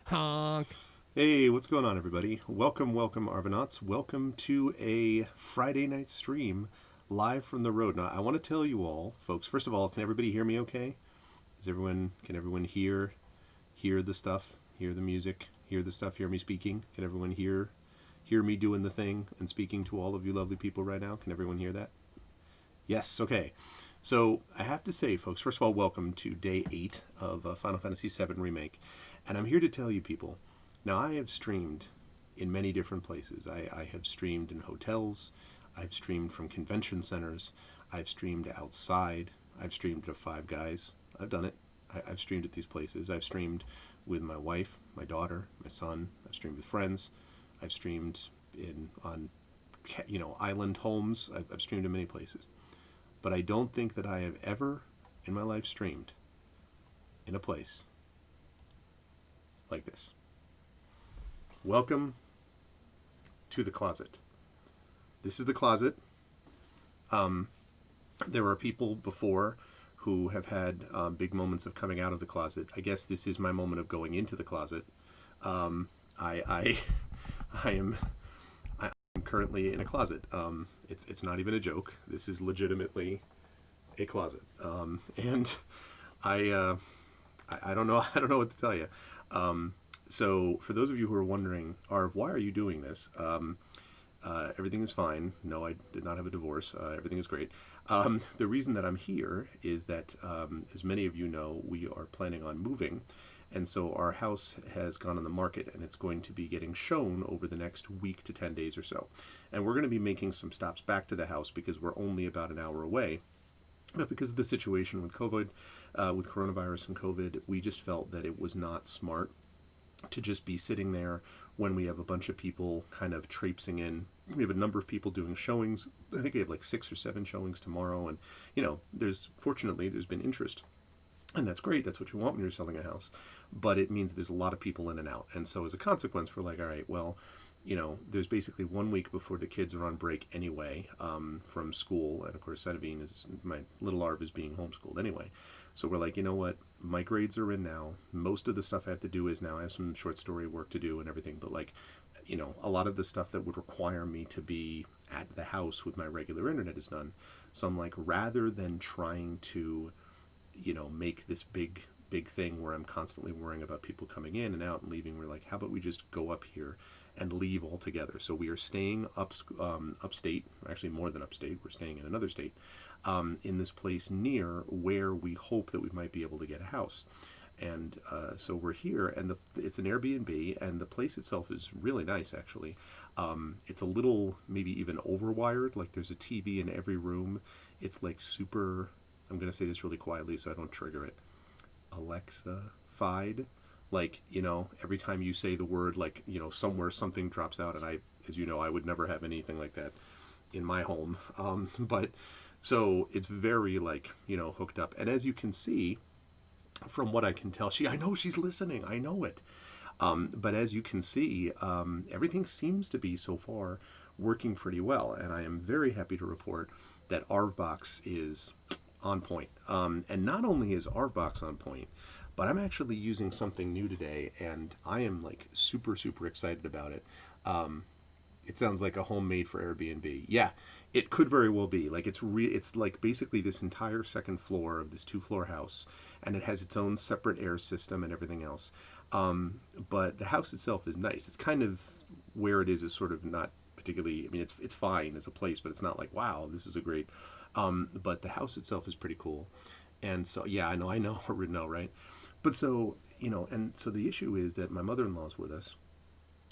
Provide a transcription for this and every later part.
Honk. Hey, what's going on, everybody? Welcome, Arvanauts. Welcome to a Friday night stream live from the road. Now, I want to tell you all, folks. First of all, can everybody hear me? Okay? Can everyone hear the stuff, hear the music, hear the stuff, hear me speaking? Can everyone hear me doing the thing and speaking to all of you lovely people right now? Can everyone hear that? Yes. Okay. So I have to say, folks. First of all, welcome to day 8 of Final Fantasy VII Remake, and I'm here to tell you, people. Now, I have streamed in many different places. I have streamed in hotels. I've streamed from convention centers. I've streamed outside. I've streamed at Five Guys. I've done it. I've streamed at these places. I've streamed with my wife, my daughter, my son. I've streamed with friends. I've streamed in on island homes. I've streamed in many places. But I don't think that I have ever in my life streamed in a place like this. Welcome to the closet. This is the closet. There are people before who have had big moments of coming out of the closet. I guess this is my moment of going into the closet. I I am I'm currently in a closet. It's not even a joke. This is legitimately a closet. And I I don't know I don't know what to tell you. So for those of you who are wondering, why are you doing this? Everything is fine. No, I did not have a divorce. Everything is great. The reason that I'm here is that, as many of you know, we are planning on moving. And so our house has gone on the market and it's going to be getting shown over the next week to 10 days or so. And we're going to be making some stops back to the house because we're only about an hour away. But because of the situation with COVID, with coronavirus and COVID, we just felt that it was not smart to just be sitting there when we have a bunch of people kind of traipsing in. We have a number of people doing showings. I think we have like 6 or 7 showings tomorrow, and there's been interest, and that's great. That's what you want when you're selling a house, but it means there's a lot of people in and out, and so as a consequence, we're like, all right, well, there's basically 1 week before the kids are on break anyway, from school, and of course, my little Arv is being homeschooled anyway. So we're like, you know what? My grades are in now. Most of the stuff I have to do is now. I have some short story work to do and everything, but like, a lot of the stuff that would require me to be at the house with my regular internet is done. So I'm like, rather than trying to, make this big thing where I'm constantly worrying about people coming in and out and leaving, we're like, how about we just go up here and leave altogether? So we are staying upstate, actually more than upstate. We're staying in another state, in this place near where we hope that we might be able to get a house. And so we're here, and it's an Airbnb, and the place itself is really nice, actually. It's a little, maybe even overwired. Like there's a TV in every room. It's like super. I'm gonna say this really quietly so I don't trigger it. Alexa-fied. Like, every time you say the word, like, somewhere something drops out, and as you know, I would never have anything like that in my home. But so it's very, like, hooked up. And as you can see, from what I can tell, I know she's listening. I know it. But as you can see, everything seems to be so far working pretty well. And I am very happy to report that Arvbox is on point. And not only is Arvbox on point, but I'm actually using something new today, and I am like super, super excited about it. It sounds like a homemade for Airbnb. Yeah, it could very well be. Like it's like basically this entire second floor of this 2-floor house, and it has its own separate air system and everything else. But the house itself is nice. It's kind of where it is sort of not particularly. I mean, it's fine as a place, but it's not like, wow, this is a great. But the house itself is pretty cool, and so yeah, I know, no, right? But so and so the issue is that my mother-in-law's with us,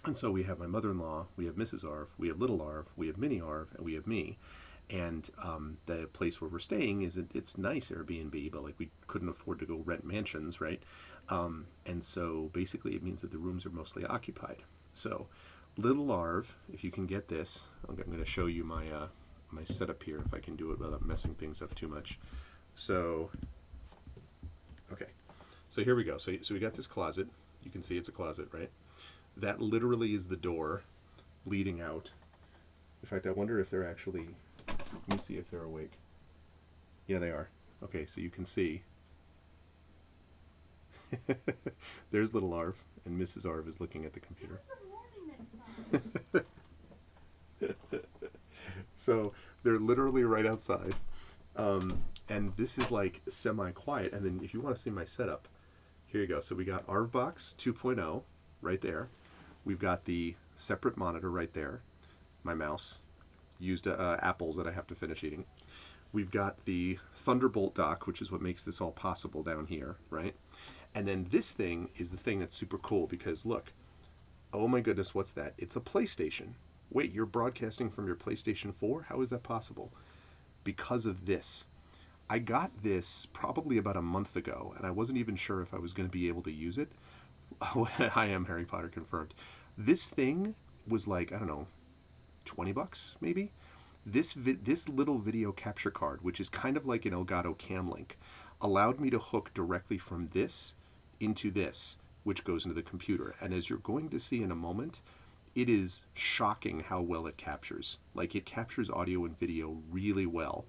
and so we have my mother-in-law, we have Mrs. Arv, we have Little Arv, we have Mini Arv, and we have me. And the place where we're staying it's nice Airbnb, but like we couldn't afford to go rent mansions, right? And so basically it means that the rooms are mostly occupied. So Little Arv, if you can get this, I'm going to show you my setup here if I can do it without messing things up too much. So okay, so here we go. So we got this closet. You can see it's a closet, right? That literally is the door leading out. In fact, I wonder if they're actually. Let me see if they're awake. Yeah, they are. Okay, so you can see There's little Arv, and Mrs. Arv is looking at the computer. So they're literally right outside. And this is like semi-quiet. And then if you want to see my setup, here you go. So we got ArvBox 2.0 right there. We've got the separate monitor right there. My mouse. Used apples that I have to finish eating. We've got the Thunderbolt dock, which is what makes this all possible down here, right? And then this thing is the thing that's super cool because look, oh my goodness, what's that? It's a PlayStation. Wait, you're broadcasting from your PlayStation 4? How is that possible? Because of this. I got this probably about a month ago, and I wasn't even sure if I was going to be able to use it. Oh, I am Harry Potter confirmed. This thing was like, I don't know, $20 maybe. This little video capture card, which is kind of like an Elgato Cam Link, allowed me to hook directly from this into this, which goes into the computer. And as you're going to see in a moment, it is shocking how well it captures. Like, it captures audio and video really well.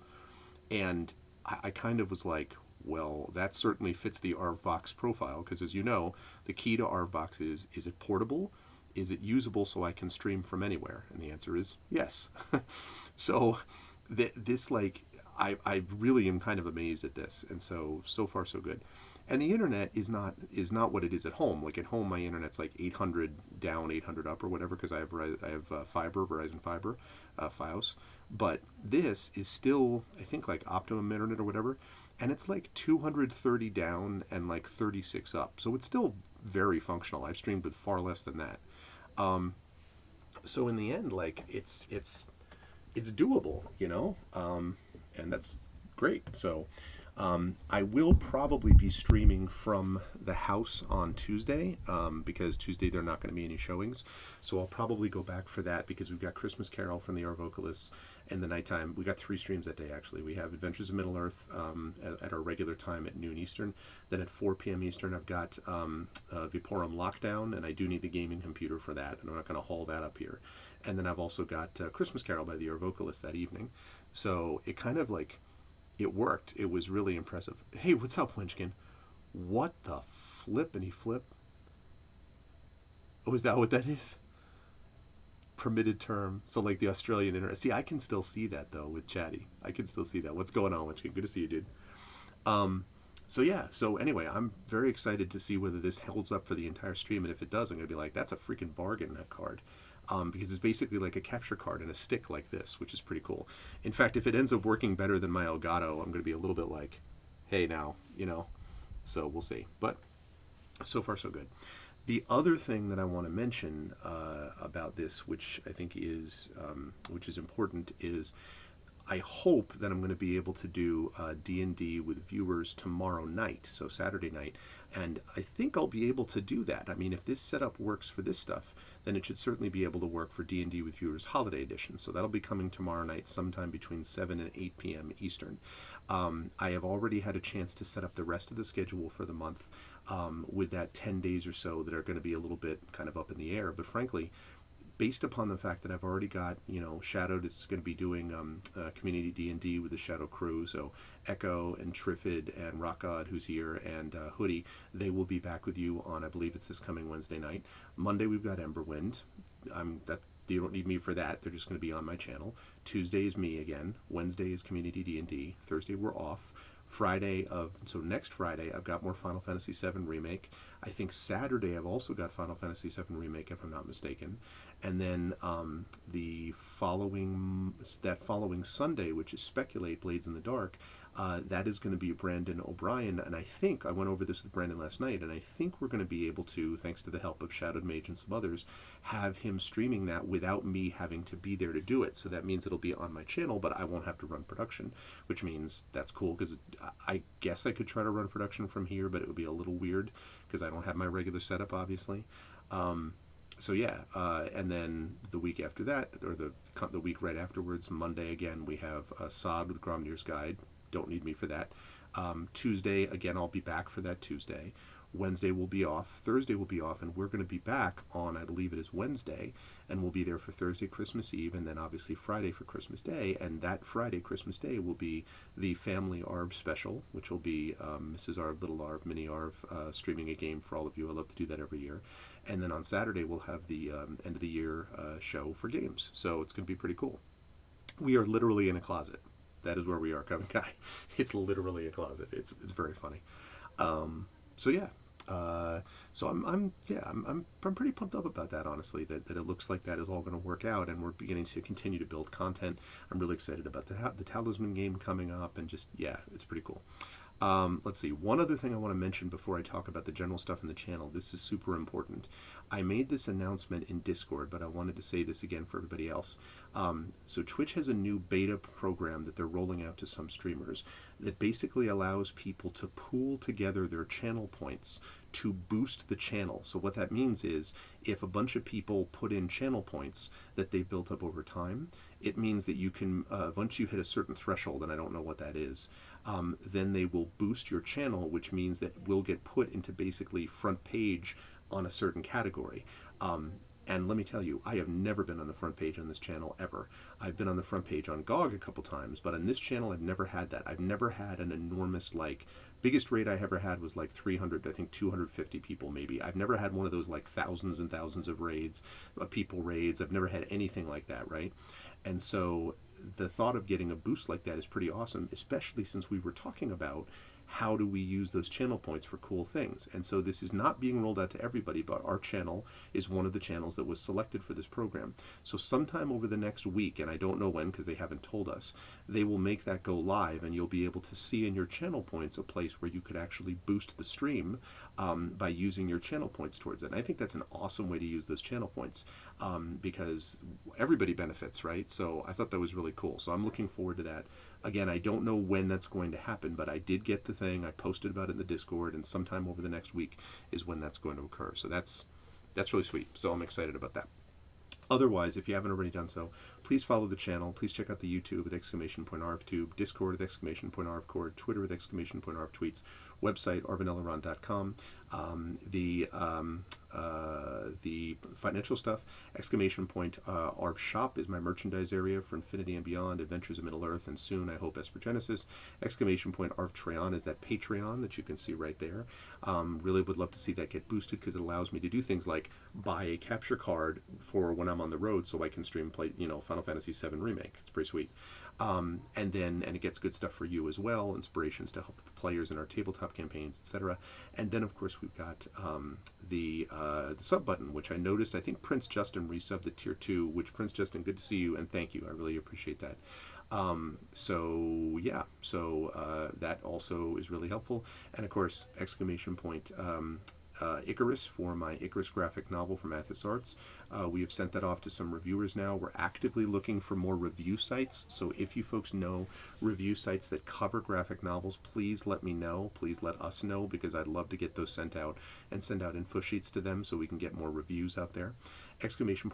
And I kind of was like, well, that certainly fits the ArvBox profile, because as you know, the key to ArvBox is it portable? Is it usable so I can stream from anywhere? And the answer is yes. So this, like, I really am kind of amazed at this. And so far so good. And the internet is not what it is at home. Like, at home, my internet's like 800 down, 800 up, or whatever, because I have fiber, Verizon fiber, Fios. But this is still, I think, like optimum internet or whatever, and it's like 230 down and like 36 up. So it's still very functional. I've streamed with far less than that. So in the end, like, it's doable, you know, and that's great. So I will probably be streaming from the house on Tuesday, because Tuesday there are not going to be any showings. So I'll probably go back for that, because we've got Christmas Carol from the Our Vocalists, and the nighttime. We got 3 streams that day, actually. We have Adventures of Middle-earth at our regular time at noon Eastern. Then at 4 p.m. Eastern, I've got Viporum Lockdown, and I do need the gaming computer for that, and I'm not going to haul that up here. And then I've also got Christmas Carol by the Our Vocalists that evening. So it kind of like, it worked. It was really impressive. Hey, what's up, Lynchkin? What the flippity flip? Oh, is that what that is? Permitted term. So like the Australian internet. See, I can still see that though with Chatty. I can still see that. What's going on, Lynchkin? Good to see you, dude. So yeah, so anyway, I'm very excited to see whether this holds up for the entire stream, and if it does, I'm going to be like, that's a freaking bargain, that card. Because it's basically like a capture card and a stick like this, which is pretty cool. In fact, if it ends up working better than my Elgato, I'm going to be a little bit like, hey, now, you know, so we'll see. But so far, so good. The other thing that I want to mention about this, which I think is important, is I hope that I'm going to be able to do D&D with viewers tomorrow night, so Saturday night, and I think I'll be able to do that. I mean, if this setup works for this stuff, then it should certainly be able to work for D&D with viewers Holiday Edition, so that'll be coming tomorrow night sometime between 7 and 8 p.m. Eastern. I have already had a chance to set up the rest of the schedule for the month with that 10 days or so that are going to be a little bit kind of up in the air, but frankly, based upon the fact that I've already got, you know, Shadowed is going to be doing community D&D with the Shadow crew, so Echo and Triffid and Rockgod, who's here, and Hoodie, they will be back with you on, I believe it's this coming Wednesday night. Monday we've got Emberwind. You don't need me for that. They're just going to be on my channel. Tuesday is me again. Wednesday is community D&D. Thursday we're off. So next Friday, I've got more Final Fantasy VII Remake. I think Saturday I've also got Final Fantasy VII Remake, if I'm not mistaken. And then that following Sunday, which is Speculate Blades in the Dark, that is going to be Brandon O'Brien. And I think, I went over this with Brandon last night, and I think we're going to be able to, thanks to the help of Shadowed Mage and some others, have him streaming that without me having to be there to do it. So that means it'll be on my channel, but I won't have to run production, which means that's cool, because I guess I could try to run production from here, but it would be a little weird because I don't have my regular setup, obviously. So yeah, and then the week after that, or the week right afterwards, Monday again, we have Sod with Gromnir's Guide. Don't need me for that. Tuesday, again, I'll be back for that Tuesday. Wednesday will be off, Thursday will be off, and we're going to be back on, I believe it is Wednesday, and we'll be there for Thursday, Christmas Eve, and then obviously Friday for Christmas Day. And that Friday, Christmas Day, will be the Family ARV special, which will be Mrs. ARV, Little ARV, Mini ARV streaming a game for all of you. I love to do that every year. And then on Saturday, we'll have the end of the year show for games. So it's going to be pretty cool. We are literally in a closet. That is where we are, Kevin Kai. It's literally a closet. It's very funny. So yeah. So I'm pretty pumped up about that, honestly, that it looks like that is all going to work out, and we're beginning to continue to build content. I'm really excited about the Talisman game coming up, and just, yeah, it's pretty cool. Let's see. One other thing I want to mention before I talk about the general stuff in the channel. This is super important. I made this announcement in Discord, but I wanted to say this again for everybody else. So Twitch has a new beta program that they're rolling out to some streamers that basically allows people to pool together their channel points to boost the channel. So what that means is if a bunch of people put in channel points that they've built up over time, it means that you can, once you hit a certain threshold, and I don't know what that is, then they will boost your channel, which means that we'll get put into basically front page on a certain category. And let me tell you, I have never been on the front page on this channel, ever. I've been on the front page on GOG a couple times, but on this channel, I've never had that. I've never had an enormous, like, biggest raid I ever had was like 300, I think 250 people maybe. I've never had one of those like thousands and thousands of raids, people raids. I've never had anything like that, right? And so the thought of getting a boost like that is pretty awesome, especially since we were talking about how do we use those channel points for cool things. And so this is not being rolled out to everybody, but our channel is one of the channels that was selected for this program. So sometime over the next week, and I don't know when because they haven't told us, they will make that go live, and you'll be able to see in your channel points a place where you could actually boost the stream by using your channel points towards it. And I think that's an awesome way to use those channel points because everybody benefits, right? So I thought that was really cool. So I'm looking forward to that. Again, I don't know when that's going to happen, but I did get the thing. I posted about it in the Discord, and sometime over the next week is when that's going to occur. So that's really sweet. So I'm excited about that. Otherwise, if you haven't already done so, please follow the channel. Please check out the YouTube with !ArvTube, Discord with !ArvCord, Twitter with !ArvTweets, website arvanelaron.com, the financial stuff, !Arv Shop is my merchandise area for Infinity and Beyond, Adventures of Middle-earth, and soon, I hope, Esper Genesis. !Arv Treon is that Patreon that you can see right there. Really would love to see that get boosted because it allows me to do things like buy a capture card for when I'm on the road so I can stream play, Final Fantasy VII Remake. It's pretty sweet. And it gets good stuff for you as well, inspirations to help the players in our tabletop campaigns, etc. And then, of course, we've got the sub button, which I noticed. I think Prince Justin resubbed the tier 2, which, Prince Justin, good to see you, and thank you. I really appreciate that. So that also is really helpful. And of course, ! Icarus for my Icarus graphic novel from Athos Arts. We have sent that off to some reviewers now. We're actively looking for more review sites, so if you folks know review sites that cover graphic novels, please let me know. Please let us know, because I'd love to get those sent out and send out info sheets to them so we can get more reviews out there. !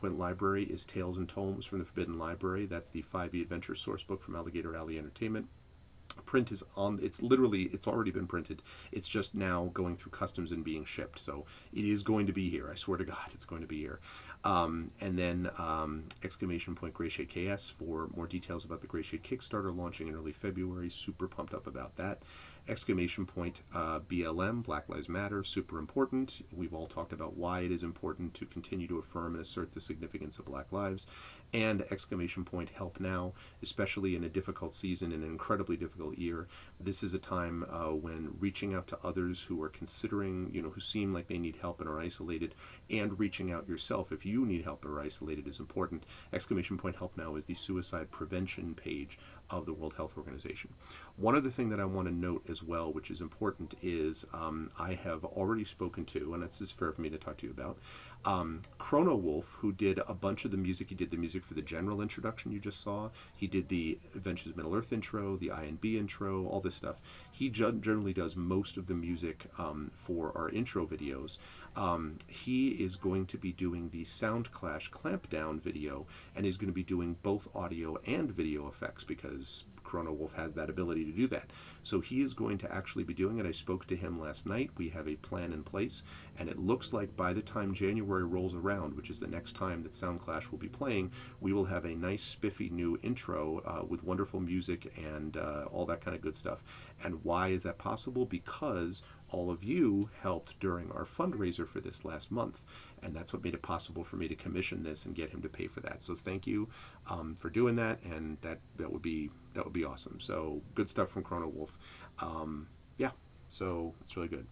Library is Tales and Tomes from the Forbidden Library. That's the 5e adventure sourcebook from Alligator Alley Entertainment. Print is on, it's already been printed. It's just now going through customs and being shipped. So it is going to be here. I swear to God, it's going to be here. And then Greyshade KS for more details about the Greyshade Kickstarter launching in early February. Super pumped up about that. ! BLM, Black Lives Matter, super important. We've all talked about why it is important to continue to affirm and assert the significance of Black lives. And ! Help Now, especially in a difficult season, in an incredibly difficult year. This is a time when reaching out to others who are considering, who seem like they need help and are isolated, and reaching out yourself if you need help or are isolated is important. ! Help Now is the suicide prevention page of the World Health Organization. One other thing that I want to note as well, which is important, is I have already spoken to, and this is fair for me to talk to you about, Chrono Wolf, who did a bunch of the music. He did the music for the general introduction you just saw. He did the Adventures of Middle-earth intro, the INB intro, all this stuff. He generally does most of the music for our intro videos. He is going to be doing the Sound Clash Clampdown video, and he's going to be doing both audio and video effects, because Chrono Wolf has that ability to do that. So he is going to actually be doing it. I spoke to him last night. We have a plan in place, and it looks like by the time January rolls around, which is the next time that Soundclash will be playing, we will have a nice spiffy new intro with wonderful music and all that kind of good stuff. And why is that possible? Because all of you helped during our fundraiser for this last month, and that's what made it possible for me to commission this and get him to pay for that. So thank you for doing that, and that would be awesome. So good stuff from Chrono Wolf. Yeah, so it's really good.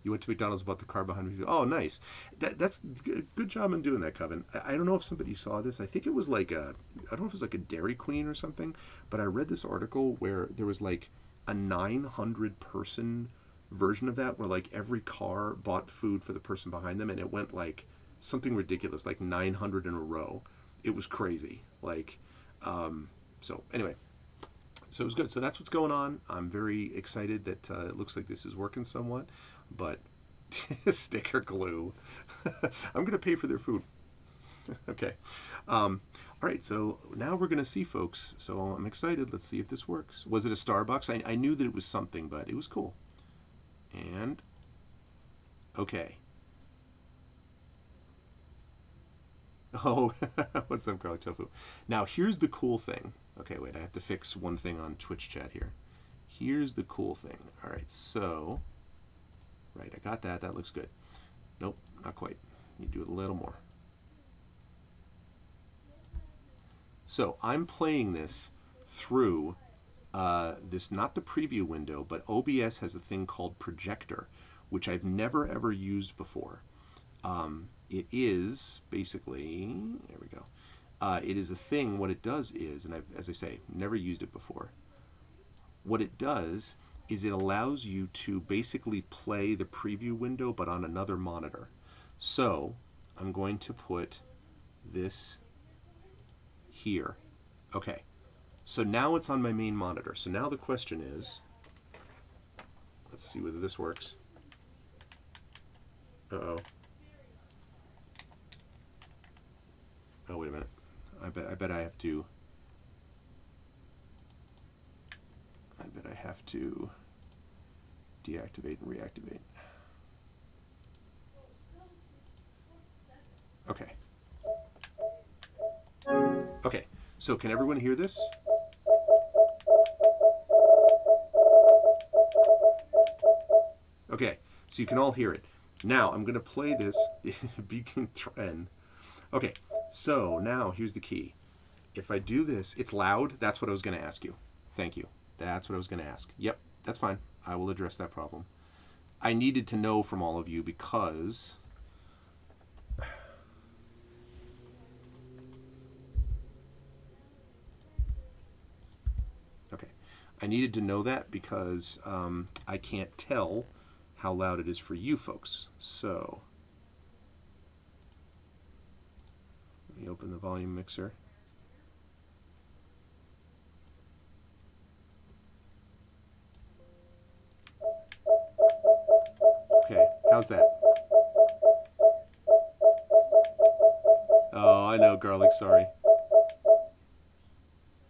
You went to McDonald's, bought the car behind me. Oh, nice. That's good job in doing that, Coven. I don't know if somebody saw this. I think it was like I don't know if it was like a Dairy Queen or something, but I read this article where there was like a 900 person version of that where like every car bought food for the person behind them, and it went like something ridiculous, like 900 in a row. It was crazy. Like, so anyway, so it was good. So that's what's going on. I'm very excited that it looks like this is working somewhat, but sticker glue. I'm going to pay for their food. Okay. All right, so now we're going to see, folks. So I'm excited. Let's see if this works. Was it a Starbucks? I knew that it was something, but it was cool. And, okay. Oh, what's up, Garlic Tofu? Now, here's the cool thing. Okay, wait, I have to fix one thing on Twitch chat here. Here's the cool thing. All right, so, right, I got that. That looks good. Nope, not quite. You do it a little more. So, I'm playing this through this, not the preview window, but OBS has a thing called Projector, which I've never ever used before. It is basically, there we go. It is a thing. What it does is, and I've, as I say, never used it before. What it does is it allows you to basically play the preview window, but on another monitor. So I'm going to put this here. Okay. So now it's on my main monitor. So now the question is, let's see whether this works. Uh-oh. Oh, wait a minute. I bet I have to deactivate and reactivate. Okay. Okay. So can everyone hear this? Okay. So you can all hear it. Now I'm going to play this Beacon Trend. Okay. So now here's the key. If I do this, it's loud. That's what I was going to ask you. Thank you. That's what I was going to ask. Yep, that's fine. I will address that problem. I needed to know from all of you because okay, I needed to know that because I can't tell how loud it is for you folks. So let me open the volume mixer. Okay, how's that? Oh, I know, Garlic, sorry.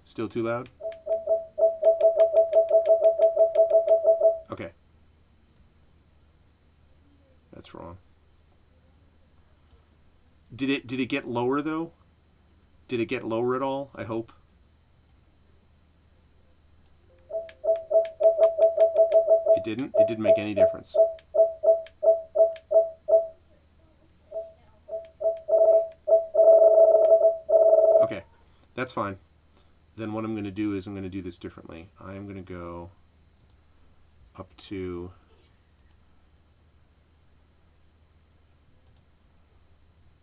Still too loud? Okay. That's wrong. Did it get lower though? Did it get lower at all? I hope. It didn't? It didn't make any difference. Okay, that's fine. Then what I'm going to do is I'm going to do this differently. I'm going to go up to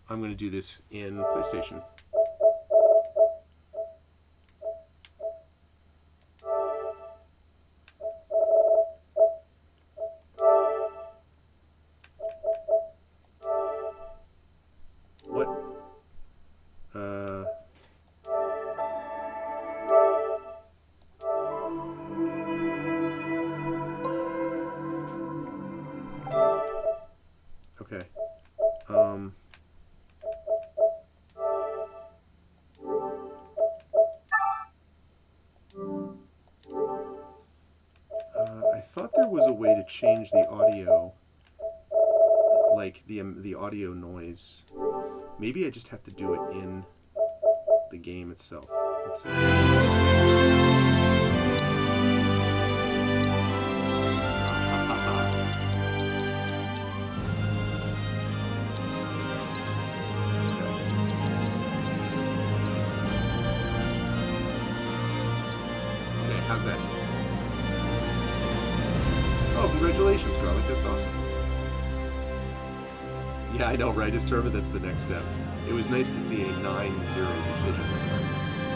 I'm going to do this in PlayStation. What? Okay. I thought there was a way to change the audio, like the audio noise. Maybe I just have to do it in the game itself. Let's see. Okay, how's that? Oh, congratulations, Garlic. That's awesome. Yeah, I know, right? As tournament, that's the next step. It was nice to see a 9-0 decision this time.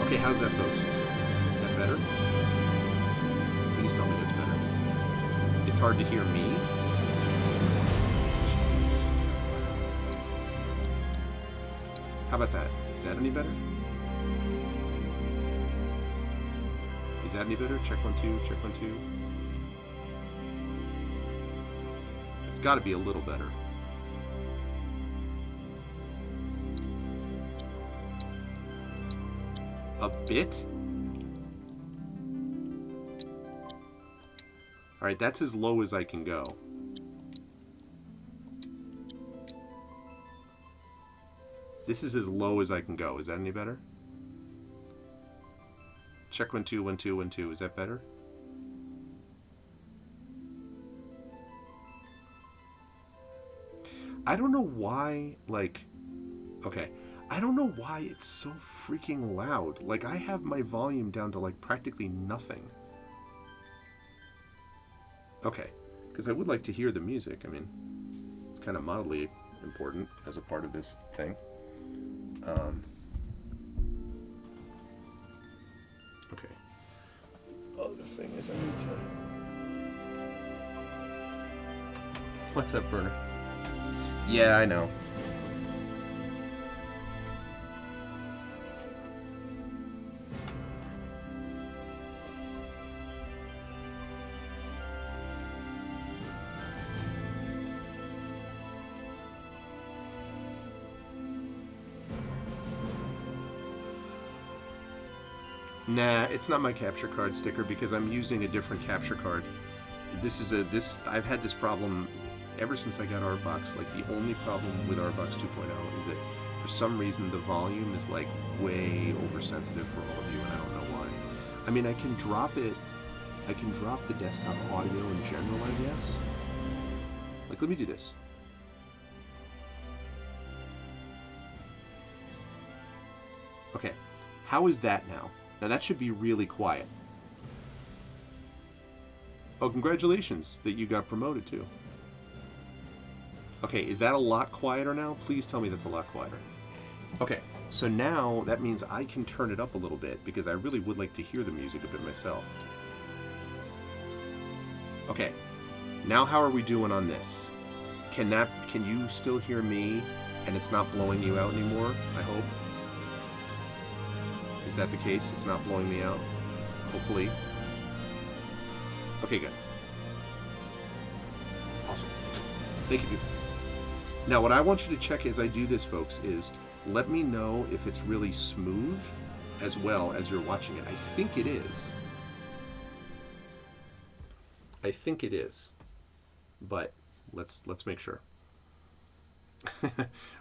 Okay, how's that, folks? Is that better? Please tell me that's better. It's hard to hear me. Jeez. How about that? Is that any better? Is that any better? Check 1, 2, check 1, 2. It's got to be a little better. A bit? Alright, that's as low as I can go. This is as low as I can go. Is that any better? Check 1, 2, 1, 2, 1, 2. Is that better? I don't know why, like... Okay. I don't know why it's so freaking loud. Like, I have my volume down to, like, practically nothing. Okay. Because I would like to hear the music. I mean, it's kind of mildly important as a part of this thing. Okay. Other thing is I need to... What's up, Burner? Yeah, I know. Nah, it's not my capture card sticker because I'm using a different capture card. I've had this problem ever since I got Artbox. Like, the only problem with Artbox 2.0 is that for some reason the volume is like way oversensitive for all of you, and I don't know why. I mean, I can drop the desktop audio in general, I guess. Like, let me do this. Okay, how is that now? Now that should be really quiet. Oh, congratulations that you got promoted too. Okay, is that a lot quieter now? Please tell me that's a lot quieter. Okay, so now that means I can turn it up a little bit because I really would like to hear the music a bit myself. Okay, now how are we doing on this? Can you still hear me and it's not blowing you out anymore, I hope? Is that the case? It's not blowing me out? Hopefully. Okay, good. Awesome. Thank you, people. Now, what I want you to check as I do this, folks, is let me know if it's really smooth as well as you're watching it. I think it is. I think it is. But let's make sure.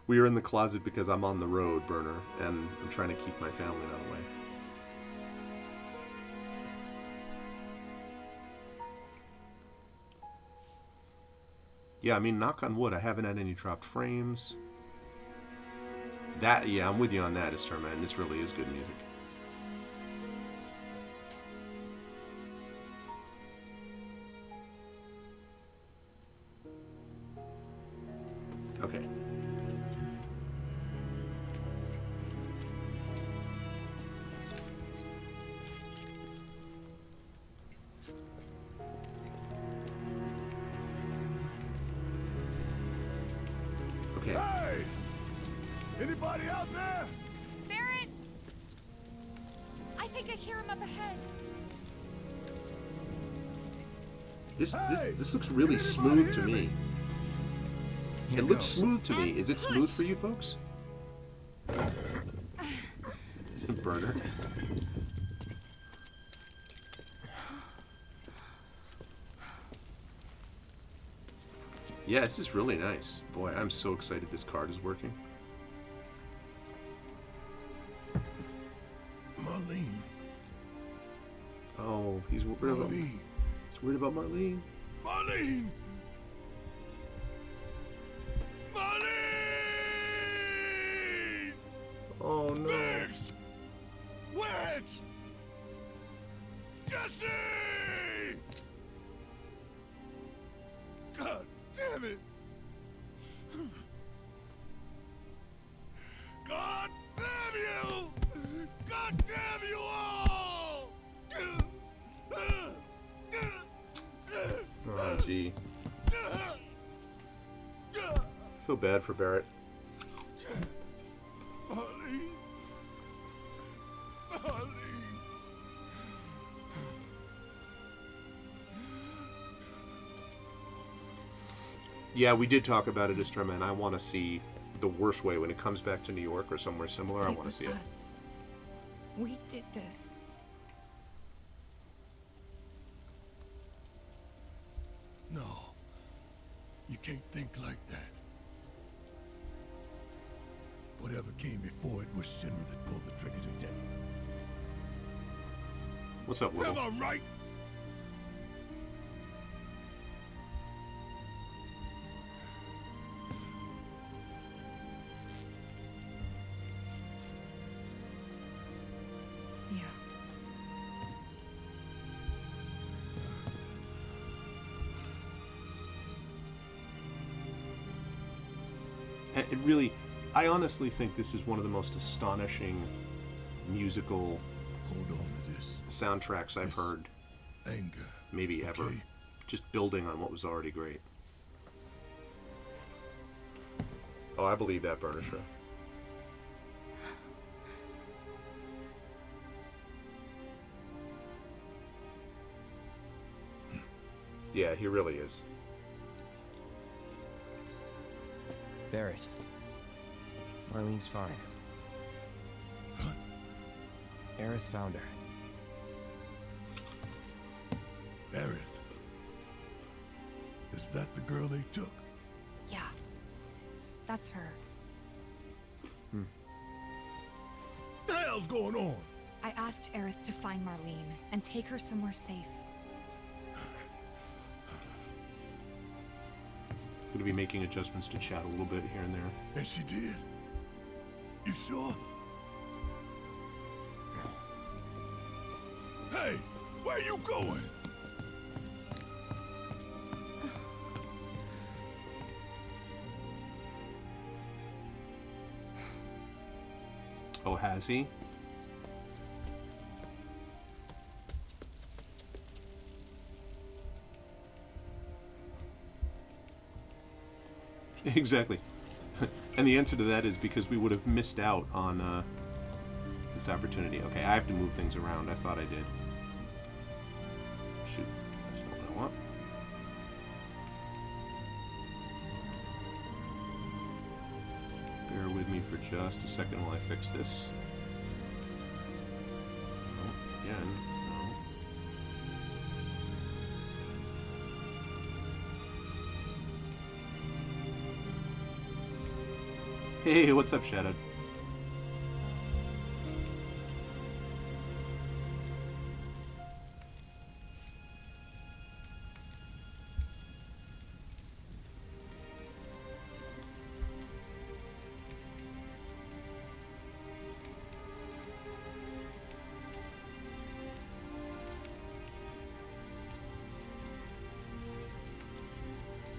We are in the closet because I'm on the road, Burner, and I'm trying to keep my family out of the way. Yeah, I mean, knock on wood, I haven't had any dropped frames. Yeah, I'm with you on that, Esterman. This really is good music. Okay. Okay. Hey! Anybody out there? Barrett! I think I hear him up ahead. This looks really smooth to me. It looks smooth to me. Is it smooth for you folks? Burner. Yeah, this is really nice. Boy, I'm so excited this card is working. Marlene. Oh, he's worried about Marlene. He's worried about Marlene. Marlene! Marlene! Oh no. Biggs! Wedge! Jesse! God damn it! God damn you! God damn you all! Oh gee. I feel bad for Barrett. Marlene. Marlene. Yeah, we did talk about it, Estrema, and I want to see the worst way when it comes back to New York or somewhere similar. I want to see it. Us. We did this. No. You can't think like that. Whatever came before it was Shinra that pulled the trigger today. What's up, Will? Am I right? Yeah. It really, I honestly think this is one of the most astonishing musical Hold on to this. soundtracks I've heard, Anger. maybe ever. Okay. Just building on what was already great. Oh, I believe that, Burnisher. Yeah, he really is. Barrett. Marlene's fine. Huh? Aerith found her. Aerith. Is that the girl they took? Yeah. That's her. What the hell's going on? I asked Aerith to find Marlene and take her somewhere safe. Going to be making adjustments to chat a little bit here and there. And she did? You sure? Hey, where you going? Oh, has he? Exactly. And the answer to that is because we would have missed out on this opportunity. Okay, I have to move things around. I thought I did. Shoot. That's not what I want. Bear with me for just a second while I fix this. No, again. No. Hey, what's up, Shadow?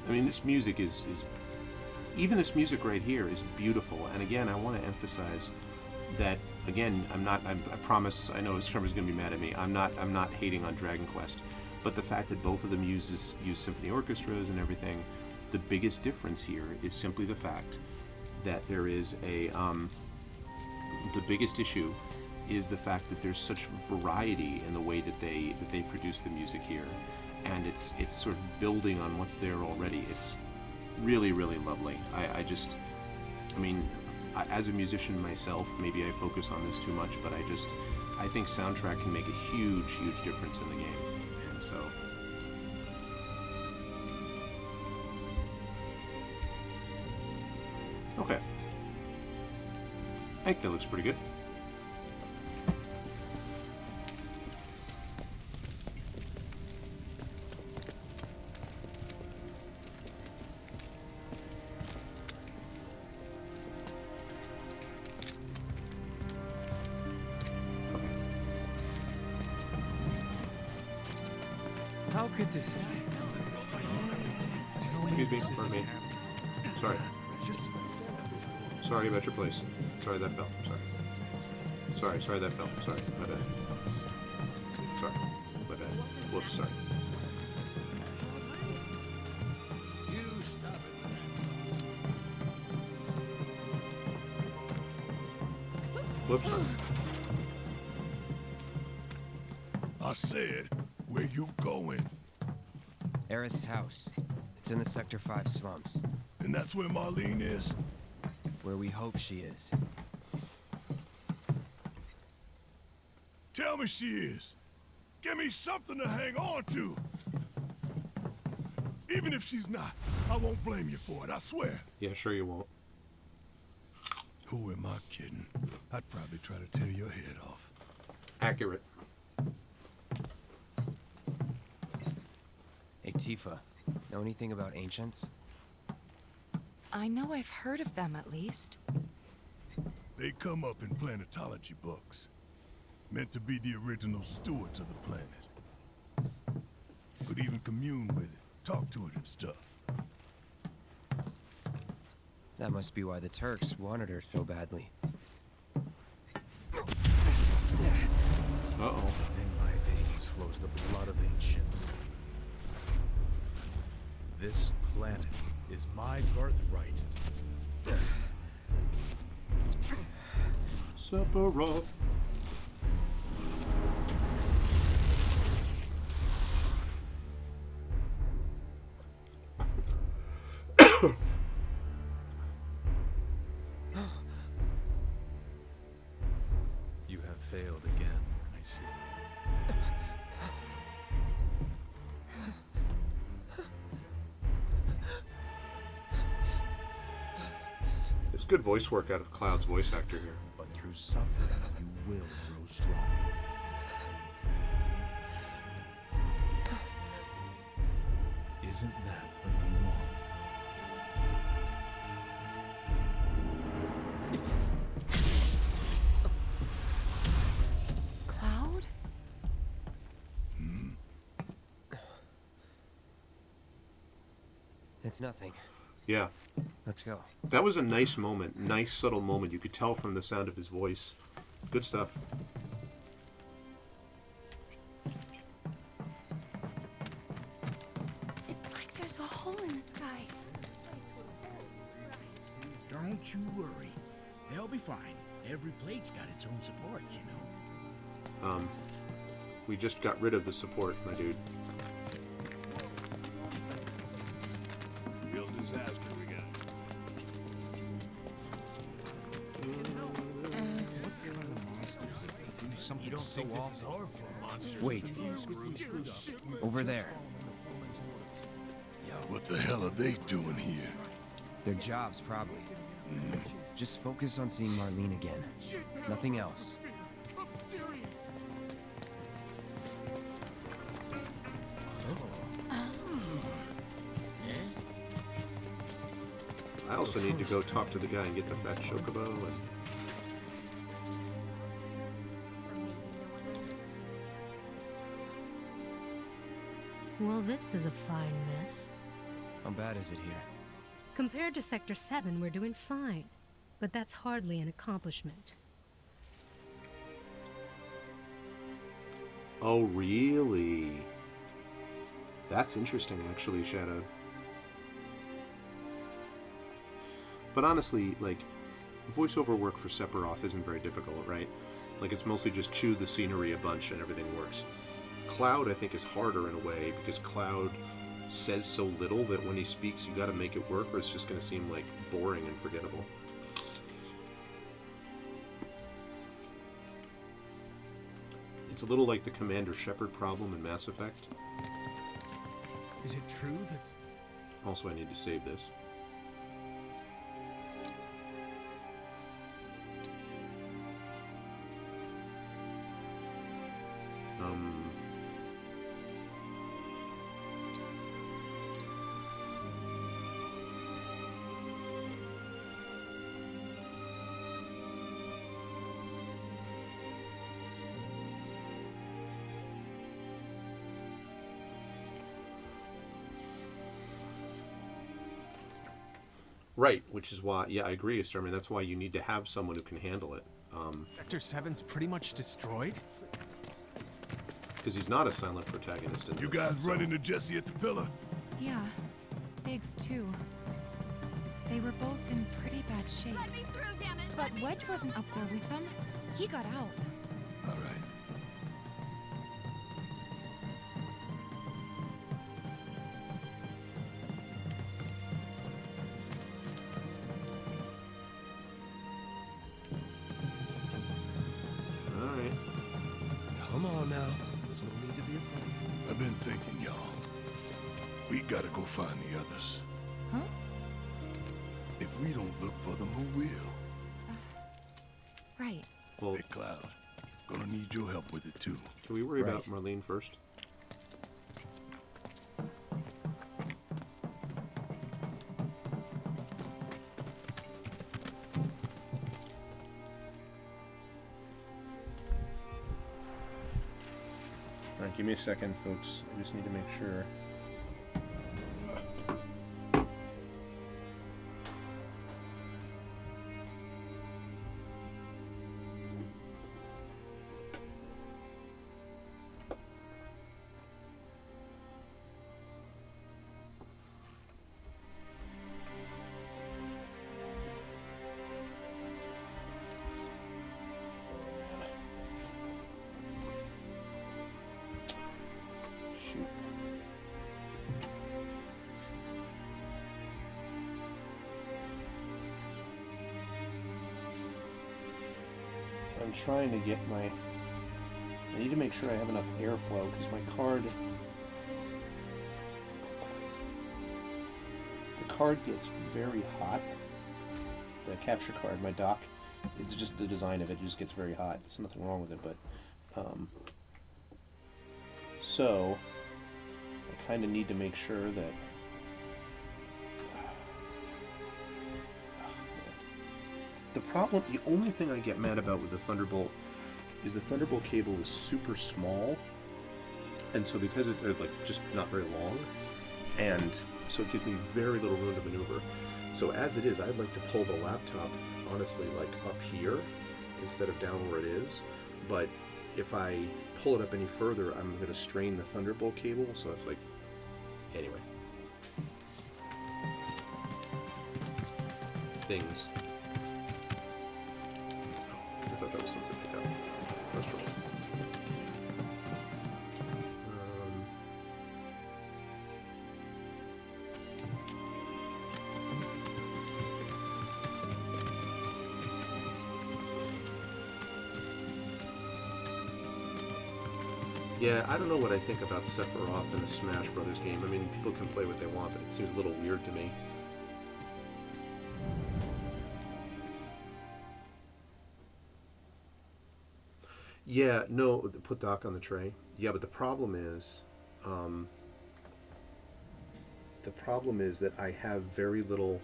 I mean, this music is even this music right here is beautiful. And again, I want to emphasize that again, I promise, I know Scrummer's going to be mad at me. I'm not hating on Dragon Quest, but the fact that both of them use symphony orchestras and everything, the biggest difference here is simply the fact that there is a the biggest issue is the fact that there's such variety in the way that they produce the music here, and it's sort of building on what's there already. It's really, really lovely. I mean, as a musician myself, maybe I focus on this too much, but I think soundtrack can make a huge, huge difference in the game. And so, think that looks pretty good. How could this? Excuse me, pardon me. Sorry. Sorry about your place. Sorry that fell. Sorry that fell. Sorry, my bad. Sorry, my bad. Whoops, sorry. Whoops, sorry. I said, where you going? Aerith's house. It's in the Sector 5 slums. And that's where Marlene is? Where we hope she is. Tell me she is. Give me something to hang on to. Even if she's not, I won't blame you for it, I swear. Yeah, sure you won't. Who am I kidding? I'd probably try to tear your head off. Accurate. Hey, Tifa. Know anything about ancients? I know I've heard of them at least. They come up in planetology books. Meant to be the original stewards of the planet. Could even commune with it, talk to it and stuff. That must be why the Turks wanted her so badly. Uh-oh. In my veins flows the blood of ancients. This planet is my birthright. Sephiroth. You have failed again, I see. There's good voice work out of Cloud's voice actor here. But through suffering, you will grow strong. Isn't that what you want? Cloud? It's nothing. Yeah. Let's go. That was a nice moment. Nice, subtle moment. You could tell from the sound of his voice. Good stuff. It's like there's a hole in the sky. Don't you worry. They'll be fine. Every plate's got its own support, you know. We just got rid of the support, my dude. Real disaster we got. Do something so awful. Wait. Over there. What the hell are they doing here? Their jobs, probably. Just focus on seeing Marlene again. Nothing else. I'm serious. I also need to go talk to the guy and get the fat chocobo and... Well, this is a fine mess. How bad is it here? Compared to Sector 7, we're doing fine. But that's hardly an accomplishment. Oh, really? That's interesting, actually, Shadow. But honestly, like, voiceover work for Sephiroth isn't very difficult, right? Like, it's mostly just chew the scenery a bunch and everything works. Cloud, I think, is harder in a way, because Cloud says so little that when he speaks, you gotta make it work, or it's just gonna seem, like, boring and forgettable. It's a little like the Commander Shepard problem in Mass Effect. Is it true that... Also, I need to save this. Right, which is why, yeah, I agree, Starman. That's why you need to have someone who can handle it. Sector 7's pretty much destroyed? Because he's not a silent protagonist in this. You guys so. run into Jesse at the pillar? Yeah, Biggs too. They were both in pretty bad shape. Let me through, damn it! But Wedge wasn't up there with them. He got out. All right. All right. Come on now. There's no need to be afraid. I've been thinking, y'all. We gotta go find the others. Huh? If we don't look for them, who will? Right. Well, Hey, Cloud. Gonna need your help with it, too. can we worry about Right. Marlene first? All right, give me a second, folks. I just need to make sure. Shoot. I'm trying to get my... I need to make sure I have enough airflow because my card... The card gets very hot. The capture card, my dock, it's just the design of it just gets very hot. There's nothing wrong with it, but... So, I kind of need to make sure that... The problem, the only thing I get mad about with the Thunderbolt is the Thunderbolt cable is super small, and so because it's like just not very long, and so it gives me very little room to maneuver. So as it is, I'd like to pull the laptop, honestly, like up here instead of down where it is, but if I pull it up any further, I'm going to strain the Thunderbolt cable, so it's like, anyway. Things. I thought that was something to pick up. Let's roll. Yeah, I don't know what I think about Sephiroth in a Smash Brothers game. I mean, people can play what they want, but it seems a little weird to me. Yeah, no, put Doc on the tray. Yeah, but the problem is that I have very little.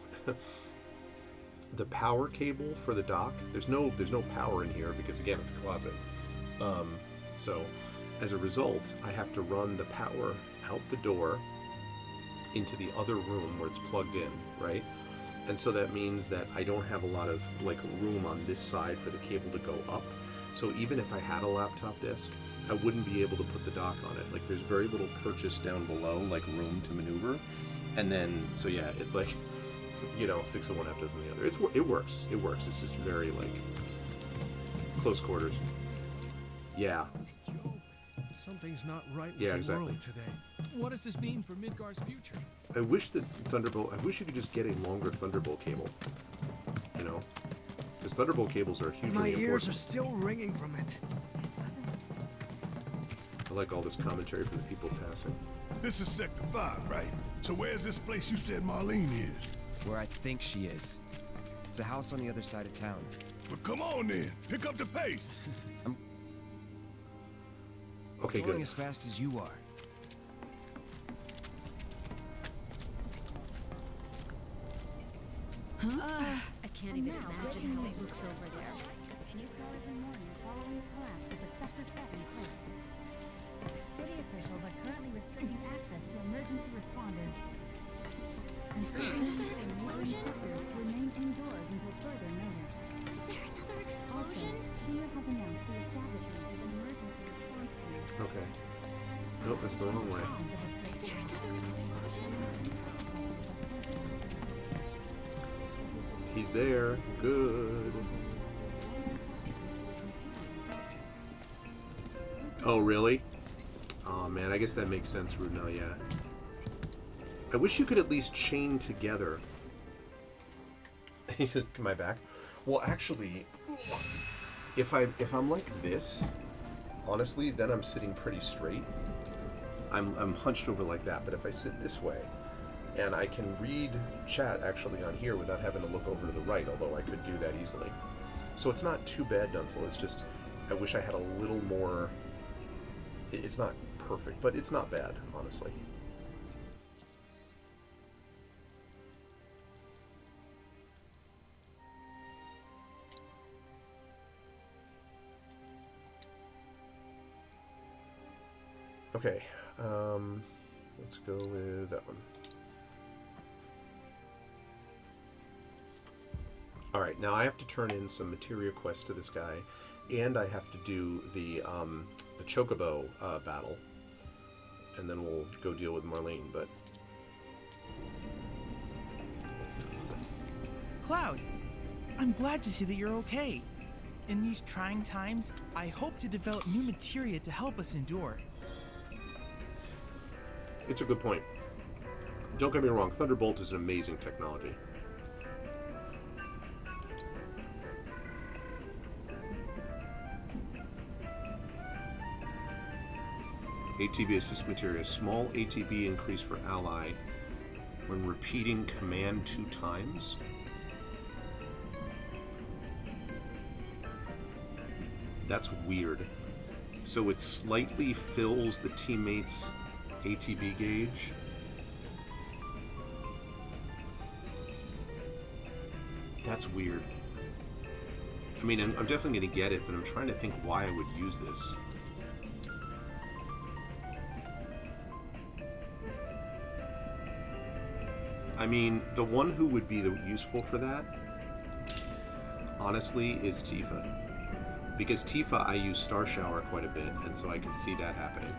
The power cable for the dock. There's no power in here because again, it's a closet. So, as a result, I have to run the power out the door into the other room where it's plugged in, right? And so that means that I don't have a lot of like room on this side for the cable to go up. So even if I had a laptop disk, I wouldn't be able to put the dock on it. Like there's very little purchase down below, like room to maneuver. And then, so yeah, it's like, you know, 6 of one, half dozen of the other. It works. It works. It's just very like close quarters. Yeah. Something's not right with Yeah, the exactly. world today. What does this mean for Midgar's future? I wish that Thunderbolt, I wish you could just get a longer Thunderbolt cable. You know? Because Thunderbolt cables are hugely My important. ears are still ringing from it. I like all this commentary from the people passing. This is Sector 5, right? So where's this place you said Marlene is? Where I think she is. It's a house on the other side of town. But come on then, pick up the pace. Okay, Going good. as fast as you are. I can't even imagine how it looks over there. City officials are currently restricting access to emergency responders. Is there anything explosion? Remain indoors until further notice. Is there another explosion? Fear has announced the establishment of an emergency response team. Okay. Nope, that's the wrong way. Is there another explosion? He's there. Good. Oh, really? Oh, man, I guess that makes sense, Rudnell, yeah. I wish you could at least chain together. He says, "Come my back." Well, actually, if I'm like this, honestly, then I'm sitting pretty straight. I'm hunched over like that, but if I sit this way, and I can read chat actually on here without having to look over to the right, although I could do that easily. So it's not too bad, Dunsel. It's just, I wish I had a little more. It's not perfect, but it's not bad, honestly. Okay, let's go with that one. Alright, now I have to turn in some materia quests to this guy, and I have to do the Chocobo battle, and then we'll go deal with Marlene, but... Cloud, I'm glad to see that you're okay. In these trying times, I hope to develop new materia to help us endure. It's a good point. Don't get me wrong, Thunderbolt is an amazing technology. ATB assist materia. Small ATB increase for ally when repeating command 2 times. That's weird. So it slightly fills the teammate's ATB gauge. That's weird. I mean, I'm definitely going to get it, but I'm trying to think why I would use this. I mean, the one who would be useful for that, honestly, is Tifa. Because Tifa, I use Star Shower quite a bit, and so I can see that happening.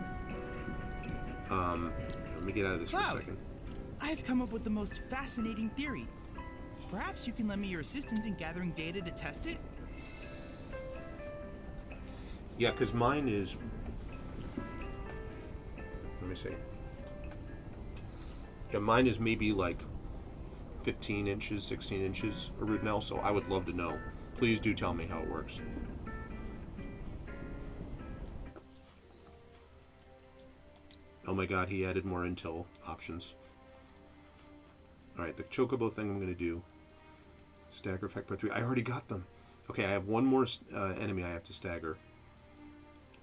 Let me get out of this Cloud, for a second. I've come up with the most fascinating theory. Perhaps you can lend me your assistance in gathering data to test it? Yeah, because mine is... Let me see. Yeah, mine is maybe like 15 inches, 16 inches, Rudnell, so I would love to know. Please do tell me how it works. Oh my god, he added more intel options. Alright, the Chocobo thing I'm going to do. Stagger effect by 3. I already got them. Okay, I have one more enemy I have to stagger.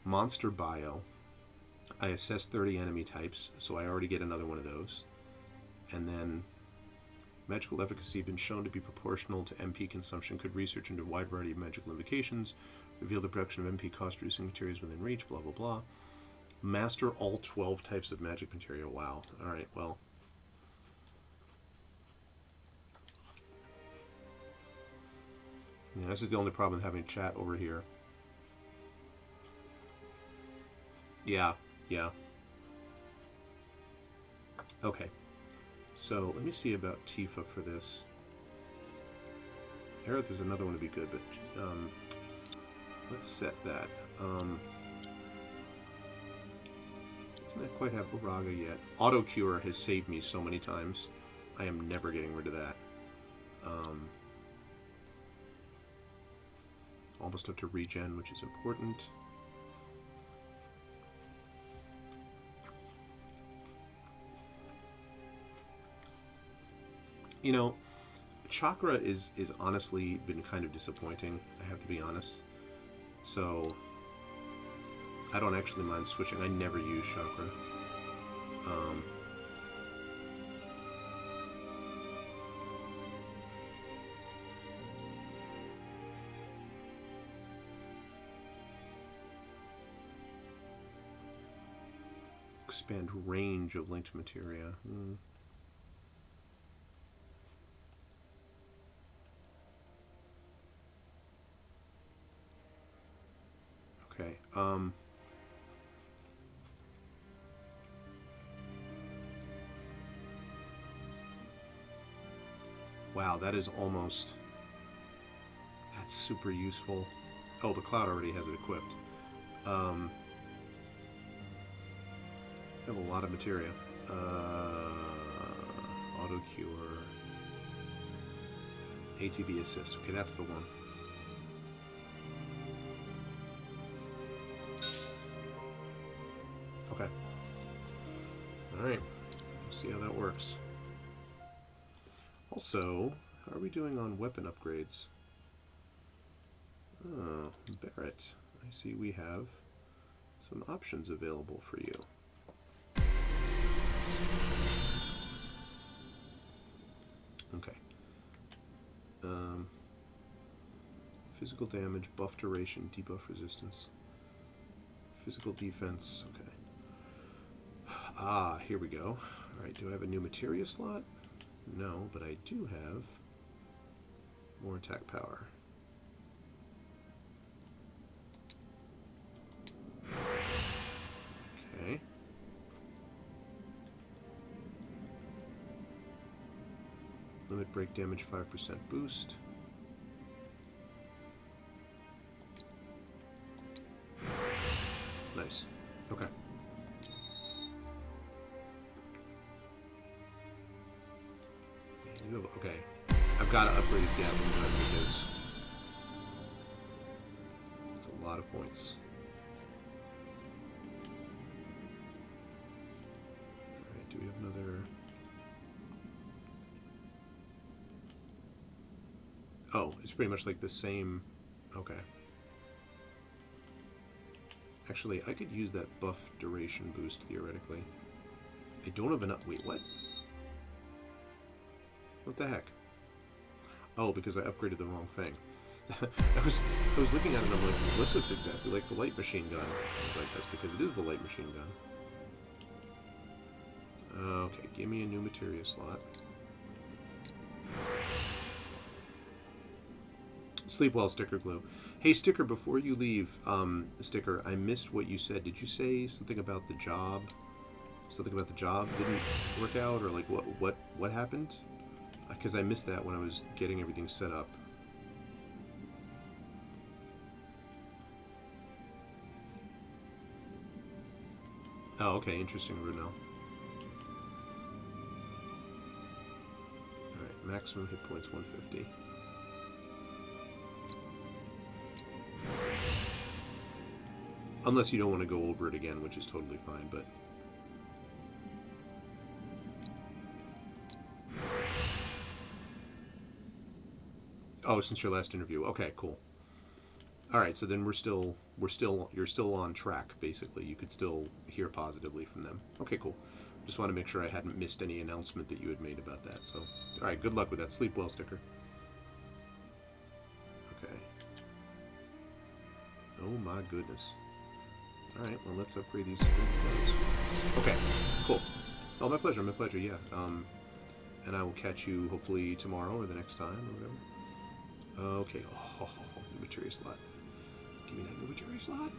Monster Bio. I assess 30 enemy types, so I already get another one of those. And then magical efficacy been shown to be proportional to MP consumption. Could research into a wide variety of magical invocations. Reveal the production of MP cost-reducing materials within reach, blah, blah, blah. Master all 12 types of magic material. Wow. Alright, well. Yeah, this is the only problem with having chat over here. Yeah, yeah. Okay. So, let me see about Tifa for this. Aerith is another one to be good, but let's set that. Doesn't that quite have Uraga yet? Auto Cure has saved me so many times. I am never getting rid of that. Almost up to regen, which is important. You know, Chakra is honestly been kind of disappointing, I have to be honest. So, I don't actually mind switching. I never use Chakra. Expand range of linked materia. Wow, that is almost... That's super useful. Oh, but Cloud already has it equipped. I have a lot of materia. Auto cure. ATB assist. Okay, that's the one. Okay. Alright. We'll see how that works. Also, how are we doing on weapon upgrades? Oh, Barrett. I see we have some options available for you. Okay. Physical damage, buff duration, debuff resistance. Physical defense, okay. Ah, here we go. Alright, do I have a new materia slot? No, but I do have more attack power. Okay. Limit break damage 5% boost. Nice. Okay. Man, you have, okay. I've got to upgrade his Gatling gun because it's a lot of points. Alright, do we have another... Oh, it's pretty much like the same... Okay. Actually, I could use that buff duration boost, theoretically. I don't have enough... Wait, what? What the heck? Oh, because I upgraded the wrong thing. I was looking at it and I'm like, well, this looks exactly like the light machine gun. I was like, that's because it is the light machine gun. Okay, give me a new materia slot. Sleep well, Sticker Glue. Hey, Sticker, before you leave, Sticker, I missed what you said. Did you say something about the job? Something about the job didn't work out, or like what happened? Because I missed that when I was getting everything set up. Oh, okay, interesting, Runel. Alright, maximum hit points 150. Unless you don't want to go over it again, which is totally fine, but... Oh, since your last interview. Okay, cool. Alright, so then you're still on track, basically. You could still hear positively from them. Okay, cool. Just want to make sure I hadn't missed any announcement that you had made about that, so... Alright, good luck with that. Sleep well, Sticker. Okay. Oh my goodness. Alright, well, let's upgrade these food clothes. Okay, cool. Oh, my pleasure, yeah. And I will catch you hopefully tomorrow or the next time or whatever. Okay, oh, new materia slot. Give me that new materia slot.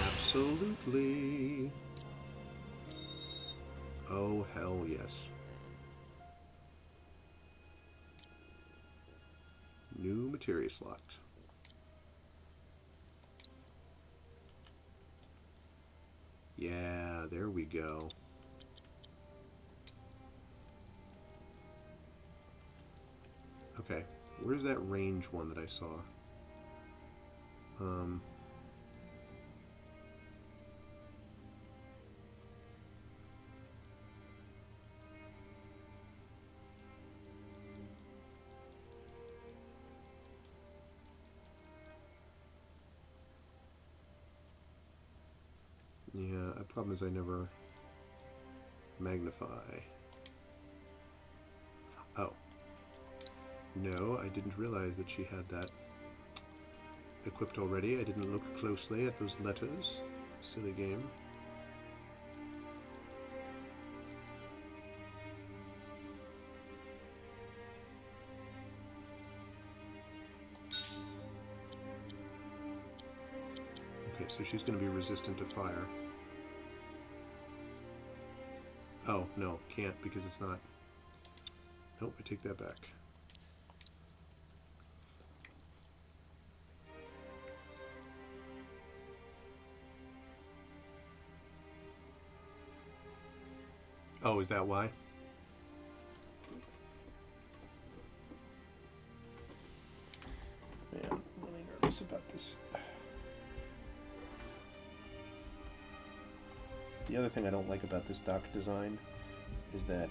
Absolutely. Oh, hell yes. New materia slot. Yeah, there we go. Okay, where's that range one that I saw? Yeah, the problem is I never magnify. Oh. No, I didn't realize that she had that equipped already. I didn't look closely at those letters. Silly game. Okay, so she's going to be resistant to fire. Oh, no, can't because it's not. Nope, I take that back. Oh, is that why? Man, I'm really nervous about this. The other thing I don't like about this dock design is that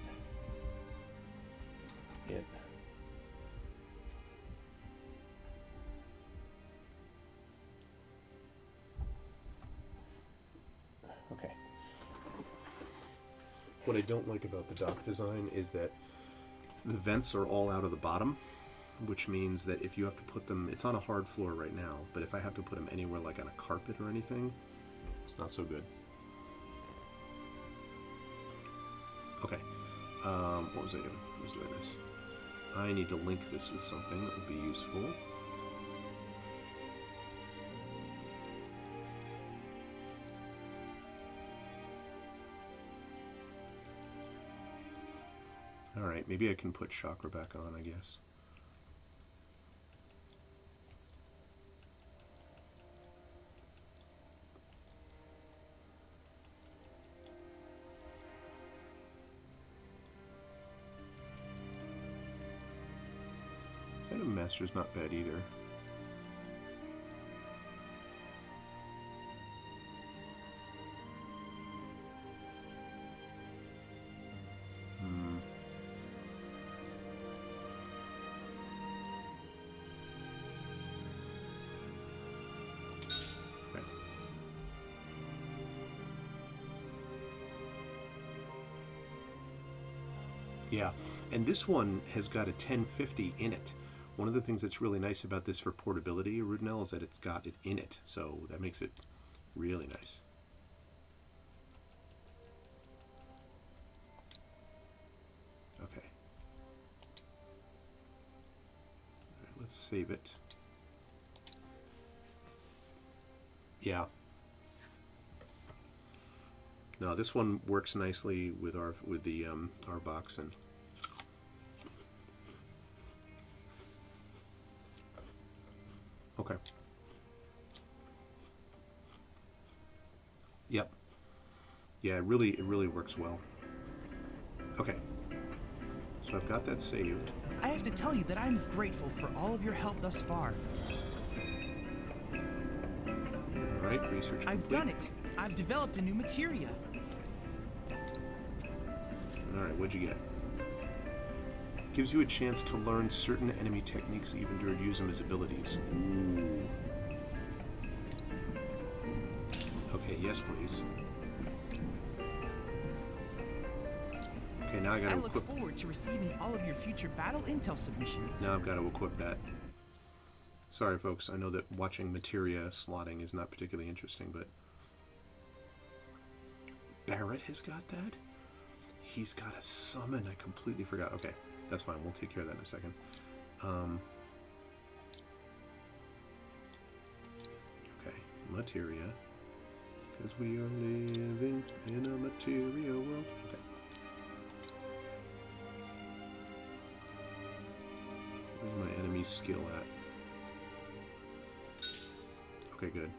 it okay. What I don't like about the dock design is that the vents are all out of the bottom, which means that if you have to put them, it's on a hard floor right now, but if I have to put them anywhere like on a carpet or anything, it's not so good. Okay, what was I doing? I was doing this. I need to link this with something that would be useful. Alright, maybe I can put chakra back on, I guess. Item Master's not bad either. Okay. Yeah, and this one has got a 1050 in it. One of the things that's really nice about this for portability, Rudnell, is that it's got it in it, so that makes it really nice. Okay. All right, let's save it. Yeah. No, this one works nicely with our box and. Okay. Yep. Yeah, it really works well. Okay. So I've got that saved. I have to tell you that I'm grateful for all of your help thus far. All right, research complete. I've done it. I've developed a new materia. All right, what'd you get? Gives you a chance to learn certain enemy techniques even to use them as abilities. Ooh. Okay, yes, please. Okay, now I gotta look forward to receiving all of your future battle intel submissions. Now I've got to equip that. Sorry, folks. I know that watching materia slotting is not particularly interesting, but Barrett has got that? He's got a summon. I completely forgot. Okay. That's fine. We'll take care of that in a second. Okay, materia. Because we are living in a material world. Okay. Where's my enemy skill at? Okay, good.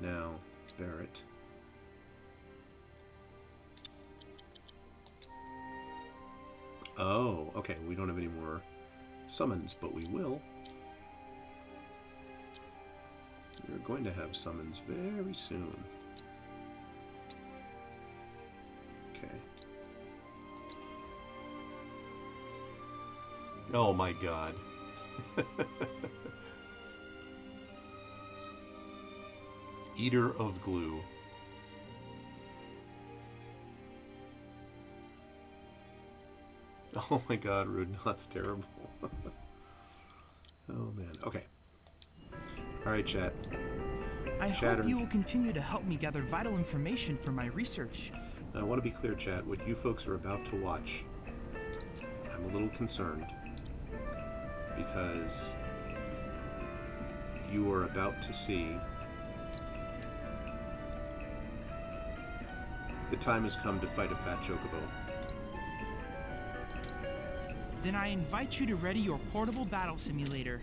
Now, Barrett. Oh, okay. We don't have any more summons, but we will. We're going to have summons very soon. Okay. Oh my god. Eater of glue. Oh my god, Rude, that's terrible. Oh man. Okay. Alright, chat. I hope you will continue to help me gather vital information for my research. Now, I want to be clear, chat. What you folks are about to watch, I'm a little concerned. Because you are about to see The time has come to fight a fat chocobo. Then I invite you to ready your portable battle simulator.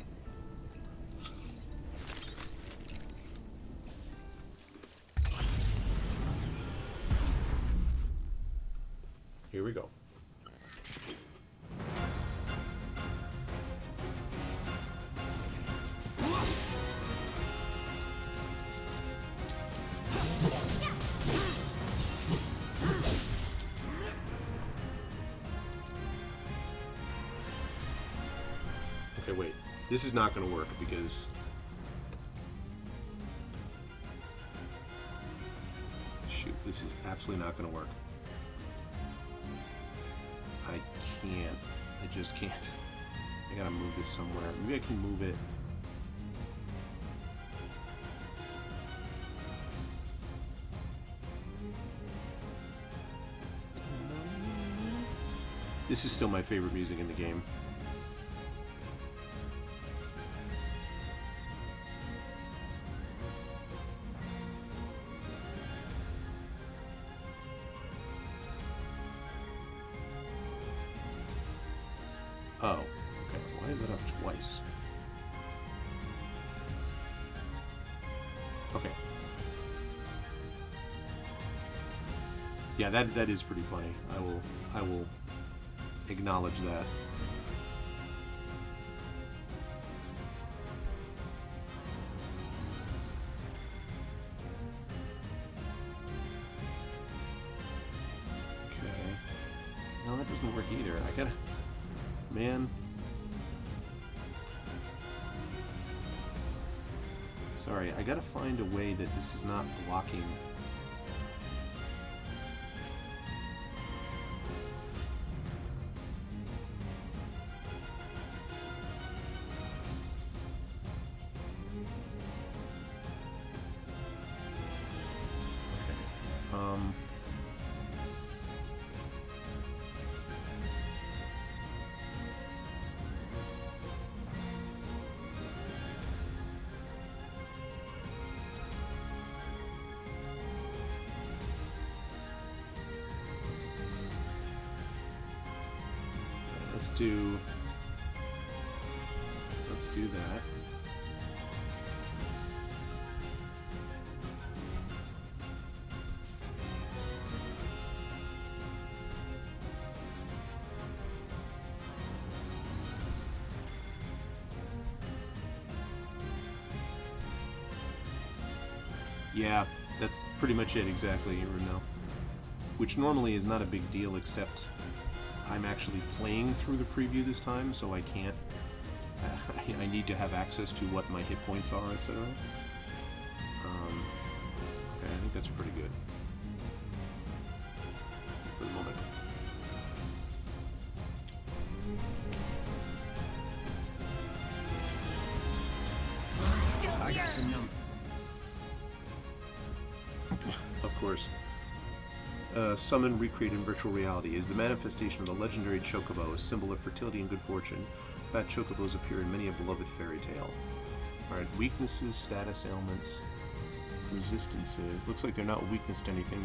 Here we go. Okay, wait. This is not going to work because... Shoot, this is absolutely not going to work. I can't. I just can't. I gotta move this somewhere. Maybe I can move it. This is still my favorite music in the game. Oh, okay. Why is that up twice? Okay. Yeah, that is pretty funny. I will acknowledge that. Okay. No, that doesn't work either. I gotta... Man. Sorry, I gotta find a way that this is not blocking. Okay. Let's do that. Yeah, that's pretty much it exactly, Runo. Which normally is not a big deal, except I'm actually playing through the preview this time, so I can't. I need to have access to what my hit points are, etc. Okay, I think that's pretty good for the moment. Still I here. got the number. Of course. Summon, recreate in virtual reality is the manifestation of the legendary chocobo, a symbol of fertility and good fortune. Fat chocobos appear in many a beloved fairy tale. Alright, weaknesses, status ailments, resistances. Looks like they're not weakness to anything.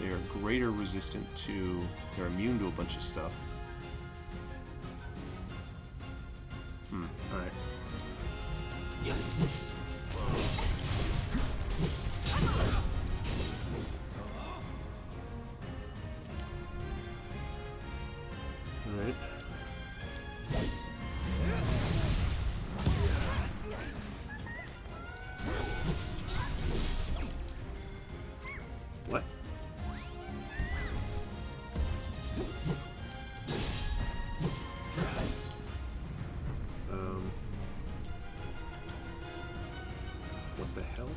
They are greater resistant to... They're immune to a bunch of stuff. Alright. Alright. What? What the hell?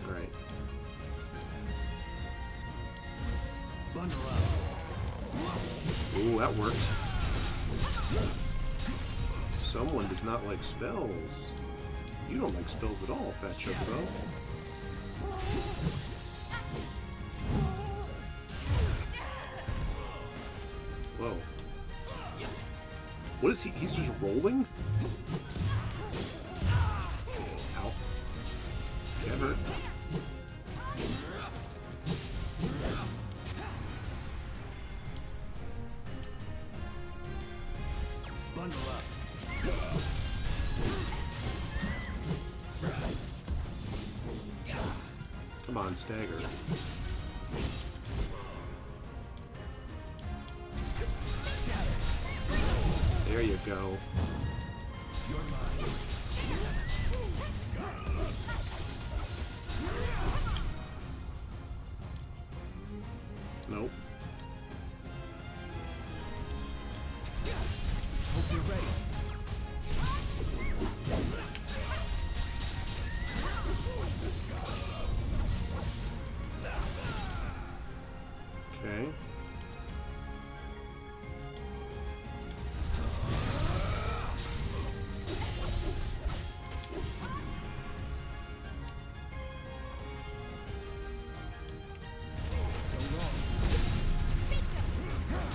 Alright. Bundle up. Ooh, that worked. Someone does not like spells. You don't like spells at all, Fat Chocobo. Whoa. What is he? He's just rolling? Ow. That hurt. Bundle up. Come on, stagger. There you go. Nope. Hope you're ready. Okay.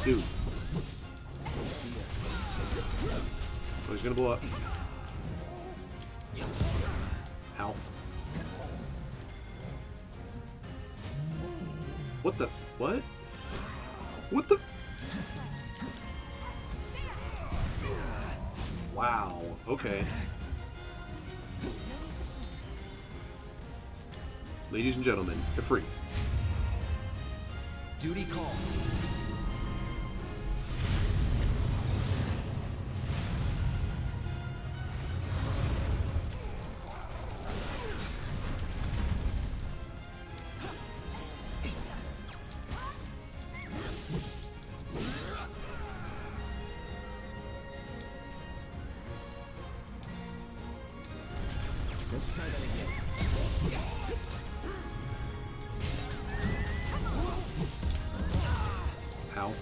Dude. Oh, he's gonna blow up. Ow. What the? What? What the? Wow. Okay. Ladies and gentlemen, they're free. Duty calls. Let's try that again. Ow.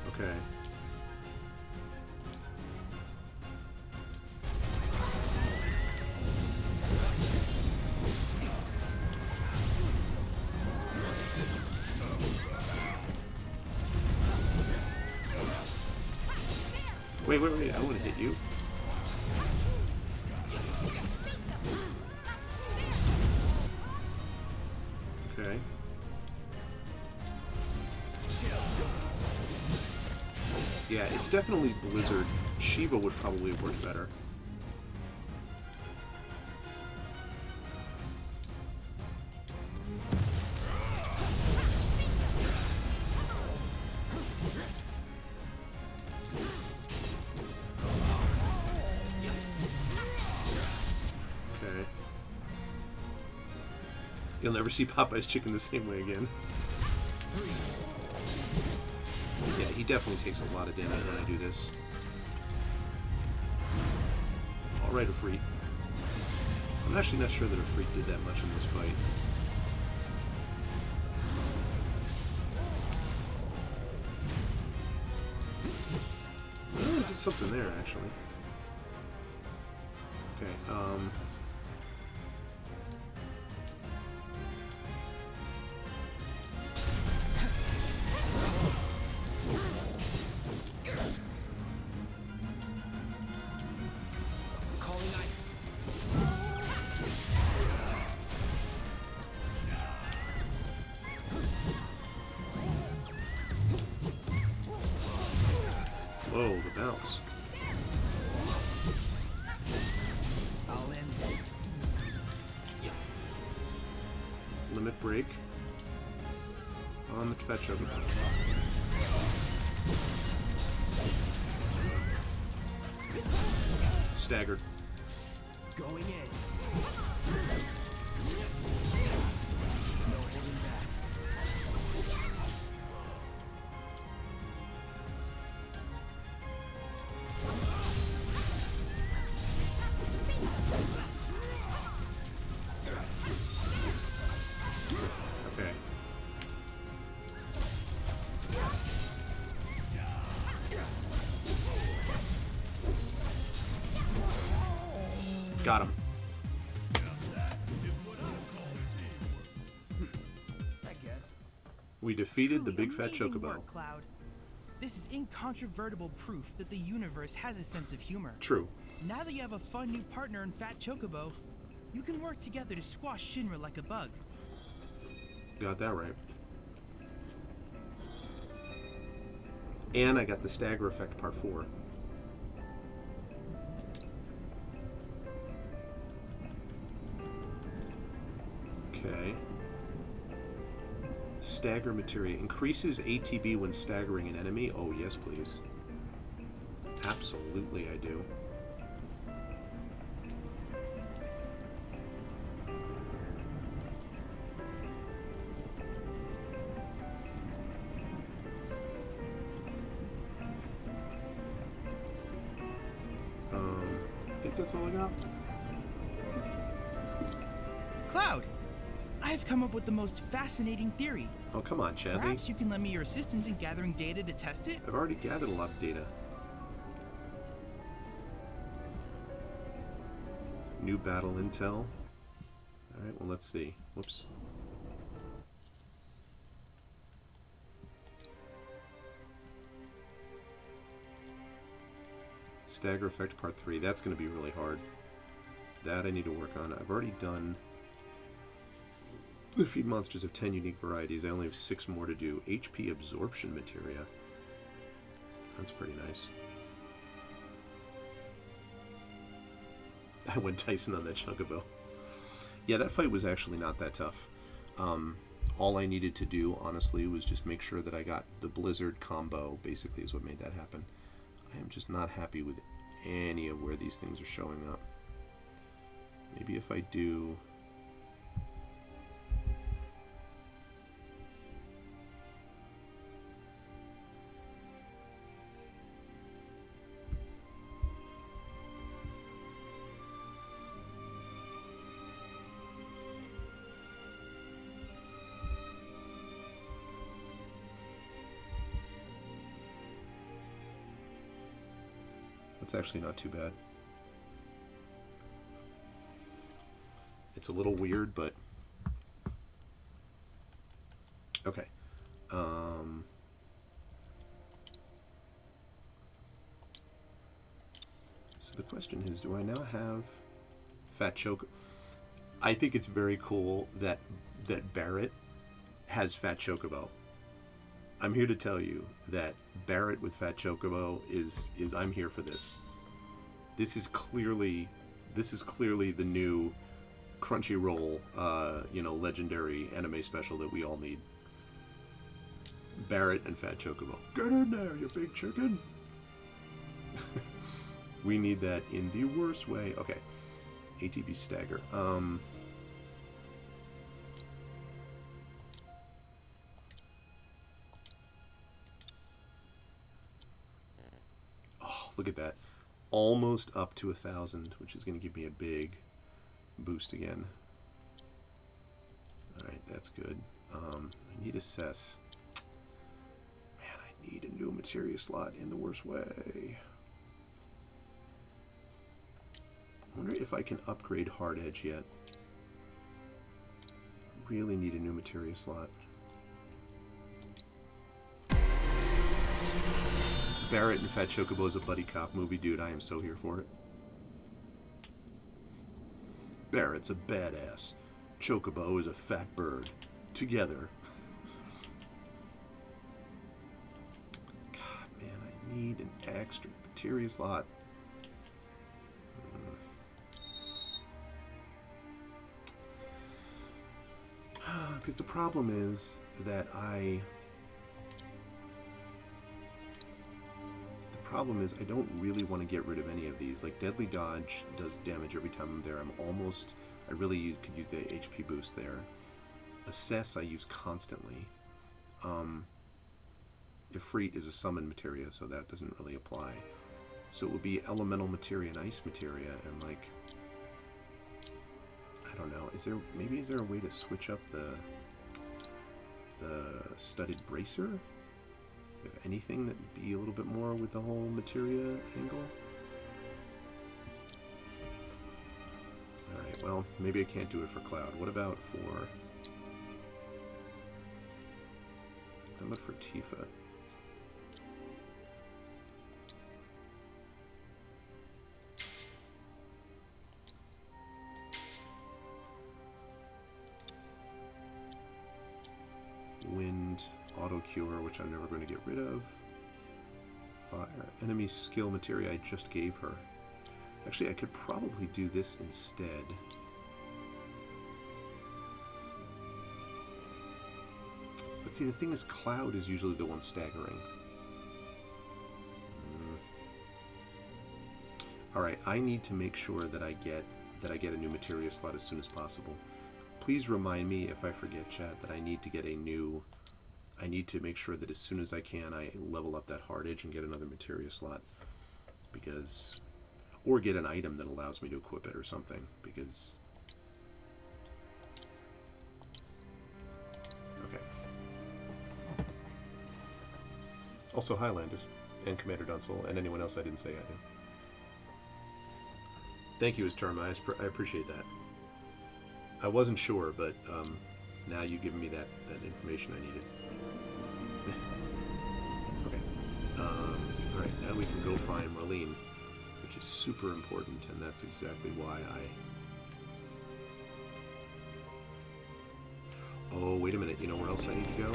Okay. Wait, I want to hit you. Okay. Yeah, it's definitely Blizzard. Shiva would probably work better. Okay. You'll never see Popeye's chicken the same way again. Yeah, he definitely takes a lot of damage when I do this. Alright, Ifrit. I'm actually not sure that Ifrit did that much in this fight. Oh, he did something there, actually. Okay, Calling ice. whoa, the bounce. I'll end this. Limit break. On the fetch of him. Staggered. Going in. No holding back. Okay. Got him. We defeated the Truly big fat amazing chocobo. work, Cloud. This is incontrovertible proof that the universe has a sense of humor. True. Now that you have a fun new partner in Fat Chocobo, you can work together to squash Shinra like a bug. Got that right. And I got the stagger effect part 4. Okay. Stagger materia. Increases ATB when staggering an enemy. Oh, yes, please. Absolutely, I do. I think that's all I got. Cloud, I have come up with the most fascinating theory. Oh, come on, Chadley. Perhaps you can lend me your assistance in gathering data to test it? I've already gathered a lot of data. New battle intel. Alright, well, let's see. Whoops. Stagger effect part 3. That's going to be really hard. That I need to work on. I've already done the feed monsters of 10 unique varieties. I only have 6 more to do. HP absorption materia. That's pretty nice. I went Tyson on that Chocobo. Yeah, that fight was actually not that tough. All I needed to do, honestly, was just make sure that I got the Blizzard combo, basically, is what made that happen. I am just not happy with any of where these things are showing up. Maybe if I do... That's actually not too bad. It's a little weird, but okay. So the question is, do I now have Fat Choco? I think it's very cool that Barrett has Fat Chocobo. I'm here to tell you that Barrett with Fat Chocobo is I'm here for this. This is clearly the new Crunchyroll, legendary anime special that we all need. Barrett and Fat Chocobo. Get in there, you big chicken! We need that in the worst way. Okay. ATB stagger. Oh, look at that. Almost up to 1,000, which is going to give me a big boost again. Alright, that's good. I need assess. Man, I need a new materia slot in the worst way. I wonder if I can upgrade Hard Edge yet. Really need a new materia slot. Barrett and Fat Chocobo is a buddy cop movie, dude. I am so here for it. Barrett's a badass. Chocobo is a fat bird. Together. God, man, I need an extra materia slot. Because the problem is that I don't really want to get rid of any of these. Like, Deadly Dodge does damage every time I'm there. I really could use the HP boost there. Assess I use constantly. Ifrit is a summon materia, so that doesn't really apply. So it would be elemental materia and ice materia, and like, I don't know. Is there a way to switch up the studded bracer? If anything, that'd be a little bit more with the whole materia angle. Alright, well, maybe I can't do it for Cloud. What about for... How about for Tifa? Wind, auto cure, which I'm never going to get rid of. Fire, enemy skill materia I just gave her. Actually, I could probably do this instead. But see, the thing is, Cloud is usually the one staggering. All right, I need to make sure that I get a new materia slot as soon as possible. Please remind me if I forget, chat, that I need to get a new... I need to make sure that as soon as I can, I level up that hard edge and get another materia slot. Because... Or get an item that allows me to equip it or something. Because... Okay. Also, hi, Landis. And Commander Dunsel. And anyone else I didn't say I do. Thank you, Terma. I appreciate that. I wasn't sure, but now you've given me that information I needed. Okay. Alright, now we can go find Marlene, which is super important, and that's exactly why I... Oh, wait a minute. You know where else I need to go?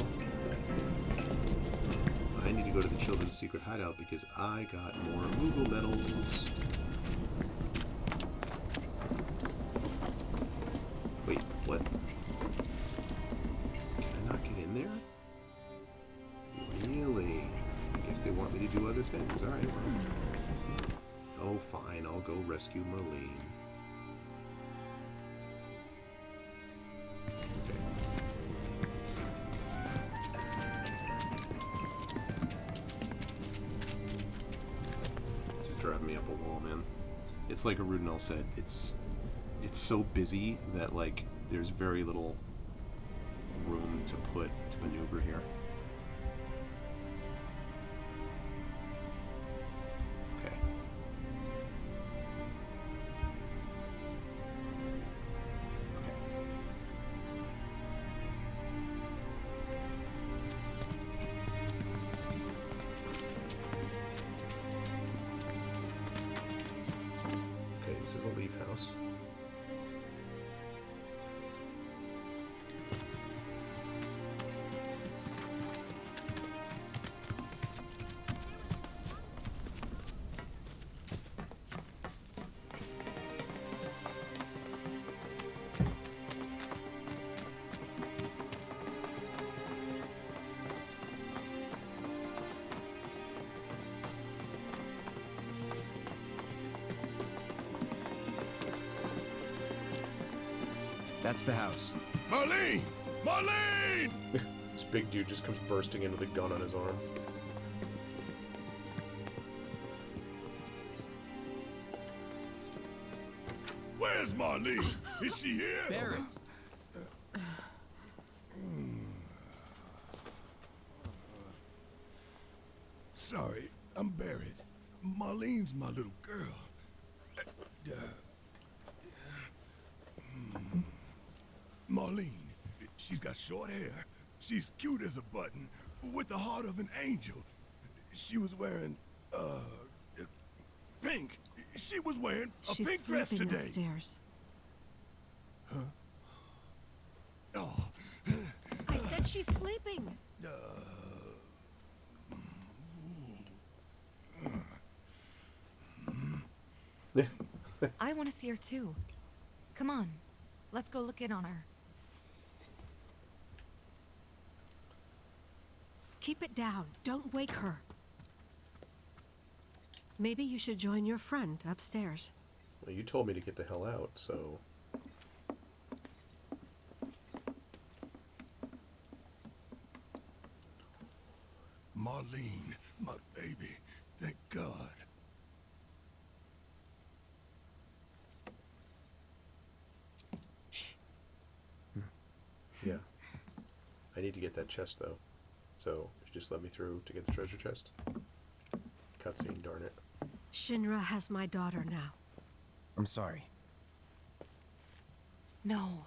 I need to go to the Children's Secret Hideout because I got more Moogle medals. Wait, what? Can I not get in there? Really? I guess they want me to do other things. Alright, well. Oh, fine. I'll go rescue Marlene. Okay. This is driving me up a wall, man. It's like Arudinel said. It's so busy that, like, there's very little room to maneuver here. Okay. Okay. Okay, this is the Leaf House. That's the house. Marlene! Marlene! This big dude just comes bursting in with a gun on his arm. Where's Marlene? Is she here? Barrett! Sorry, I'm Barrett. Marlene's my little girl. Marlene, she's got short hair. She's cute as a button, with the heart of an angel. She was wearing, pink. She was wearing a pink dress today. Upstairs. Huh? Oh. I said she's sleeping. I want to see her too. Come on, let's go look in on her. Keep it down. Don't wake her. Maybe you should join your friend upstairs. Well, you told me to get the hell out, so... Marlene, my baby. Thank God. Shh. Yeah. I need to get that chest, though. So, if you just let me through to get the treasure chest. Cutscene, darn it. Shinra has my daughter now. I'm sorry. No,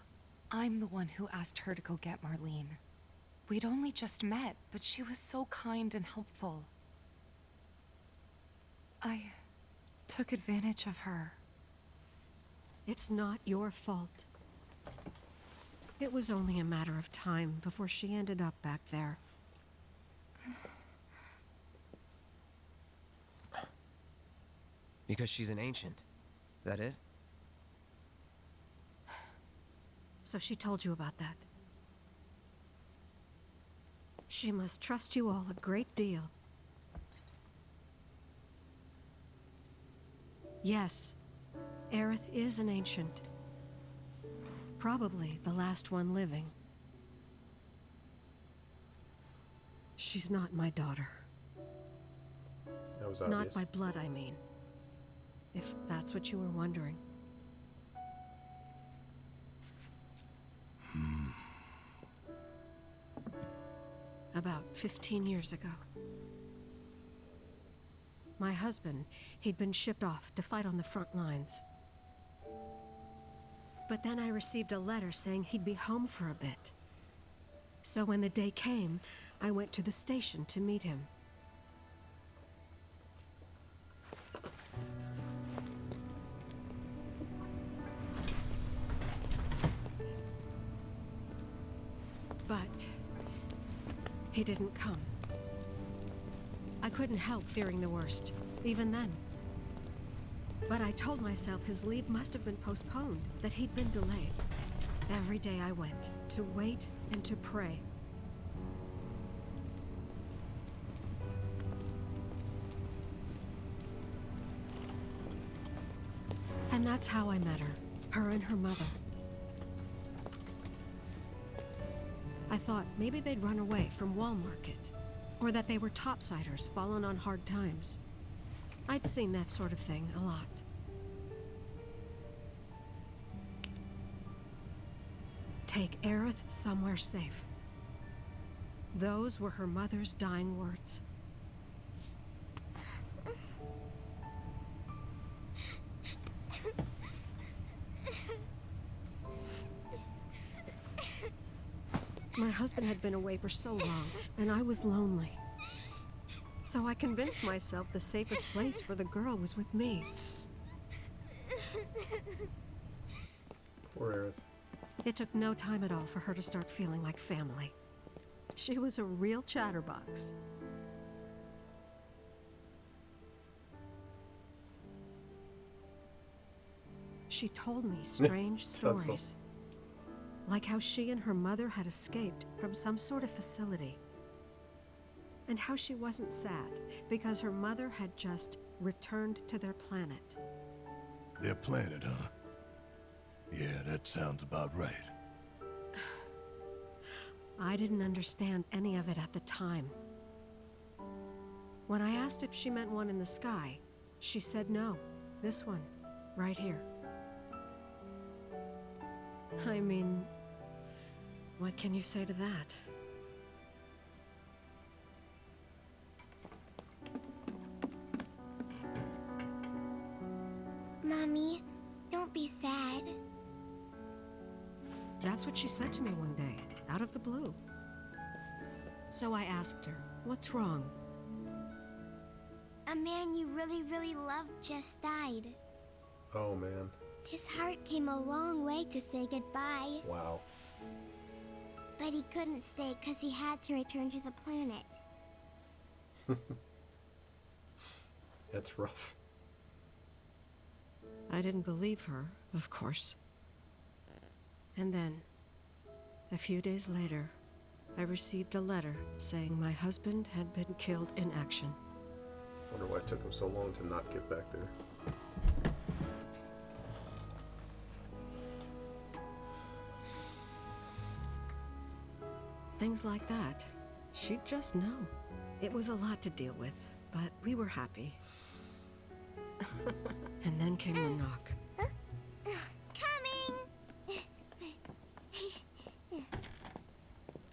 I'm the one who asked her to go get Marlene. We'd only just met, but she was so kind and helpful. I took advantage of her. It's not your fault. It was only a matter of time before she ended up back there. Because she's an ancient. That it? So she told you about that. She must trust you all a great deal. Yes, Aerith is an ancient. Probably the last one living. She's not my daughter. That was Not obvious. by blood, I mean. If that's what you were wondering. About 15 years ago. My husband, he'd been shipped off to fight on the front lines. But then I received a letter saying he'd be home for a bit. So when the day came, I went to the station to meet him. But he didn't come. I couldn't help fearing the worst, even then. But I told myself his leave must have been postponed, that he'd been delayed. Every day I went, to wait and to pray. And that's how I met her and her mother. I thought maybe they'd run away from Wall Market, or that they were topsiders fallen on hard times. I'd seen that sort of thing a lot. Take Aerith somewhere safe. Those were her mother's dying words. My husband had been away for so long, and I was lonely. So I convinced myself the safest place for the girl was with me. Poor Aerith. It took no time at all for her to start feeling like family. She was a real chatterbox. She told me strange stories. Like how she and her mother had escaped from some sort of facility. And how she wasn't sad because her mother had just returned to their planet. Their planet, huh? Yeah, that sounds about right. I didn't understand any of it at the time. When I asked if she meant one in the sky, she said no. This one, right here. I mean, what can you say to that? Mommy, don't be sad. That's what she said to me one day, out of the blue. So I asked her, what's wrong? A man you really, really loved just died. Oh, man. His heart came a long way to say goodbye. Wow. But he couldn't stay because he had to return to the planet. That's rough. I didn't believe her, of course. And then, a few days later, I received a letter saying my husband had been killed in action. Wonder why it took him so long to not get back there. Things like that. She'd just know. It was a lot to deal with, but we were happy. And then came the knock. Coming!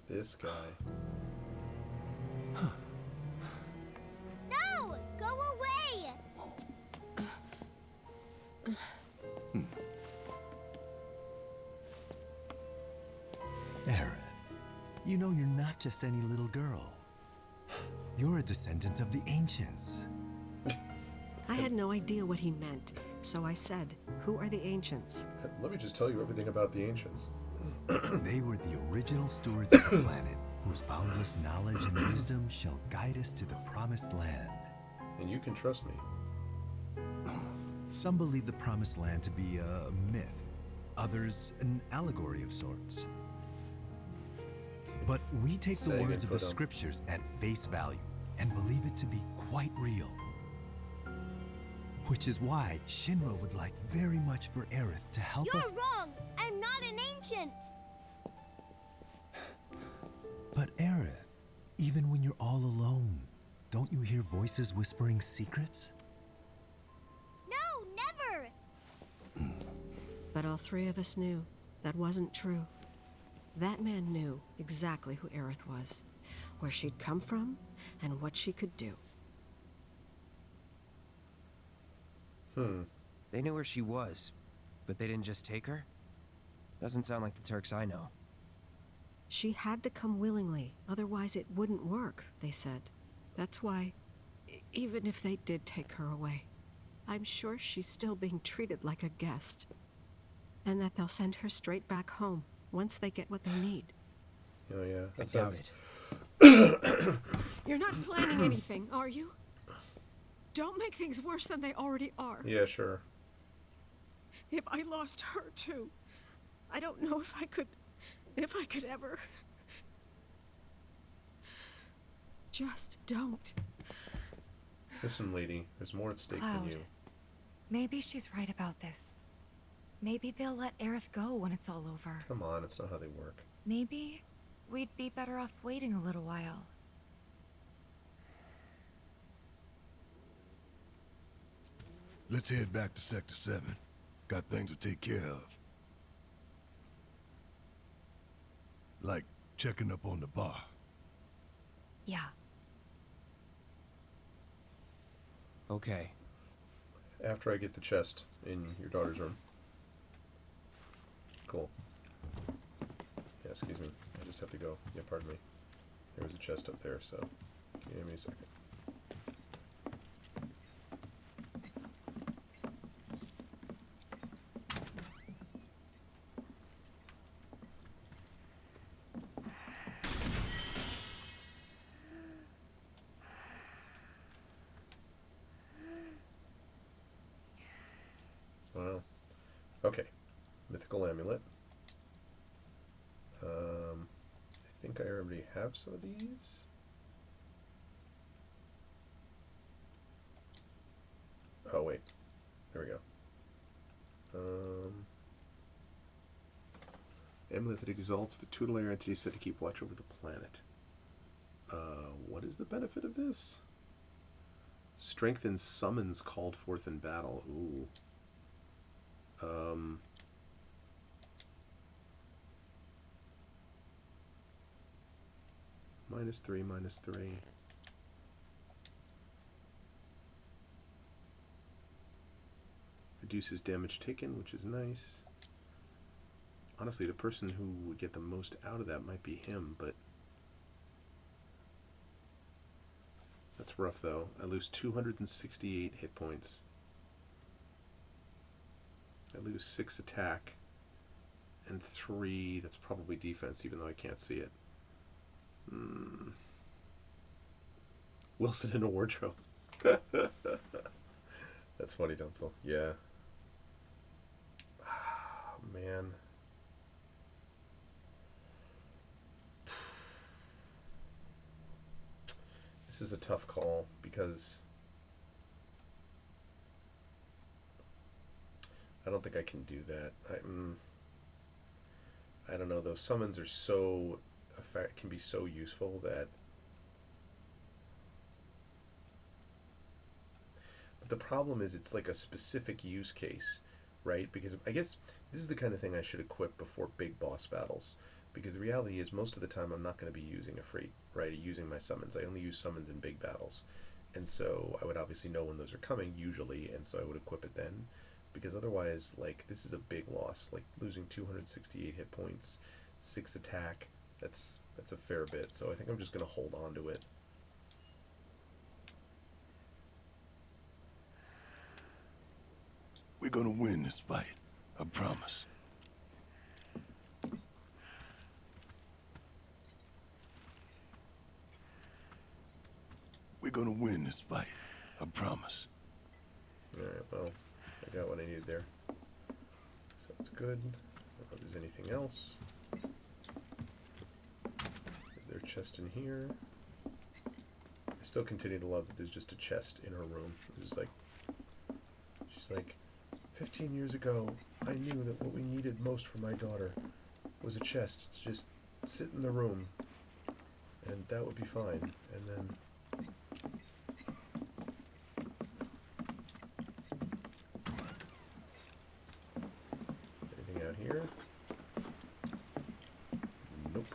This guy. No! Go away! Aerith, You know you're not just any little girl. You're a descendant of the ancients. I had no idea what he meant, so I said, "Who are the ancients?" Let me just tell you everything about the ancients. They were the original stewards of the planet, whose boundless knowledge and wisdom shall guide us to the promised land. And you can trust me. Some believe the promised land to be a myth, others an allegory of sorts. But we take the words of the scriptures at face value and believe it to be quite real. Which is why Shinra would like very much for Aerith to help us. You're wrong! I'm not an ancient! But Aerith, even when you're all alone, don't you hear voices whispering secrets? No, never! But all three of us knew that wasn't true. That man knew exactly who Aerith was, where she'd come from, and what she could do. They knew where she was, but they didn't just take her? Doesn't sound like the Turks I know. She had to come willingly, otherwise it wouldn't work, they said. That's why, even if they did take her away, I'm sure she's still being treated like a guest. And that they'll send her straight back home once they get what they need. Oh yeah, I doubt it. You're not planning anything, are you? Don't make things worse than they already are. Yeah, sure. If I lost her too, I don't know if I could ever. Just don't. Listen, lady, there's more at stake Cloud. than you. Maybe she's right about this. Maybe they'll let Aerith go when it's all over. Come on, it's not how they work. Maybe we'd be better off waiting a little while. Let's head back to Sector 7. Got things to take care of. Like checking up on the bar. Yeah. Okay. After I get the chest in your daughter's room. Cool. Yeah, excuse me. I just have to go. Yeah, pardon me. There was a chest up there, so give me a second. Wow. Okay. Mythical amulet. I think I already have some of these. Oh wait. There we go. Amulet that exalts the tutelary entity said to keep watch over the planet. What is the benefit of this? Strengthens summons called forth in battle. Ooh. -3, -3. Reduces damage taken, which is nice. Honestly, the person who would get the most out of that might be him, but that's rough though. I lose 268 hit points. I lose 6 attack and 3, that's probably defense, even though I can't see it. Wilson in a wardrobe. That's funny, Dunsel. Yeah. Ah, man. This is a tough call because I don't think I can do that. I don't know. Those summons are so can be so useful that. But the problem is, it's like a specific use case, right? Because I guess this is the kind of thing I should equip before big boss battles. Because the reality is, most of the time, I'm not going to be using a Freet, right? Using my summons. I only use summons in big battles. And so I would obviously know when those are coming, usually, and so I would equip it then. Because otherwise, like, this is a big loss. Like, losing 268 hit points, 6 attack, that's That's a fair bit, so I think I'm just going to hold on to it. We're gonna win this fight. I promise. We're gonna win this fight. I promise. Alright, well, I got what I needed there. So that's good. I don't know if there's anything else. Is there a chest in here? I still continue to love that there's just a chest in her room. There's like, she's like, 15 years ago, I knew that what we needed most for my daughter was a chest to just sit in the room, and that would be fine. And then anything out here? Nope.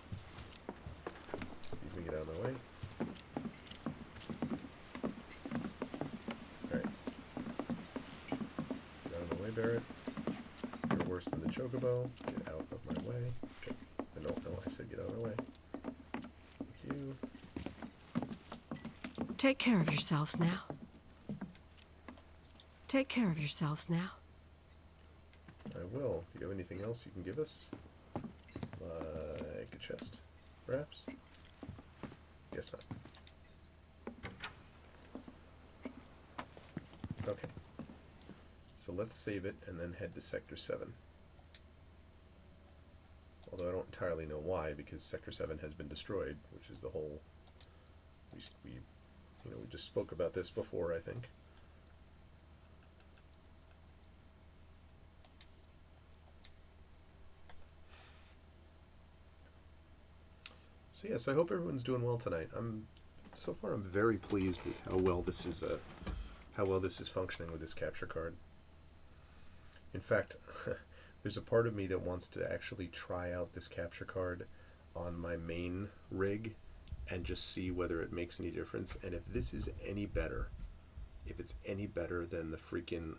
Excuse me, get out of my way. Alright. Get out of my way, Barrett. You're worse than the Chocobo. Get out of my way. Okay. No, I said get out of my way. Thank you. Take care of yourselves now. Take care of yourselves now. I will. Do you have anything else you can give us? Like a chest, perhaps? Guess not. Okay. So let's save it and then head to Sector 7. Although I don't entirely know why, because Sector 7 has been destroyed, which is the whole... We just spoke about this before, I think. So yes, I hope everyone's doing well tonight. So far I'm very pleased with how well this is functioning with this capture card. In fact, there's a part of me that wants to actually try out this capture card on my main rig and just see whether it makes any difference. And if this is any better, if it's any better than the freaking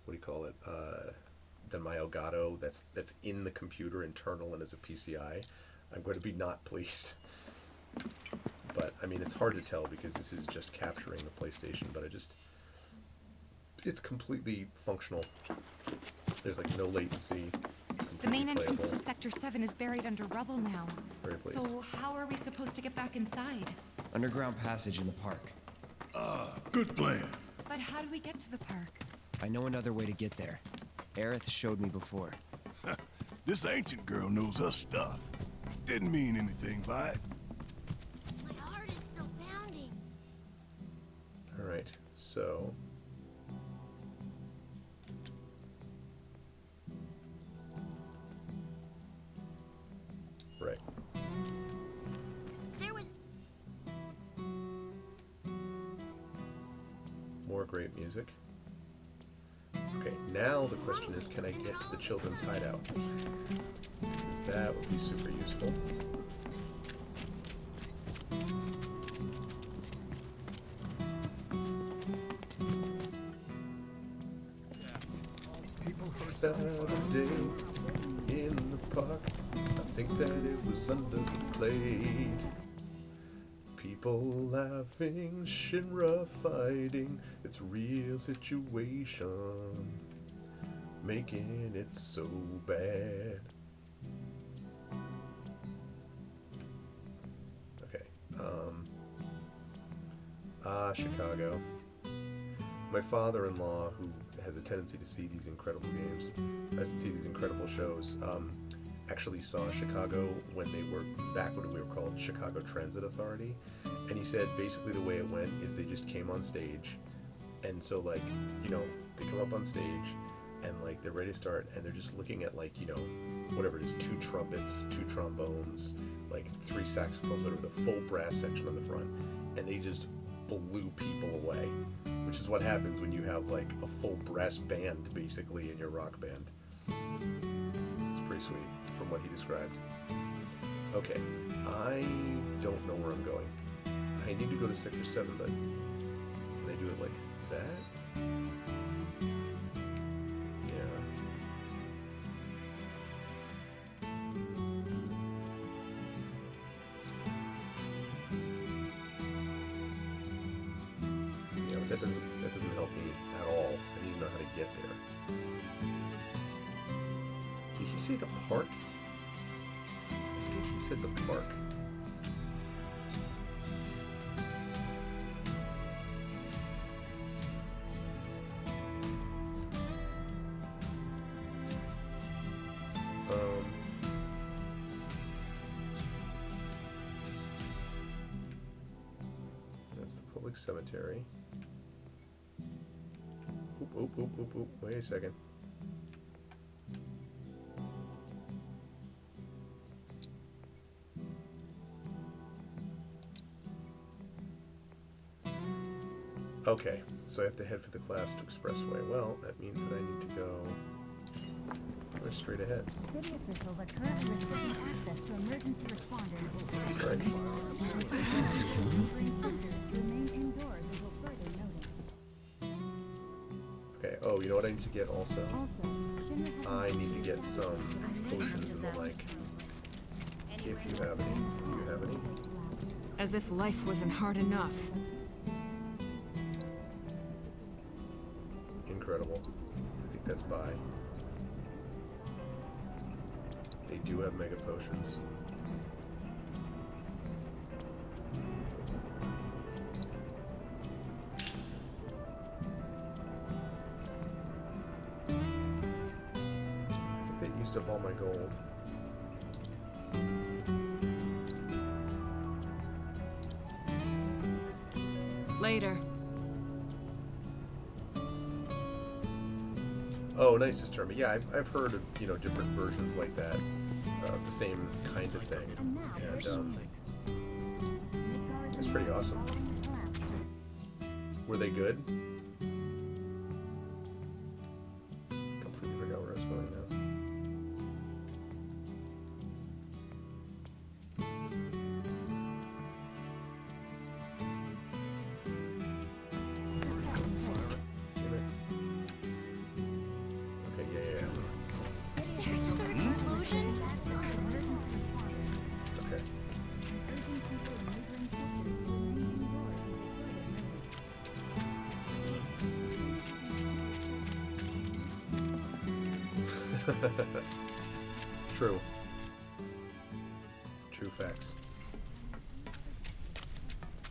what do you call it? Than my Elgato that's in the computer internal and as a PCI, I'm going to be not pleased. But I mean, it's hard to tell because this is just capturing the PlayStation, but it's completely functional. There's like no latency. The main entrance to Sector 7 is buried under rubble now. Very pleased. So how are we supposed to get back inside? Underground passage in the park. Good plan. But how do we get to the park? I know another way to get there. Aerith showed me before. This ancient girl knows her stuff. Didn't mean anything by it. My heart is still pounding. Alright, so... Right. There was... More great music. Okay, now the question is, can I get to the children's hideout? Because that would be super useful. Saturday in the park, I think that it was underplayed. People laughing, Shinra fighting, it's a real situation, making it so bad. Okay, Chicago. My father-in-law, who has a tendency to see these incredible games, has to see these incredible shows, actually saw Chicago when we were called Chicago Transit Authority, and he said basically the way it went is they just came on stage, and so like, you know, they come up on stage and like they're ready to start and they're just looking at like, you know, whatever it is, 2 trumpets, 2 trombones, like 3 saxophones, whatever, the full brass section on the front, and they just blew people away, which is what happens when you have like a full brass band basically in your rock band. It's pretty sweet from what he described. Okay, I don't know where I'm going. I need to go to Sector 7, but can I do it like that? Yeah. that doesn't help me at all. I need to know how to get there. Did he say the park? I think he said the park. That's the public cemetery. Oop. Wait a second. Okay, so I have to head for the Clavstow Expressway. Well, that means that I need to go straight ahead. City officials are currently restricting access to emergency responders. That's right. Remain indoors until further notice. Okay, oh, you know what I need to get also? I need to get some potions and the like. If you have any. Do you have any? As if life wasn't hard enough. Incredible. I think that's by. They do have mega potions. I think they used up all my gold. Later. Oh, nice, Sister Army. Yeah, I've heard of, you know, different versions like that. The same kind of thing. And, it's pretty awesome. Were they good? Completely forgot where I was going now. Okay, yeah. Is there another explosion? Okay. True. True facts.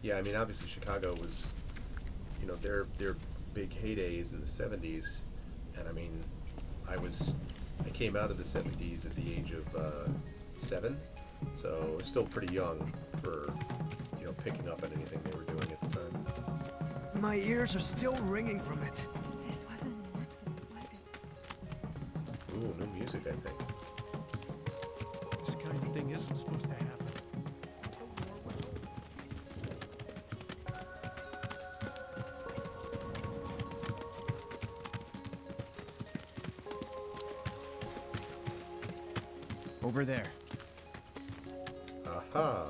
Yeah, I mean, obviously Chicago was, you know, their big heydays in the 70s, and I mean, I came out of the 70s at the age of 7, so I was still pretty young for, you know, picking up on anything they were doing at the time. My ears are still ringing from it. This wasn't an accident, was it? Ooh, new music, I think. This kind of thing isn't supposed to happen. Over there. Aha!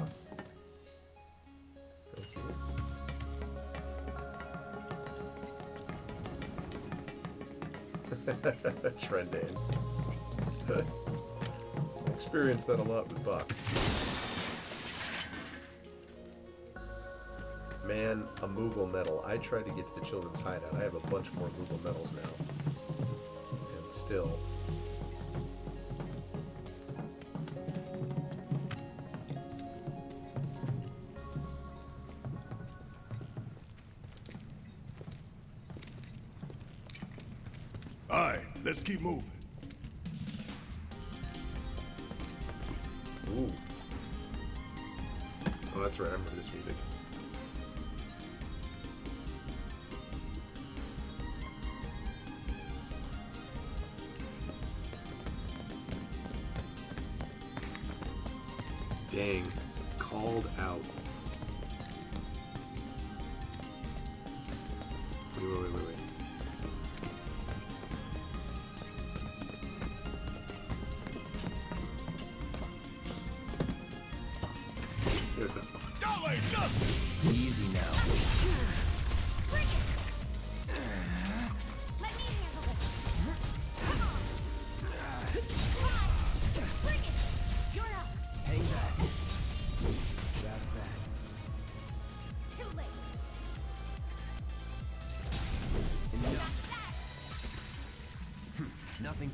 Thank you. Trending. Experienced that a lot with Buck. Man, a Moogle medal. I tried to get to the children's hideout. I have a bunch more Moogle medals now. And still. Alright, let's keep moving. Ooh. Oh, that's right. I remember this music. Dang. Called out. Wait. Here's it. Easy now. Bring it! Let me handle it. Come on! Bring it! You're up! Hang back. That's that. Too late.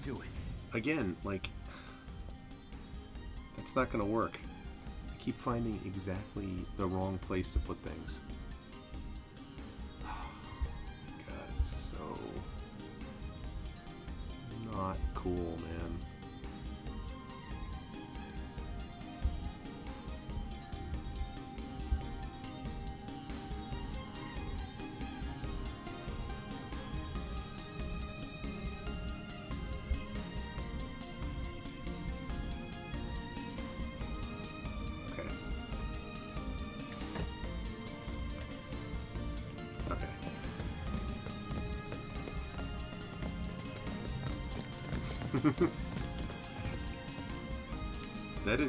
to it. Again, like, that's not going to work. I keep finding exactly the wrong place to put things. God, it's so not cool, man.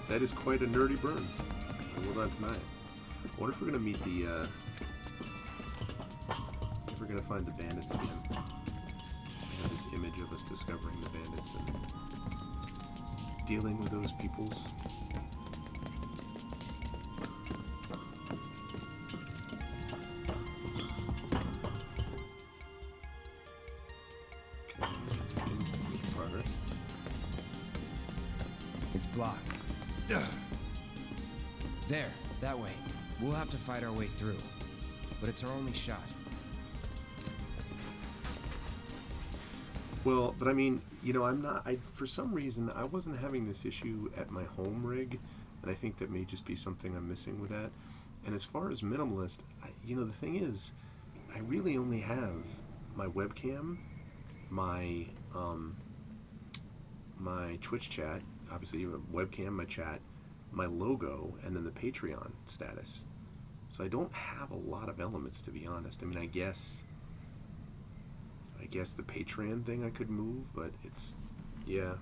That is quite a nerdy burn. Well done tonight. I wonder if we're gonna meet the if we're gonna find the bandits again. I have this image of us discovering the bandits and dealing with those peoples. It's blocked. There, that way. We'll have to fight our way through. But it's our only shot. Well, but I mean, you know, for some reason, I wasn't having this issue at my home rig, and I think that may just be something I'm missing with that. And as far as minimalist, you know, the thing is, I really only have my webcam, my Twitch chat, obviously my webcam, my chat, my logo, and then the Patreon status. So I don't have a lot of elements, to be honest. I mean, I guess the Patreon thing I could move, but it's, yeah,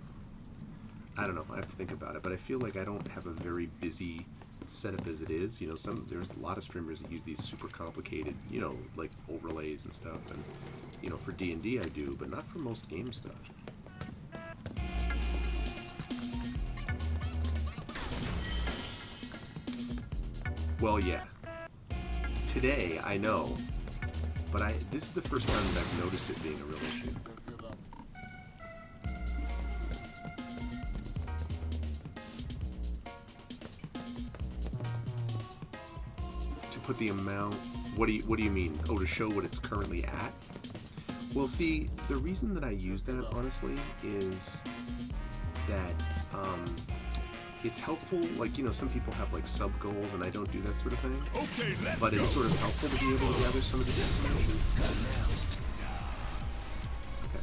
I don't know. I have to think about it, but I feel like I don't have a very busy setup as it is. You know, there's a lot of streamers that use these super complicated, you know, like overlays and stuff, and you know, for D&D I do, but not for most game stuff. Well, yeah. Today, I know, but this is the first time that I've noticed it being a real issue. To put the amount, what do you mean? Oh, to show what it's currently at? Well, see, the reason that I use that, honestly, is that, it's helpful, like, you know, some people have like sub goals and I don't do that sort of thing. Okay, but it's sort of helpful to be able to gather some of this information. Okay.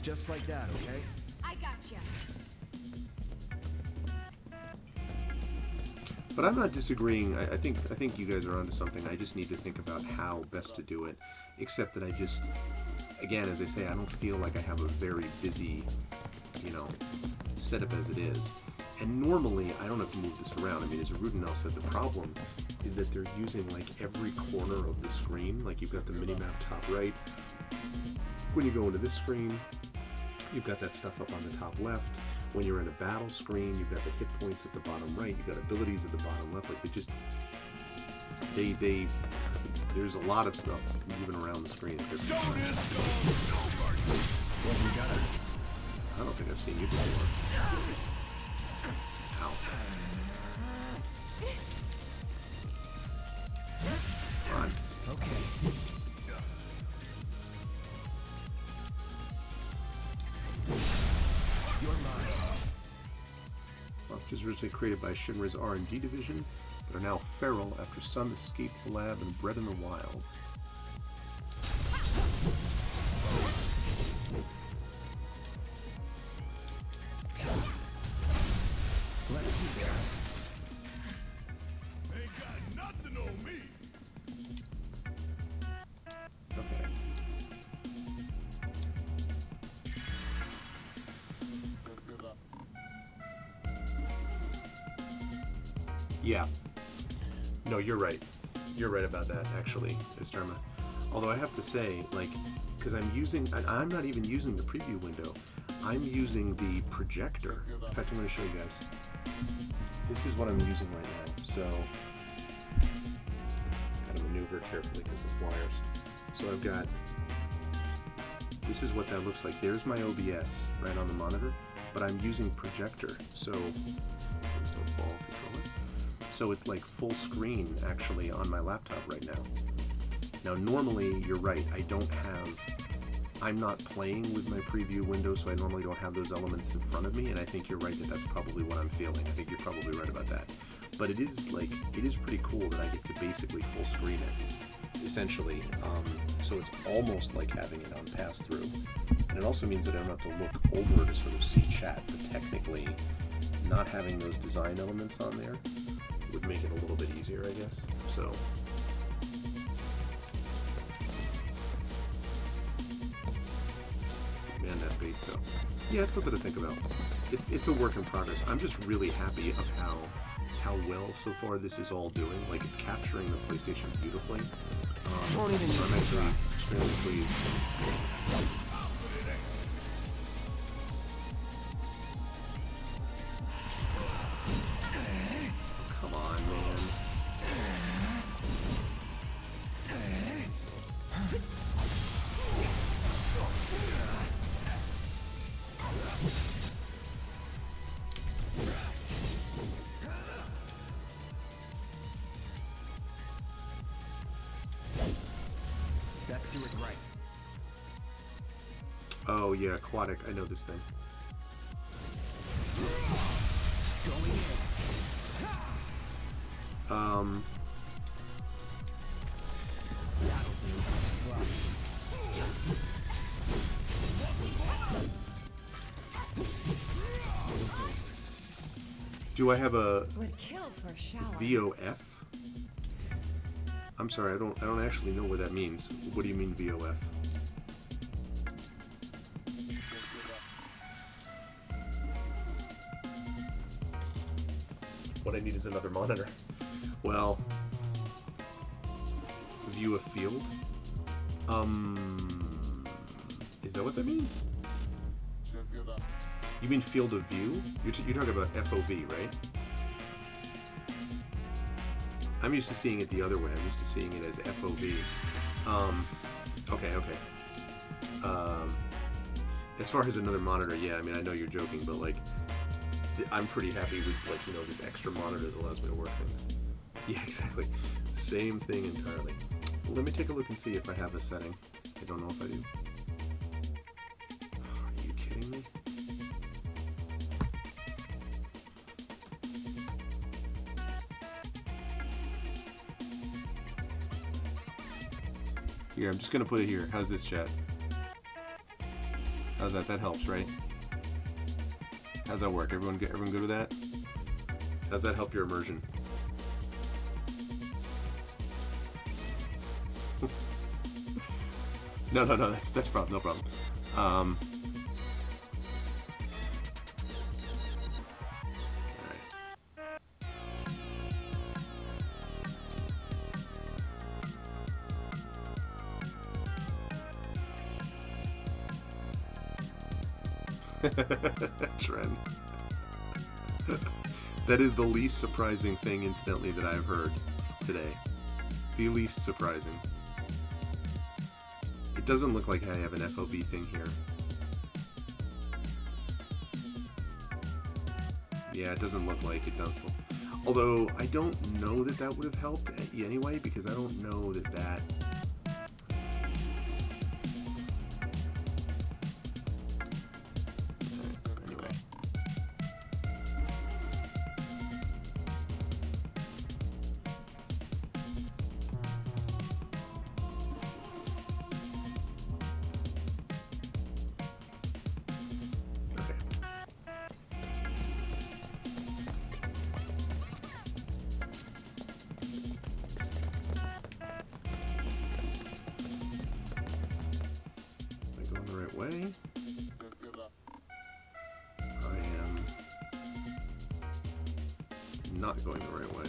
Just like that, okay? I gotcha. But I'm not disagreeing. I think you guys are onto something. I just need to think about how best to do it. Except that I just, again, as I say, I don't feel like I have a very busy, you know, setup as it is. And normally, I don't have to move this around. I mean, as Rudinel said, the problem is that they're using, like, every corner of the screen. Like, you've got the minimap top right. When you go into this screen, you've got that stuff up on the top left. When you're in a battle screen, you've got the hit points at the bottom right. You've got abilities at the bottom left. Like, there's a lot of stuff moving around the screen. I don't think I've seen you before. Ow. Come on. Okay. You're mine. Monsters originally created by Shinra's R&D division, but are now feral after some escaped the lab and bred in the wild. Let's see there. Ain't got nothing on me. Okay. Yeah. No, you're right. You're right about that, actually, Istarma. Although I have to say, like, because I'm not even using the preview window. I'm using the projector. In fact, I'm going to show you guys. This is what I'm using right now. So, gotta maneuver carefully because of wires. So I've got, this is what that looks like. There's my OBS right on the monitor, but I'm using projector, so please don't fall, controller. So it's like full screen actually on my laptop right now. Now normally, you're right, I'm not playing with my preview window, so I normally don't have those elements in front of me, and I think you're right that that's probably what I'm feeling. I think you're probably right about that. But it is pretty cool that I get to basically full screen it, essentially. So it's almost like having it on pass-through. And it also means that I don't have to look over to sort of see chat, but technically not having those design elements on there would make it a little bit easier, I guess. So man, that bass though. Yeah, it's something to think about. It's a work in progress. I'm just really happy of how well so far this is all doing. Like, it's capturing the PlayStation beautifully. So I'm actually extremely pleased. Come on, man. Let's do it right. Oh yeah, aquatic. I know this thing. Going in. That'll do I have a Would kill for a shower. VOF? I'm sorry, I don't actually know what that means. What do you mean VOF? What I need is another monitor. Well, view a field? Is that what that means? You mean field of view? You're talking about FOV, right? I'm used to seeing it the other way. I'm used to seeing it as FOV. Okay. As far as another monitor, yeah, I mean, I know you're joking, but, like, I'm pretty happy with, like, you know, this extra monitor that allows me to work things. Yeah, exactly. Same thing entirely. Well, let me take a look and see if I have a setting. I don't know if I do. Are you kidding me? Here, I'm just gonna put it here. How's this, chat? How's that? That helps, right? How's that work? Everyone good with that? How's that help your immersion? No, that's problem, no problem. Trend. That is the least surprising thing, incidentally, that I've heard today. The least surprising. It doesn't look like I have an FOV thing here. Yeah, it doesn't look like it does. Although, I don't know that that would have helped anyway, because I don't know that that... not going the right way.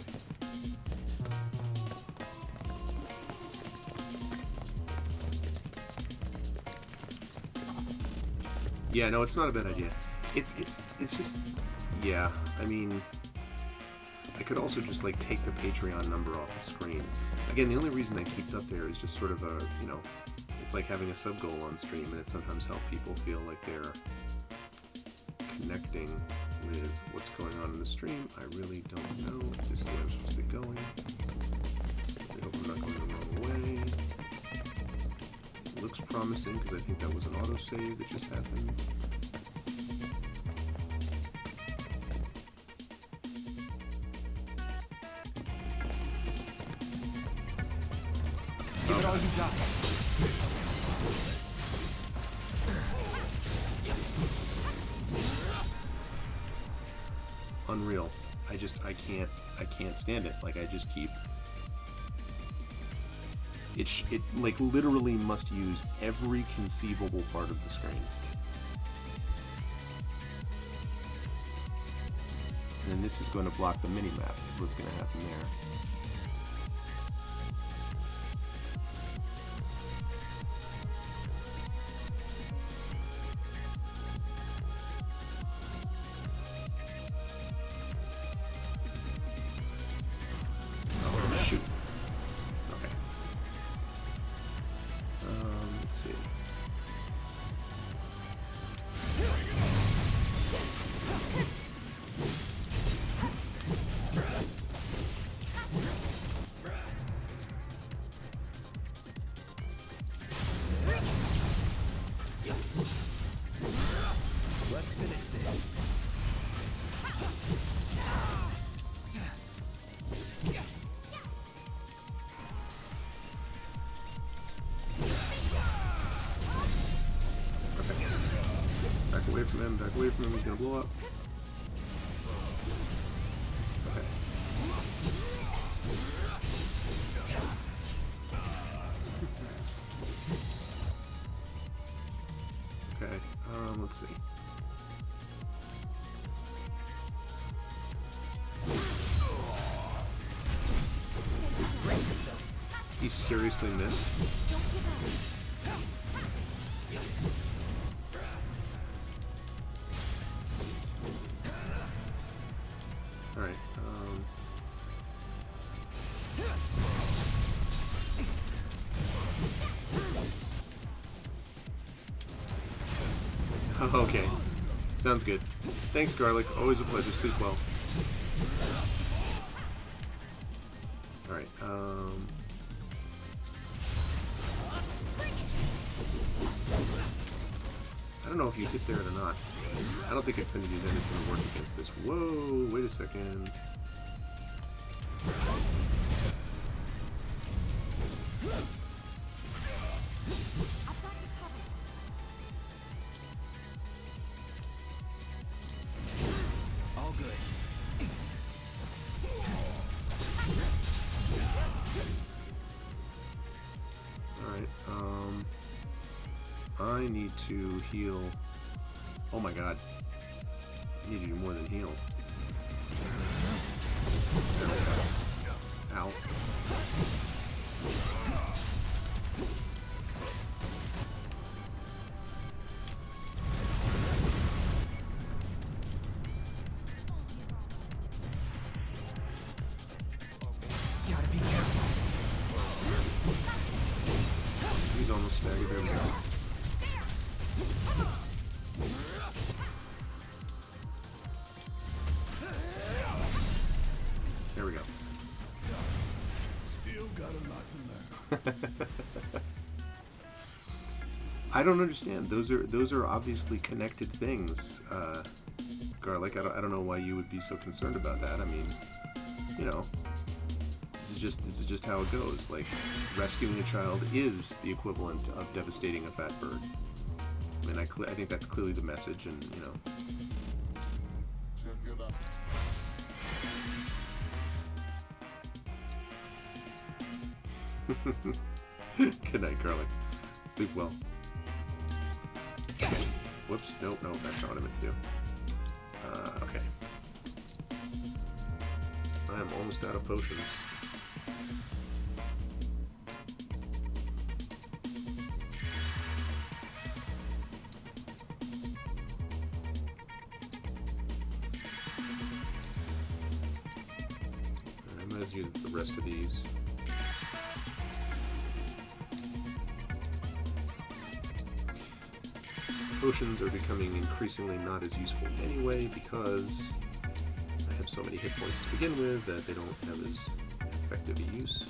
Yeah, no, it's not a bad idea. It's just, yeah, I mean, I could also just, like, take the Patreon number off the screen. Again, the only reason I keep it up there is just sort of a, you know, it's like having a sub-goal on stream, and it sometimes helps people feel like they're connecting with what's going on in the stream. I really don't know if this is where I'm supposed to be going. I hope I'm not going the wrong way. Looks promising, because I think that was an autosave that just happened. Give it all you got. Unreal. I can't stand it. Like, I just keep... It like literally must use every conceivable part of the screen. And then this is going to block the mini-map. What's going to happen there? Shoot. Okay. Let's see. Let's finish this. Back away from him, back away from him, he's gonna blow up. Okay. Okay, let's see. He seriously missed. Alright, okay. Sounds good. Thanks, Garlic. Always a pleasure. Sleep well. Alright, I don't know if you hit there or not. I don't think Infinity Zen is going to work against this. Whoa, wait a second. All good. Alright, I need to heal. Oh my god. I need to do more than heal. There we go. Ow. Gotta be careful. He's almost staggered. There we go. There we go. Still got a lot to learn. I don't understand. Those are obviously connected things, Garlic. I don't know why you would be so concerned about that. I mean, you know, this is just how it goes. Like, rescuing a child is the equivalent of devastating a fat bird. I mean, I think that's clearly the message, and you know. Good night, Garlic. Sleep well. Whoops. Nope, that's not what I meant to do. Okay. I am almost out of potions. I might as well use the rest of these. Potions are becoming increasingly not as useful anyway because I have so many hit points to begin with that they don't have as effective a use.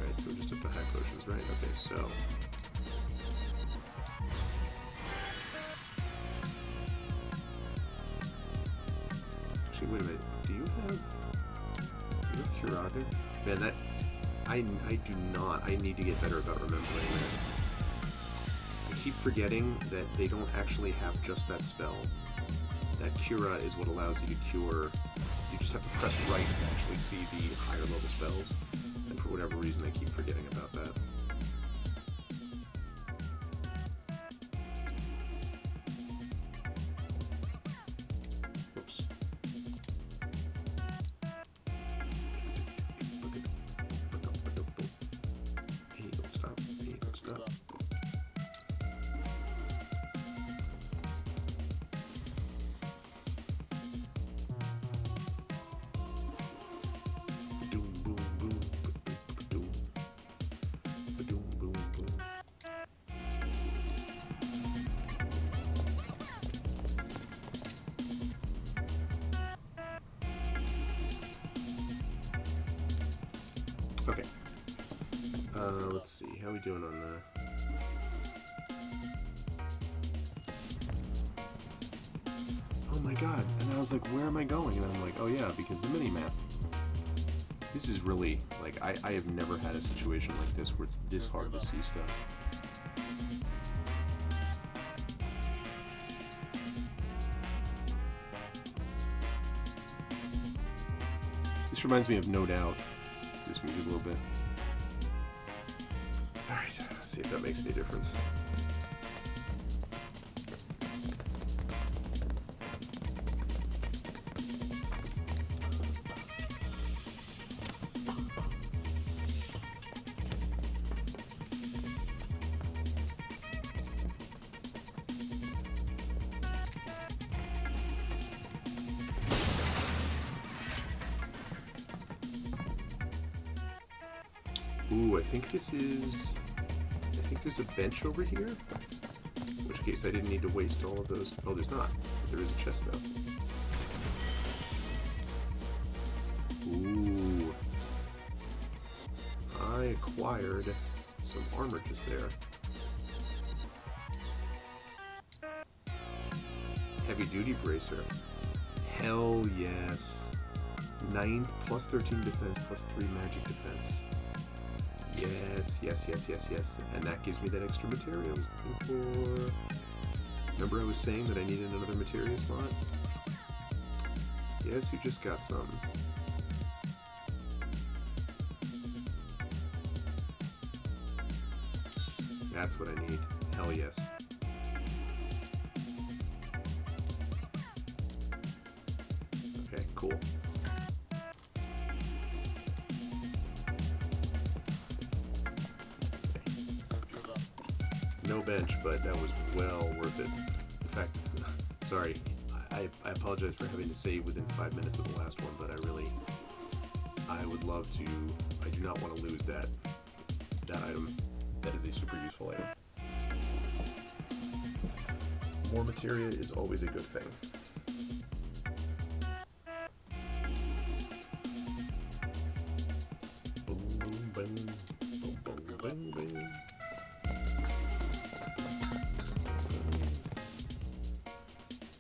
Alright, so we're just at the high potions, right? Okay, so... Actually, wait a minute. Do you have Curada? Man, that... I do not. I need to get better about remembering that. I keep forgetting that they don't actually have just that spell. That Cura is what allows you to cure. You just have to press right to actually see the higher level spells. And for whatever reason, I keep forgetting about that. Oops. Hey, don't stop. Hey, don't stop. Boom, boom, boom, boom, boom, boom, boom. Okay. Let's see. How are we doing on the... Oh my god. And I was like, where am I going? And I'm like, oh yeah, because the mini-map. This is really, like, I have never had a situation like this where it's this hard to see stuff. This reminds me of No Doubt. This music a little bit. Alright, let's see if that makes any difference. Ooh, I think this is... I think there's a bench over here. In which case I didn't need to waste all of those... Oh, there's not. There is a chest, though. Ooh. I acquired some armor just there. Heavy duty bracer. Hell yes. 9 plus 13 defense plus 3 magic defense. Yes, yes, yes, yes, yes. And that gives me that extra materia I was looking for. Remember I was saying that I needed another materia slot? Yes, you just got some. That's what I need. Hell yes. Okay, cool. No bench, but that was well worth it. In fact, sorry, I apologize for having to save within 5 minutes of the last one, but I would love to. I do not want to lose that item. That is a super useful item. More materia is always a good thing. Boom, boom, boom, boom, boom, boom, boom.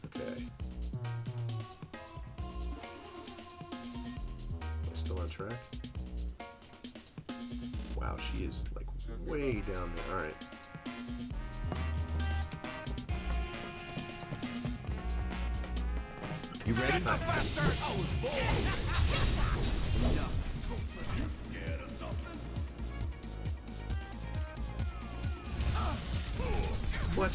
Okay. Am I still on track? Wow, she is like way down there. All right. You ready? What?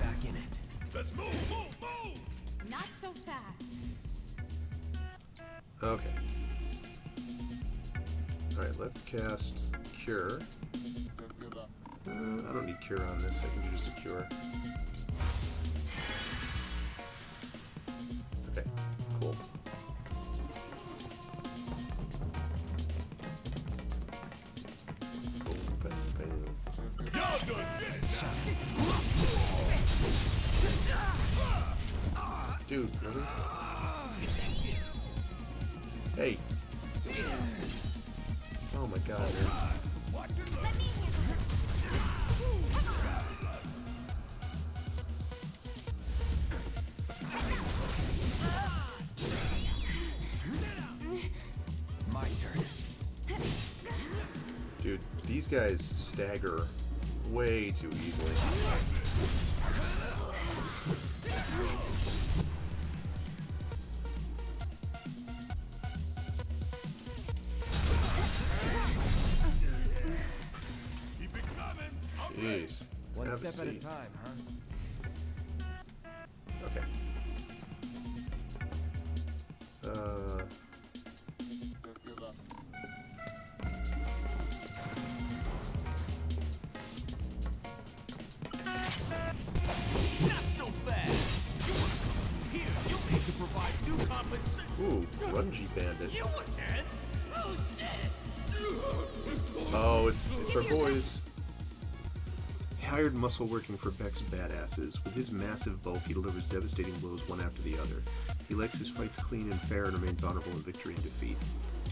Back in it. Let's move, move, move! Not so fast. Okay. Alright, let's cast Cure. I don't need Cure on this. I can do just a Cure. Okay, cool. Dude, really? Hey! Oh my god, dude. My turn. Dude, these guys stagger way too easily. Jeez. One Have step at a seat. time, huh? Okay. Not so fast. Here, you need to provide due compensation. Ooh, Grungy Bandit. You again? Oh shit! Oh, it's our boys. Hired muscle working for Beck's badasses. With his massive bulk, he delivers devastating blows one after the other. He likes his fights clean and fair and remains honorable in victory and defeat.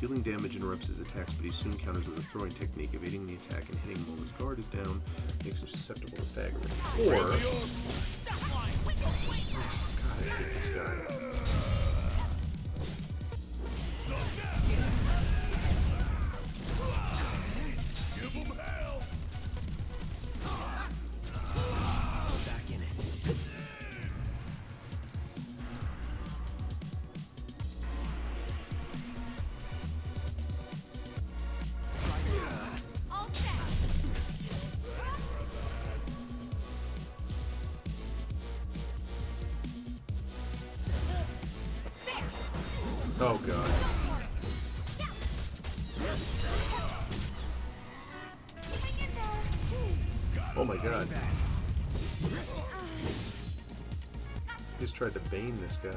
Dealing damage interrupts his attacks, but he soon counters with a throwing technique, evading the attack and hitting him while his guard is down, makes him susceptible to staggering. Or... Oh, God, I hate this guy. Give him hell! Back in it. All set. Oh, God. Oh, my God. Just tried to bane this guy.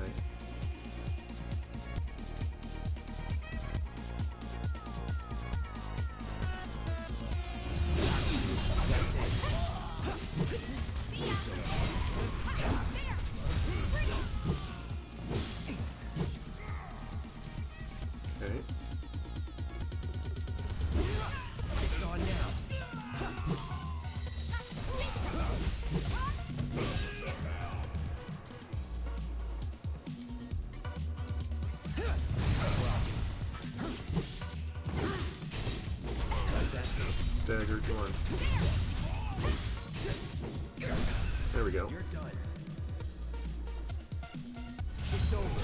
Okay. It's on now. Stagger, come on. There we go. You're done. It's over.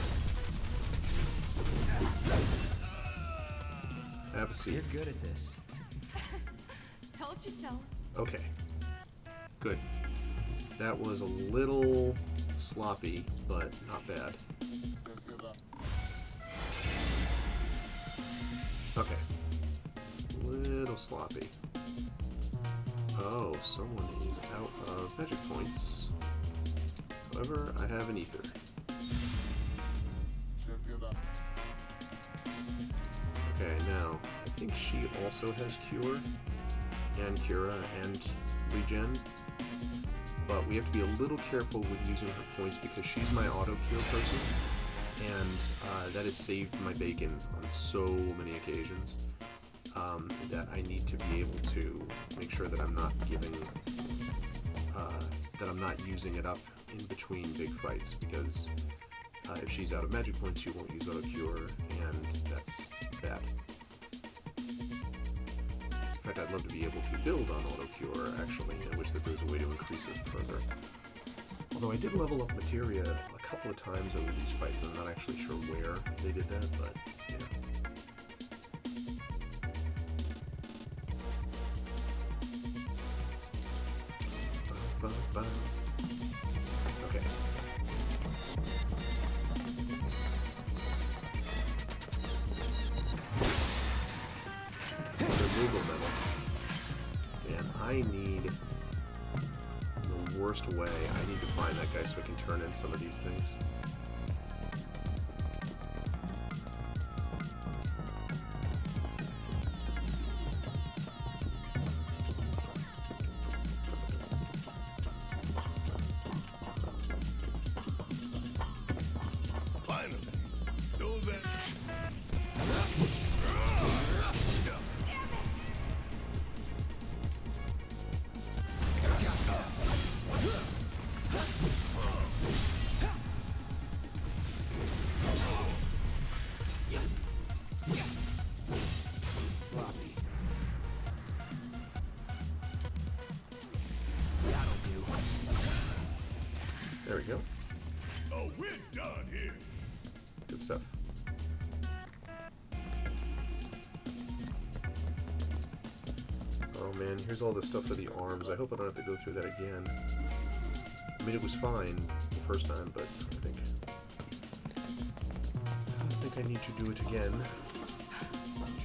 Have a seat. You're good at this. Told you so. Okay. Good. That was a little sloppy, but not bad. Okay. Little sloppy. Oh, someone is out of magic points. However, I have an ether. Okay, now, I think she also has Cure, and Cura, and Regen. But we have to be a little careful with using her points because she's my auto-cure person, and that has saved my bacon on so many occasions. That I need to be able to make sure that I'm not giving, that I'm not using it up in between big fights, because if she's out of magic points, she won't use auto-cure, and that's bad. In fact, I'd love to be able to build on auto-cure, actually. I wish that there was a way to increase it further. Although I did level up materia a couple of times over these fights, and I'm not actually sure where they did that, but yeah. Okay. removal metal. And I need, in the worst way, I need to find that guy so I can turn in some of these things. There we go. Oh, we're done here. Good stuff. Oh man, here's all the stuff for the arms. I hope I don't have to go through that again. I mean, it was fine the first time, but I don't think I need to do it again.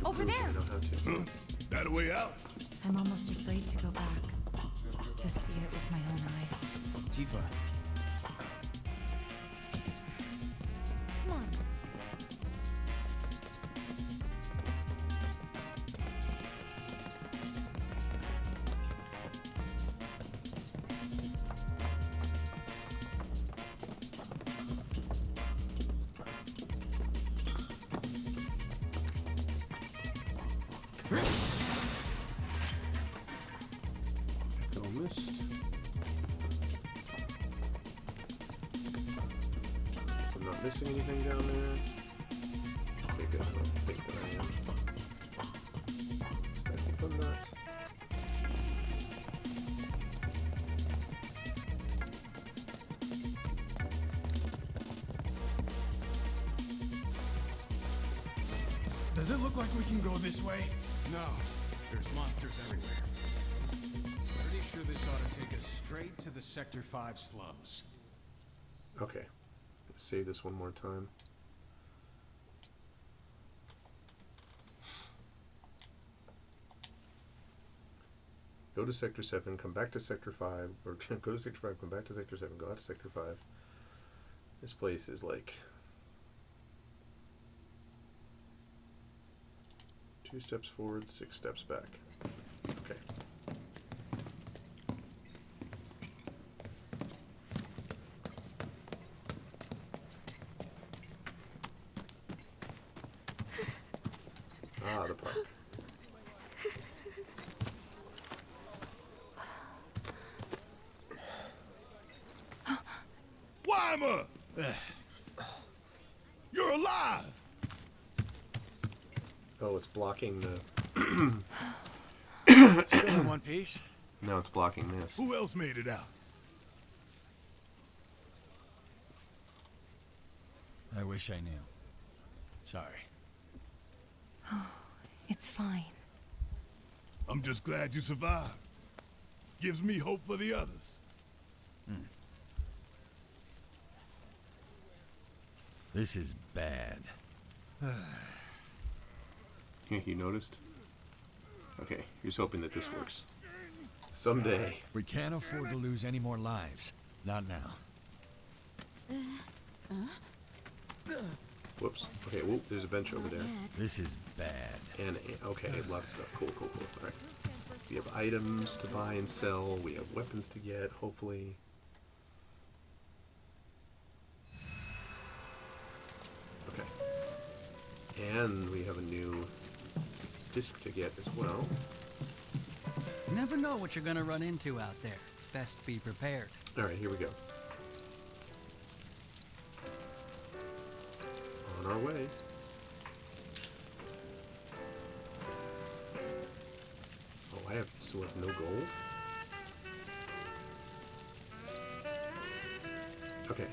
Over there! I know how to. Huh? That a way out? I'm almost afraid to go back. To see it with my own eyes. Tifa. Come on. Echo missed. I'm not missing anything down there. Okay, good. I don't think that I am. I think I'm not. Does it look like we can go this way? No. There's monsters everywhere. Pretty sure this ought to take us straight to the Sector 5 slums. Okay. Let's save this one more time. Go to Sector 7, come back to Sector 5, or go to Sector 5, come back to Sector 7, go out to Sector 5. This place is like 2 steps forward, 6 steps back. Okay. Ah, the park. Weimer! You're alive! Oh, it's blocking the... Still in one piece. No, it's blocking this. Who else made it out? I wish I knew. Sorry. It's fine. I'm just glad you survived. Gives me hope for the others. This is bad. You noticed? Okay, here's hoping that this works. Someday. We can't afford to lose any more lives. Not now. Whoops. Okay, whoop, there's a bench over there. This is bad. And, okay, lots of stuff. Cool, cool, cool. Alright. We have items to buy and sell. We have weapons to get, hopefully. Okay. And we have a new disc to get as well. You never know what you're gonna run into out there. Best be prepared. Alright, here we go. On our way. Oh, I still have no gold? Okay.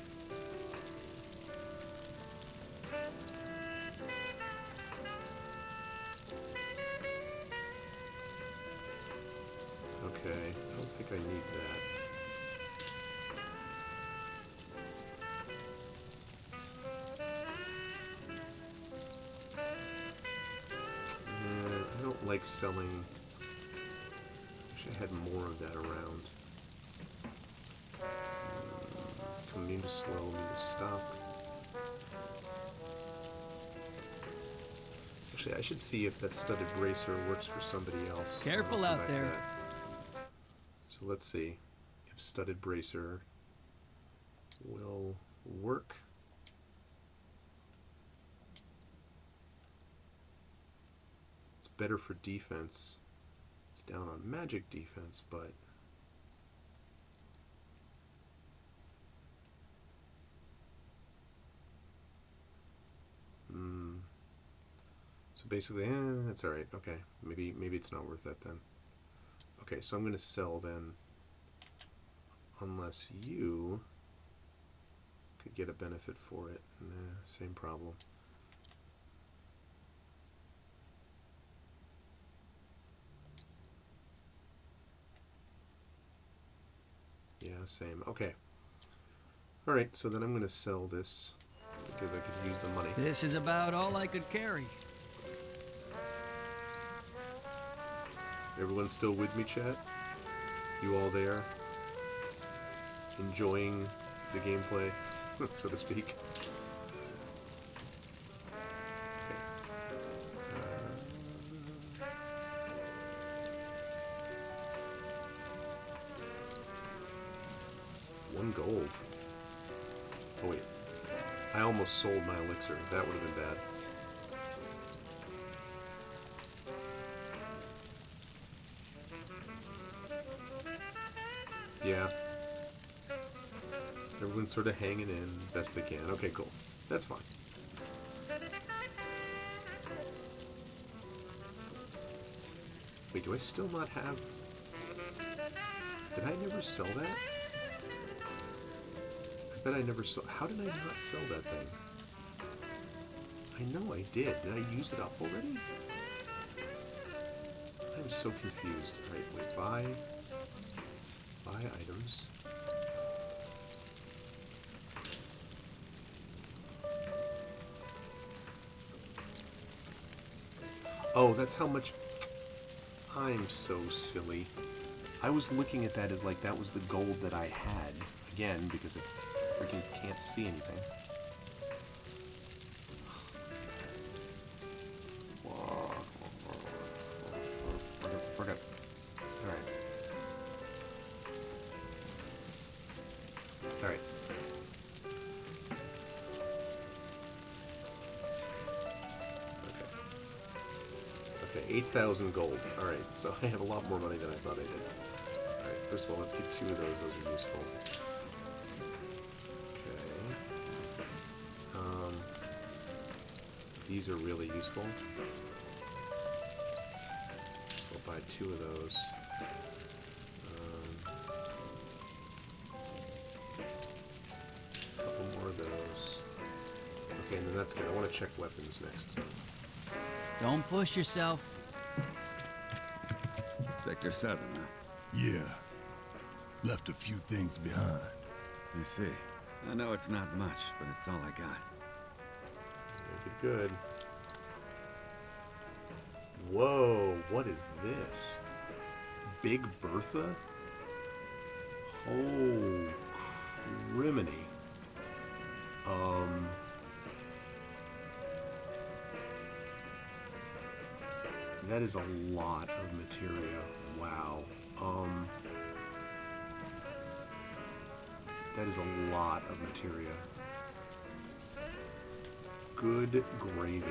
Okay, I don't think I need that. I don't like selling. Actually, I had more of that around. Commune to slow, mean to stop. Actually, I should see if that studded bracer works for somebody else. Careful out there. So let's see if studded bracer will work. It's better for defense. It's down on magic defense, but so basically, that's all right. Okay, maybe it's not worth that then. Okay, so I'm going to sell then, unless you could get a benefit for it. Nah, same problem. Yeah, same. Okay. All right, so then I'm going to sell this because I could use the money. This is about all I could carry. Everyone still with me, chat? You all there? Enjoying the gameplay, so to speak? One gold. Oh wait. I almost sold my elixir. That would have been bad. Yeah. Everyone's sort of hanging in best they can. Okay, cool. That's fine. Wait, do I still not have... Did I never sell that? I bet I never saw... How did I not sell that thing? I know I did. Did I use it up already? I'm so confused. Alright, wait, buy items. Oh, that's how much... I'm so silly. I was looking at that as like that was the gold that I had. Again, because I freaking can't see anything. Forget. Alright. Alright. Okay, 8,000 gold. Alright, so I have a lot more money than I thought I did. Alright, first of all, let's get 2 of those. Those are useful. Okay. These are really useful. So I'll buy 2 of those. A couple more of those. Okay, and then that's good. I want to check weapons next. So. Don't push yourself. Sector 7, huh? Yeah. Left a few things behind. I see. I know it's not much, but it's all I got. Make it good. Whoa, what is this? Big Bertha? Oh, criminy. That is a lot of materia. Wow. That is a lot of materia. Good gravy.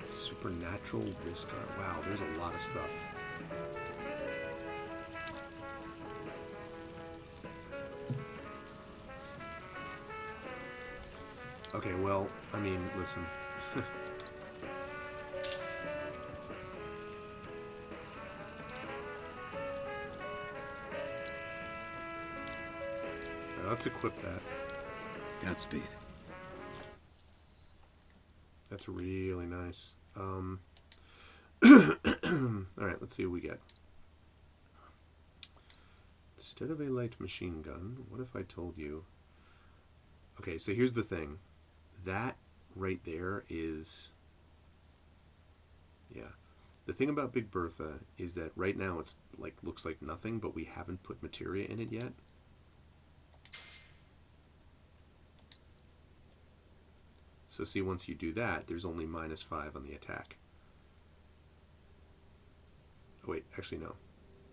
Supernatural Riscar. Wow, there's a lot of stuff. Okay, well, I mean, listen. Let's equip that. Godspeed. That's really nice. Alright, let's see what we get. Instead of a light machine gun, what if I told you... Okay, so here's the thing. That right there is Yeah. The thing about Big Bertha is that right now it's like looks like nothing, but we haven't put materia in it yet. So see, once you do that, there's only -5 on the attack. Oh wait, actually no.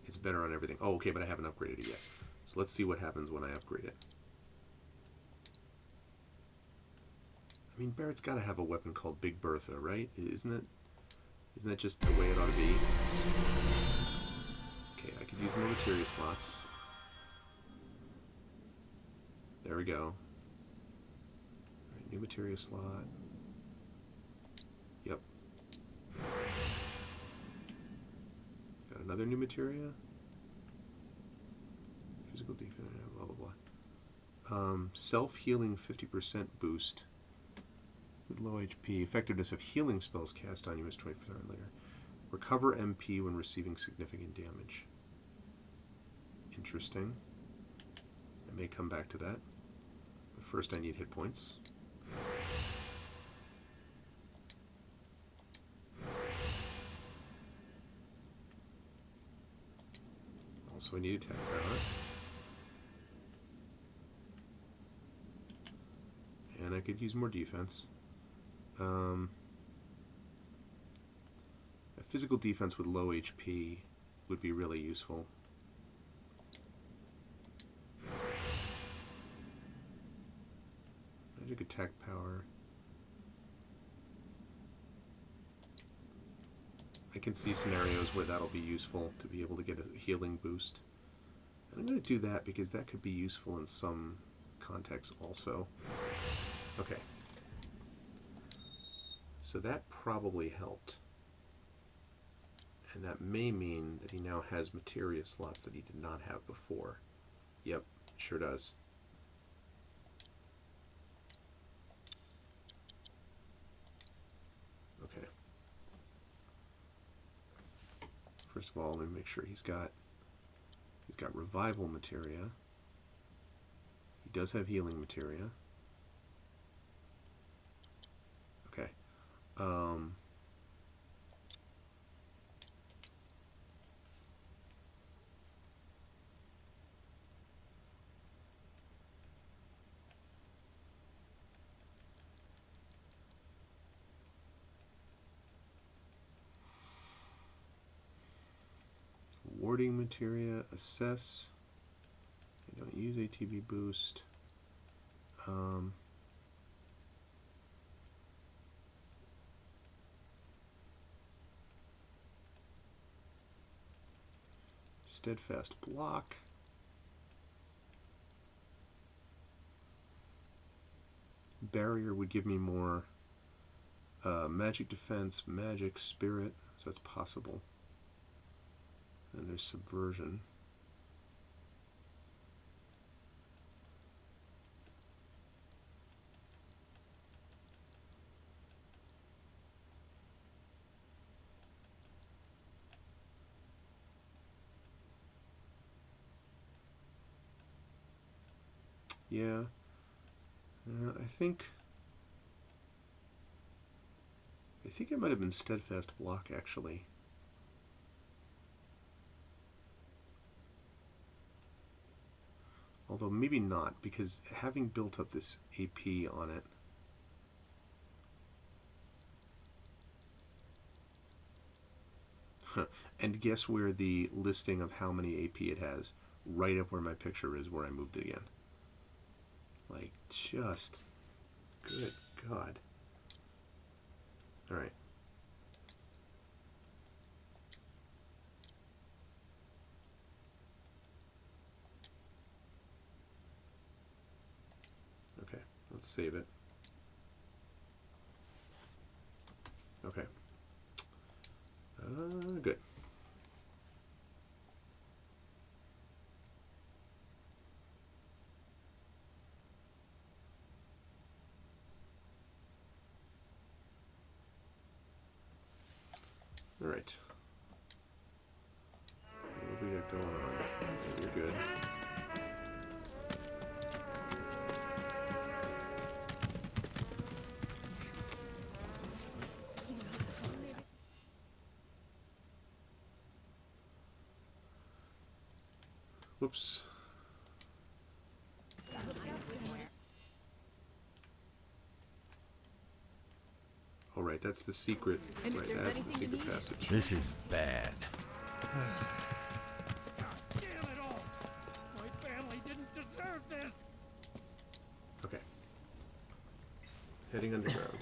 It's better on everything. Oh, okay, but I haven't upgraded it yet. So let's see what happens when I upgrade it. I mean, Barrett's got to have a weapon called Big Bertha, right? Isn't it? Isn't that just the way it ought to be? Okay, I could use more materia slots. There we go. Alright, new materia slot. Yep. Got another new materia. Physical defense, blah blah blah. Self-healing 50% boost. With low HP, effectiveness of healing spells cast on you is 24 hours later. Recover MP when receiving significant damage. Interesting. I may come back to that. But first I need hit points. Also I need attack power. And I could use more defense. A physical defense with low HP would be really useful. Magic attack power. I can see scenarios where that'll be useful to be able to get a healing boost. And I'm going to do that because that could be useful in some contexts also. Okay. So that probably helped. And that may mean that he now has materia slots that he did not have before. Yep, sure does. Okay. First of all, let me make sure he's got revival materia. He does have healing materia. Okay. Warding materia, assess. I don't use ATB boost. Steadfast block. Barrier would give me more magic defense, magic, spirit, so that's possible. And there's subversion. Yeah, I think it might have been steadfast block actually. Although maybe not, because having built up this AP on it, and guess where the listing of how many AP it has? Right up where my picture is, where I moved it again. Like, just good God. All right. Okay, let's save it. Okay. Good. All right. What do we got going on? You're good. Whoops. Oh, right, that's the secret. Right, that's the secret passage. This is bad. Damn it all! My family didn't deserve this! Okay. Heading underground.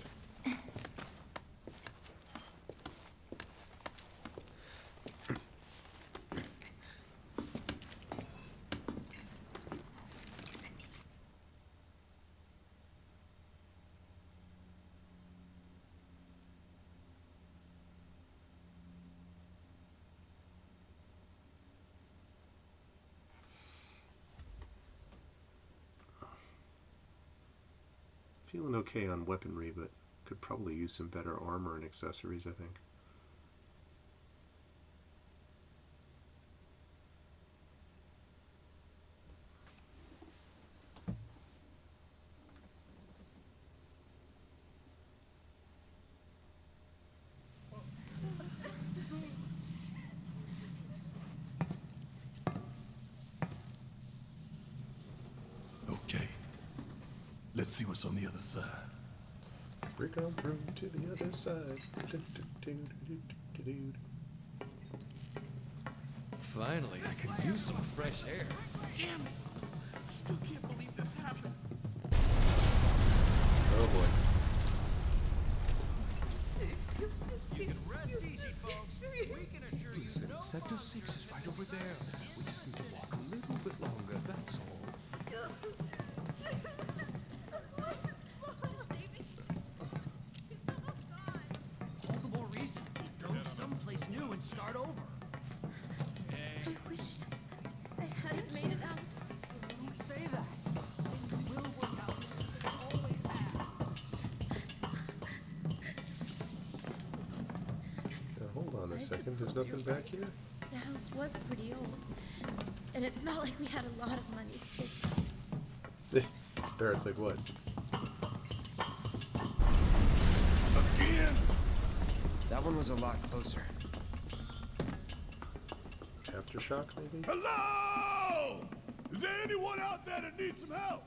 Feeling okay on weaponry, but could probably use some better armor and accessories, I think. Okay. Let's see what's on the other side. Break on through to the other side. Finally, I can use some fresh air. Damn it! I still can't believe this happened. Oh boy. You can rest easy, folks. We can assure you no Sector 6 is right over there. We just need to walk a little bit longer, that's all. All the more reason to go someplace new and start over. I wish I hadn't made it out. Don't say that. Things will work out. They always have. Now, hold on a second. There's nothing back here? The house was pretty old. And it's not like we had a lot of money saved. Barrett's like, what? Again? That one was a lot closer. Aftershock, maybe? Hello! Is there anyone out there that needs some help?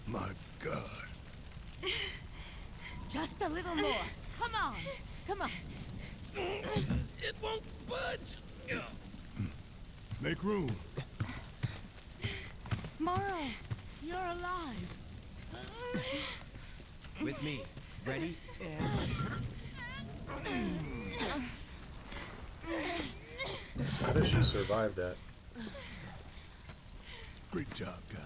My God. Just a little more. Come on. Come on. It won't budge. Make room. Morrow! You're alive. With me. Ready? How does she survive that? Great job, guys.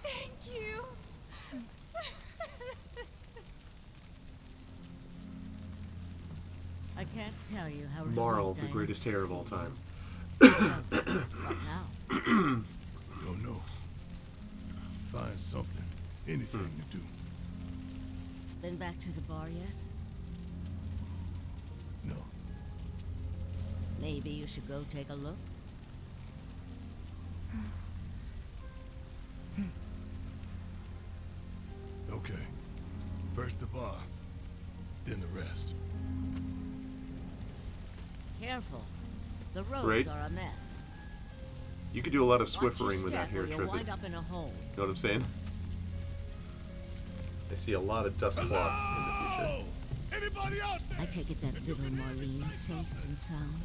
Thank you. I can't tell you how Marl, the greatest hair of all time. now. Don't know. Find something. Anything to do. Been back to the bar yet? No. Maybe you should go take a look. Okay. First the bar, then the rest. Careful. The roads Right. are a mess. You could do a lot of Watch your Swiffering with that step hair or you'll trivet. wind up in a hole. Know what I'm saying? I see a lot of dust cloth in the future. Anybody out there? I take it that little Marlene's safe and sound?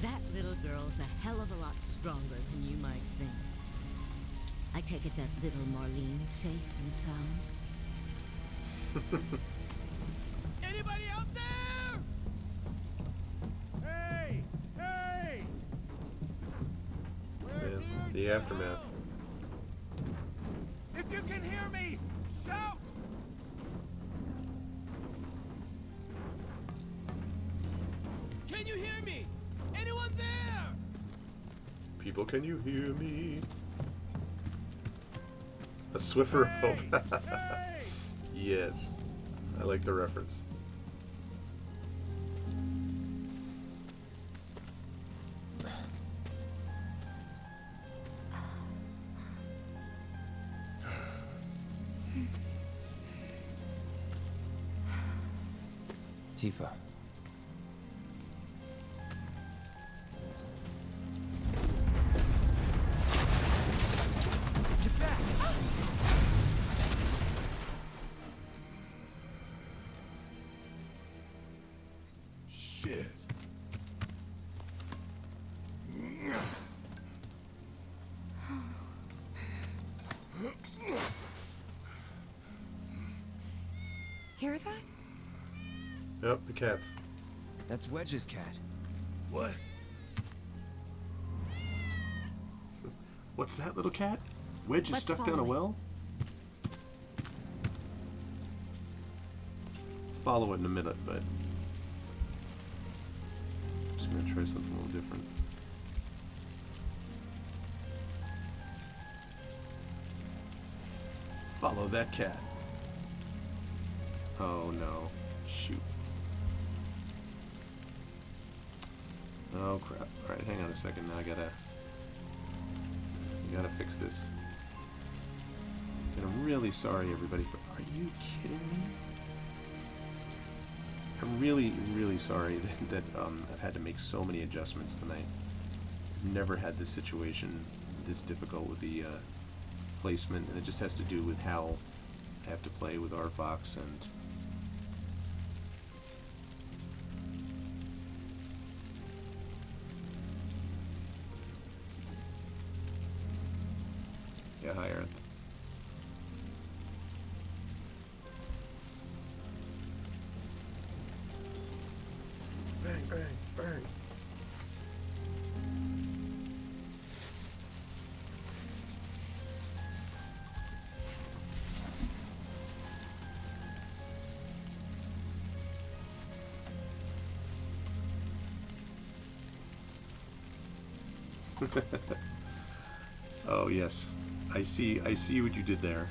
That little girl's a hell of a lot stronger than you might think. I take it that little Marlene's safe and sound? Anybody out there? Hey! Hey! Man, the aftermath. If you can hear me, shout! Can you hear me? Anyone there? People, can you hear me? A Swiffer of Hope. Yes. I like the reference. Tifa. Get back! Shit. Hear that? Yep, the cats. That's Wedge's cat. What? What's that, little cat? Wedge is Let's stuck down a follow it. well? Follow it in a minute, but I'm just gonna try something a little different. Follow that cat. Oh no. Shoot. Oh crap. Alright, hang on a second. Now I gotta fix this. And I'm really sorry everybody for... Are you kidding me? I'm really, really sorry that I've had to make so many adjustments tonight. I've never had this situation this difficult with the placement, and it just has to do with how I have to play with Artbox and... Yeah, hi, Earth. Bang, bang, bang. Oh yes, I see what you did there.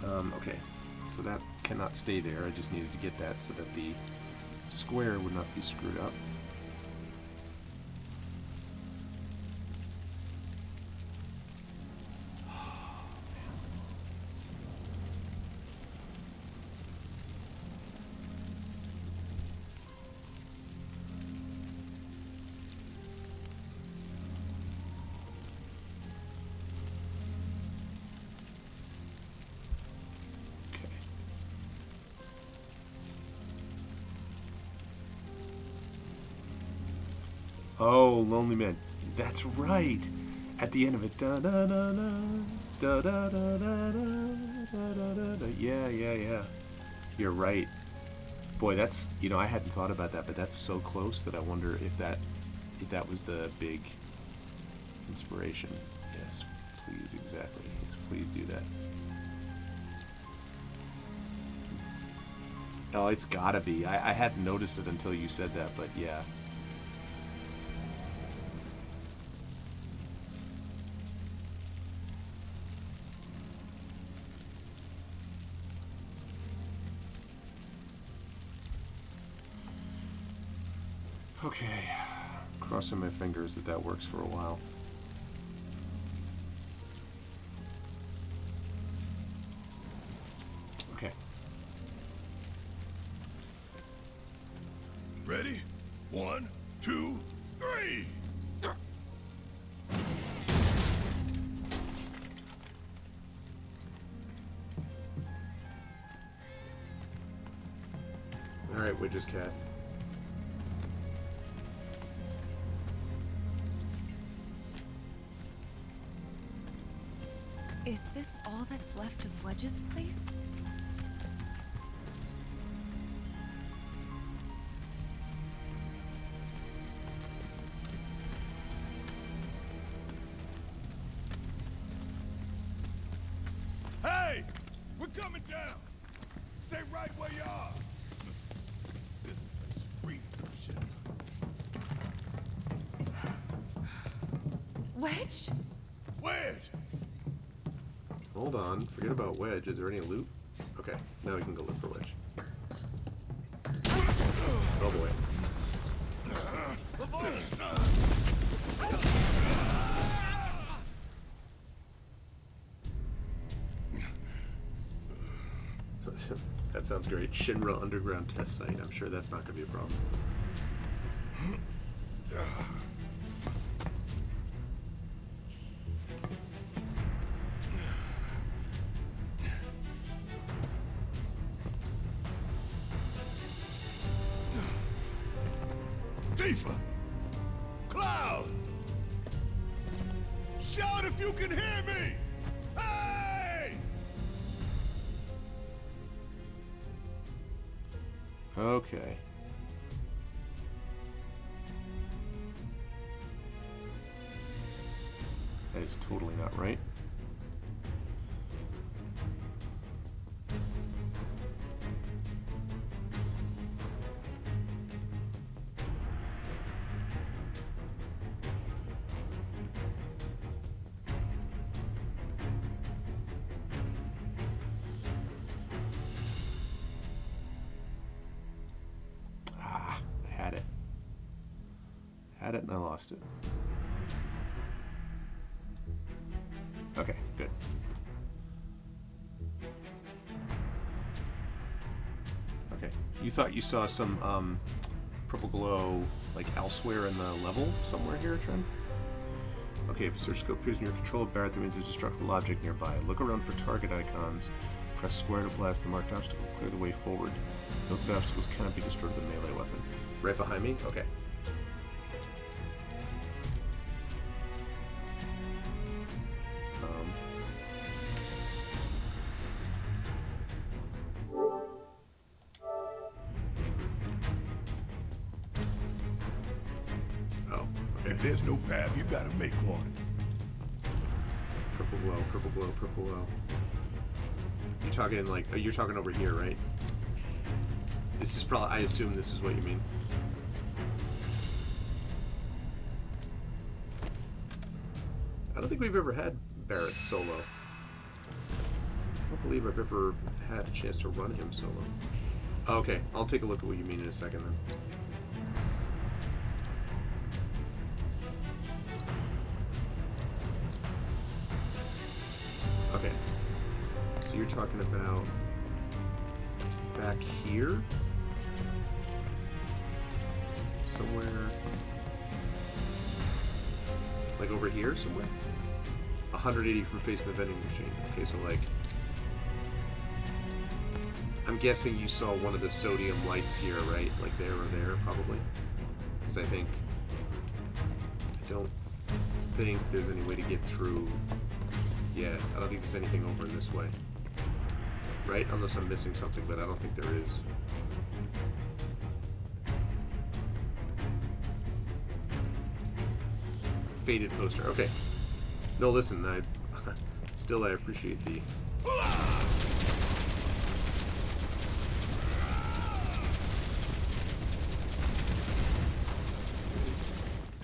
Okay, so that cannot stay there. I just needed to get that so that the square would not be screwed up. Oh, Lonely Man. That's right. At the end of it. Da da da da da da da da da da da. Yeah, yeah, yeah. You're right. Boy, that's, you know, I hadn't thought about that, but that's so close that I wonder if that was the big inspiration. Yes, please, exactly. Yes, please do that. Oh, it's gotta be. I hadn't noticed it until you said that, but yeah. Okay, crossing my fingers that works for a while. Okay. Ready? 1, 2, 3! Alright, Widget's cat. Is this all that's left of Wedge's place? Hey! We're coming down! Stay right where you are! This place reeks of shit. Wedge? Wedge! Hold on, forget about Wedge. Is there any loot? Okay, now we can go look for Wedge. Oh boy. That sounds great. Shinra Underground Test Site. I'm sure that's not going to be a problem. Tifa! Cloud! Shout if you can hear me! Hey! Okay. That is totally not right. Had it and I lost it. Okay, good. Okay, you thought you saw some purple glow like elsewhere in the level somewhere here, Tren? Okay, if a search scope appears in your control of Barrett, that means there's a destructible object nearby. Look around for target icons. Press square to blast the marked obstacle. Clear the way forward. Note that obstacles cannot be destroyed with a melee weapon. Right behind me? Okay. If there's no path, you gotta make one. Purple glow, purple glow, purple glow. You're talking like, you're talking over here, right? This is probably, I assume this is what you mean. I don't think we've ever had Barrett solo. I don't believe I've ever had a chance to run him solo. Okay, I'll take a look at what you mean in a second then. Okay, so you're talking about back here? Somewhere, like over here somewhere? 180 from facing the vending machine. Okay, so like, I'm guessing you saw one of the sodium lights here, right? Like there or there, probably? Because I don't think there's any way to get through. Yeah, I don't think there's anything over in this way. Right? Unless I'm missing something, but I don't think there is. Faded poster. Okay. No, listen, I appreciate the...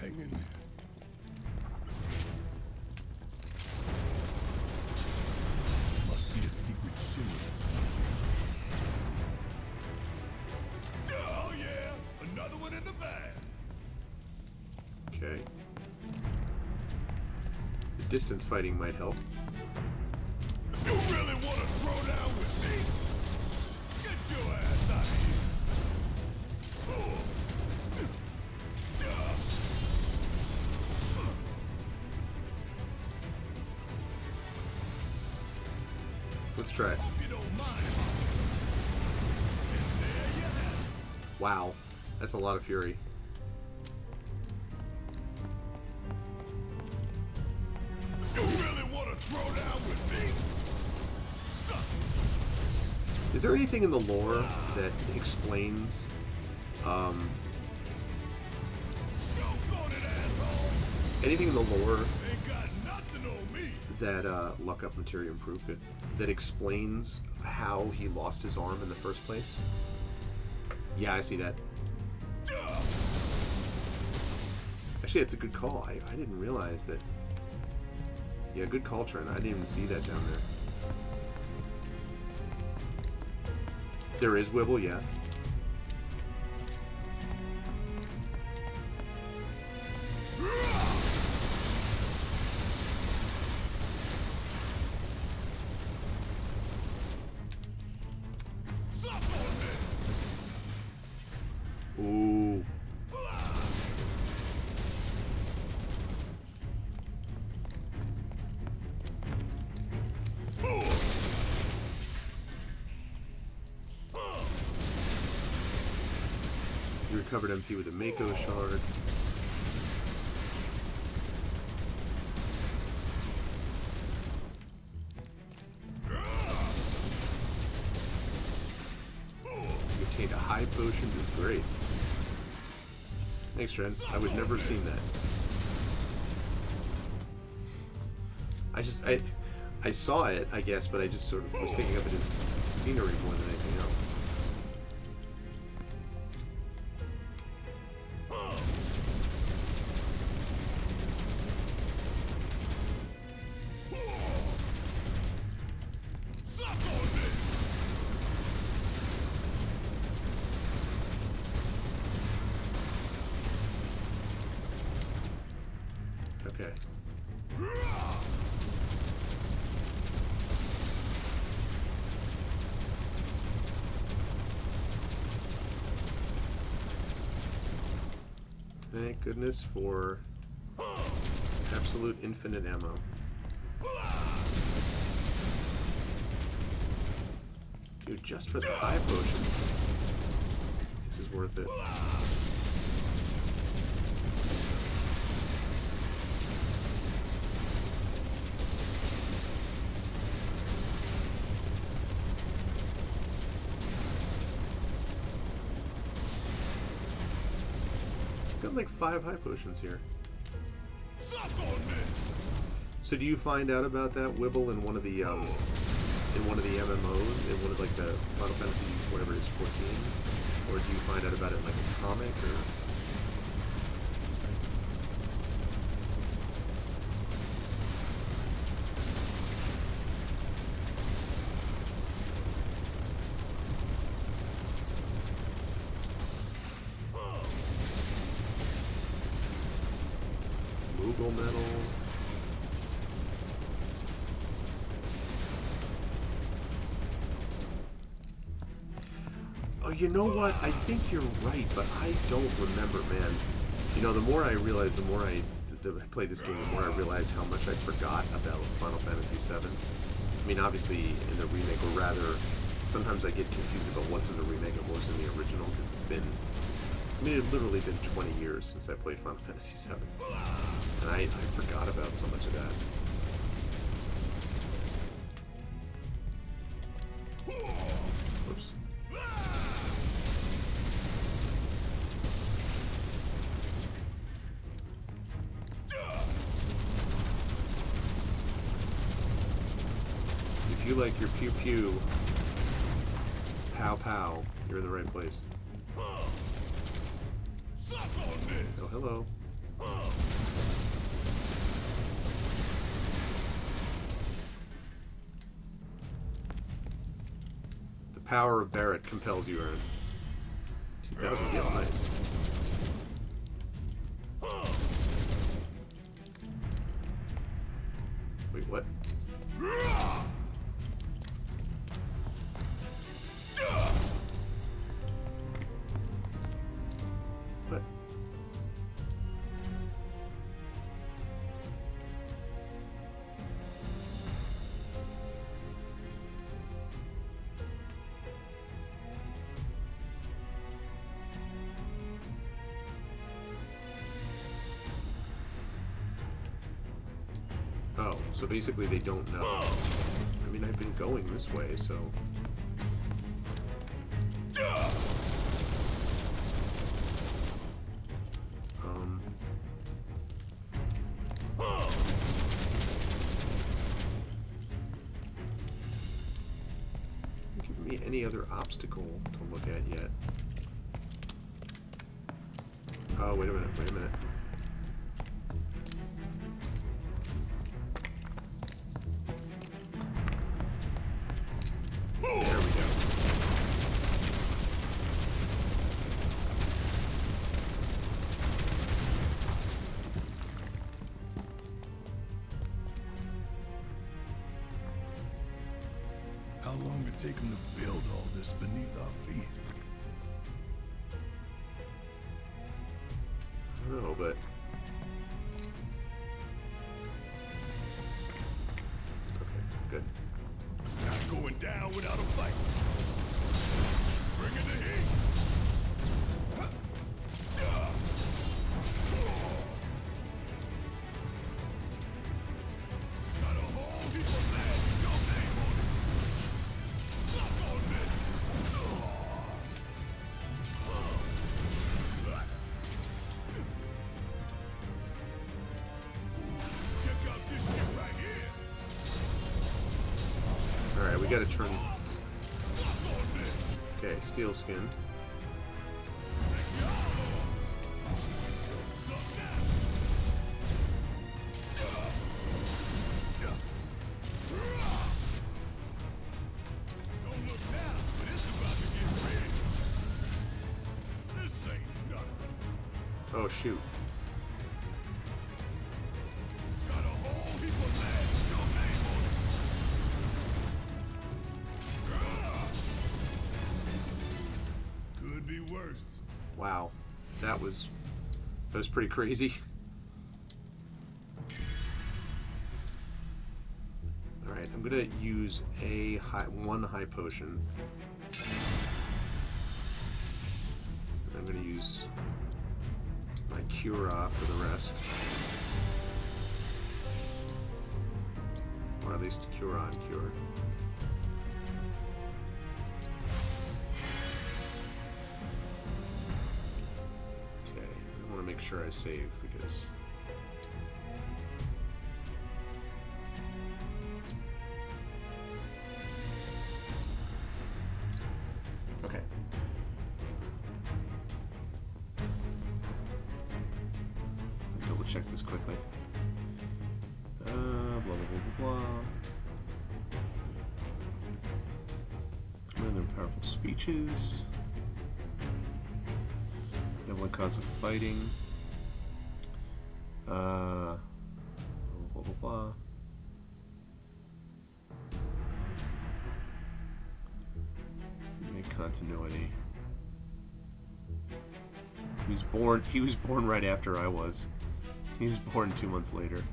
Hang in there. Must be a secret shimmer. Oh yeah! Another one in the bag! Okay. The distance fighting might help. You really want to throw down with me? Get your ass out of here! Let's try it. Wow, that's a lot of fury. You really want to throw down with me? Is there anything in the lore that explains anything in the lore that luck up materia improved it that explains how he lost his arm in the first place? Yeah, I see that. Actually, it's a good call. I didn't realize that. Yeah, good call, Trent. I didn't even see that down there. There is Wibble, yeah. Suck You recovered MP with a Mako shard. You obtained a high potion. This is great. Thanks, Trent. I would never have seen that. I saw it, I guess, but I just sort of was thinking of it as scenery more than anything else. Okay. Thank goodness for absolute infinite ammo. Dude, just for the high potions, this is worth it. Got like 5 high potions here. So do you find out about that Wibble in one of the MMOs, in one of like the Final Fantasy whatever it is 14, or do you find out about it in like a comic or? Moogle metal. Oh, you know what? I think you're right, but I don't remember, man. You know, the more I realize, the more I played this game, the more I realize how much I forgot about Final Fantasy VII. I mean, obviously, in the remake, or rather, sometimes I get confused about what's in the remake and what's in the original, because it's been, I mean, it's literally been 20 years since I played Final Fantasy VII. And I forgot about so much of that. Whoops. If you like your pew pew, pow pow, you're in the right place. Oh, hello. The power of Barret compels you, Ernst. 2000 gil, nice. Wait, what? What? Oh, so basically they don't know. I mean, I've been going this way, so... Give me any other obstacle to look at yet. Oh, wait a minute, wait a minute. There we go. How long did it take them to build all this beneath our feet? I don't know, but... Okay, good. Not going down without a fight. Bring in the heat. we gotta turn. Okay, steel skin. Oh shoot. Could be worse. Wow. That was pretty crazy. Alright, I'm gonna use one high potion. I'm gonna use my Cura for the rest. Or at least Cura and Cure. Okay, I want to make sure I save because... Okay. Double check this quickly. Blah, blah, blah, blah, blah. Learn their powerful speeches. Benevolent cause of fighting. Blah, blah, blah, blah. Make continuity. He was born right after I was. He was born 2 months later.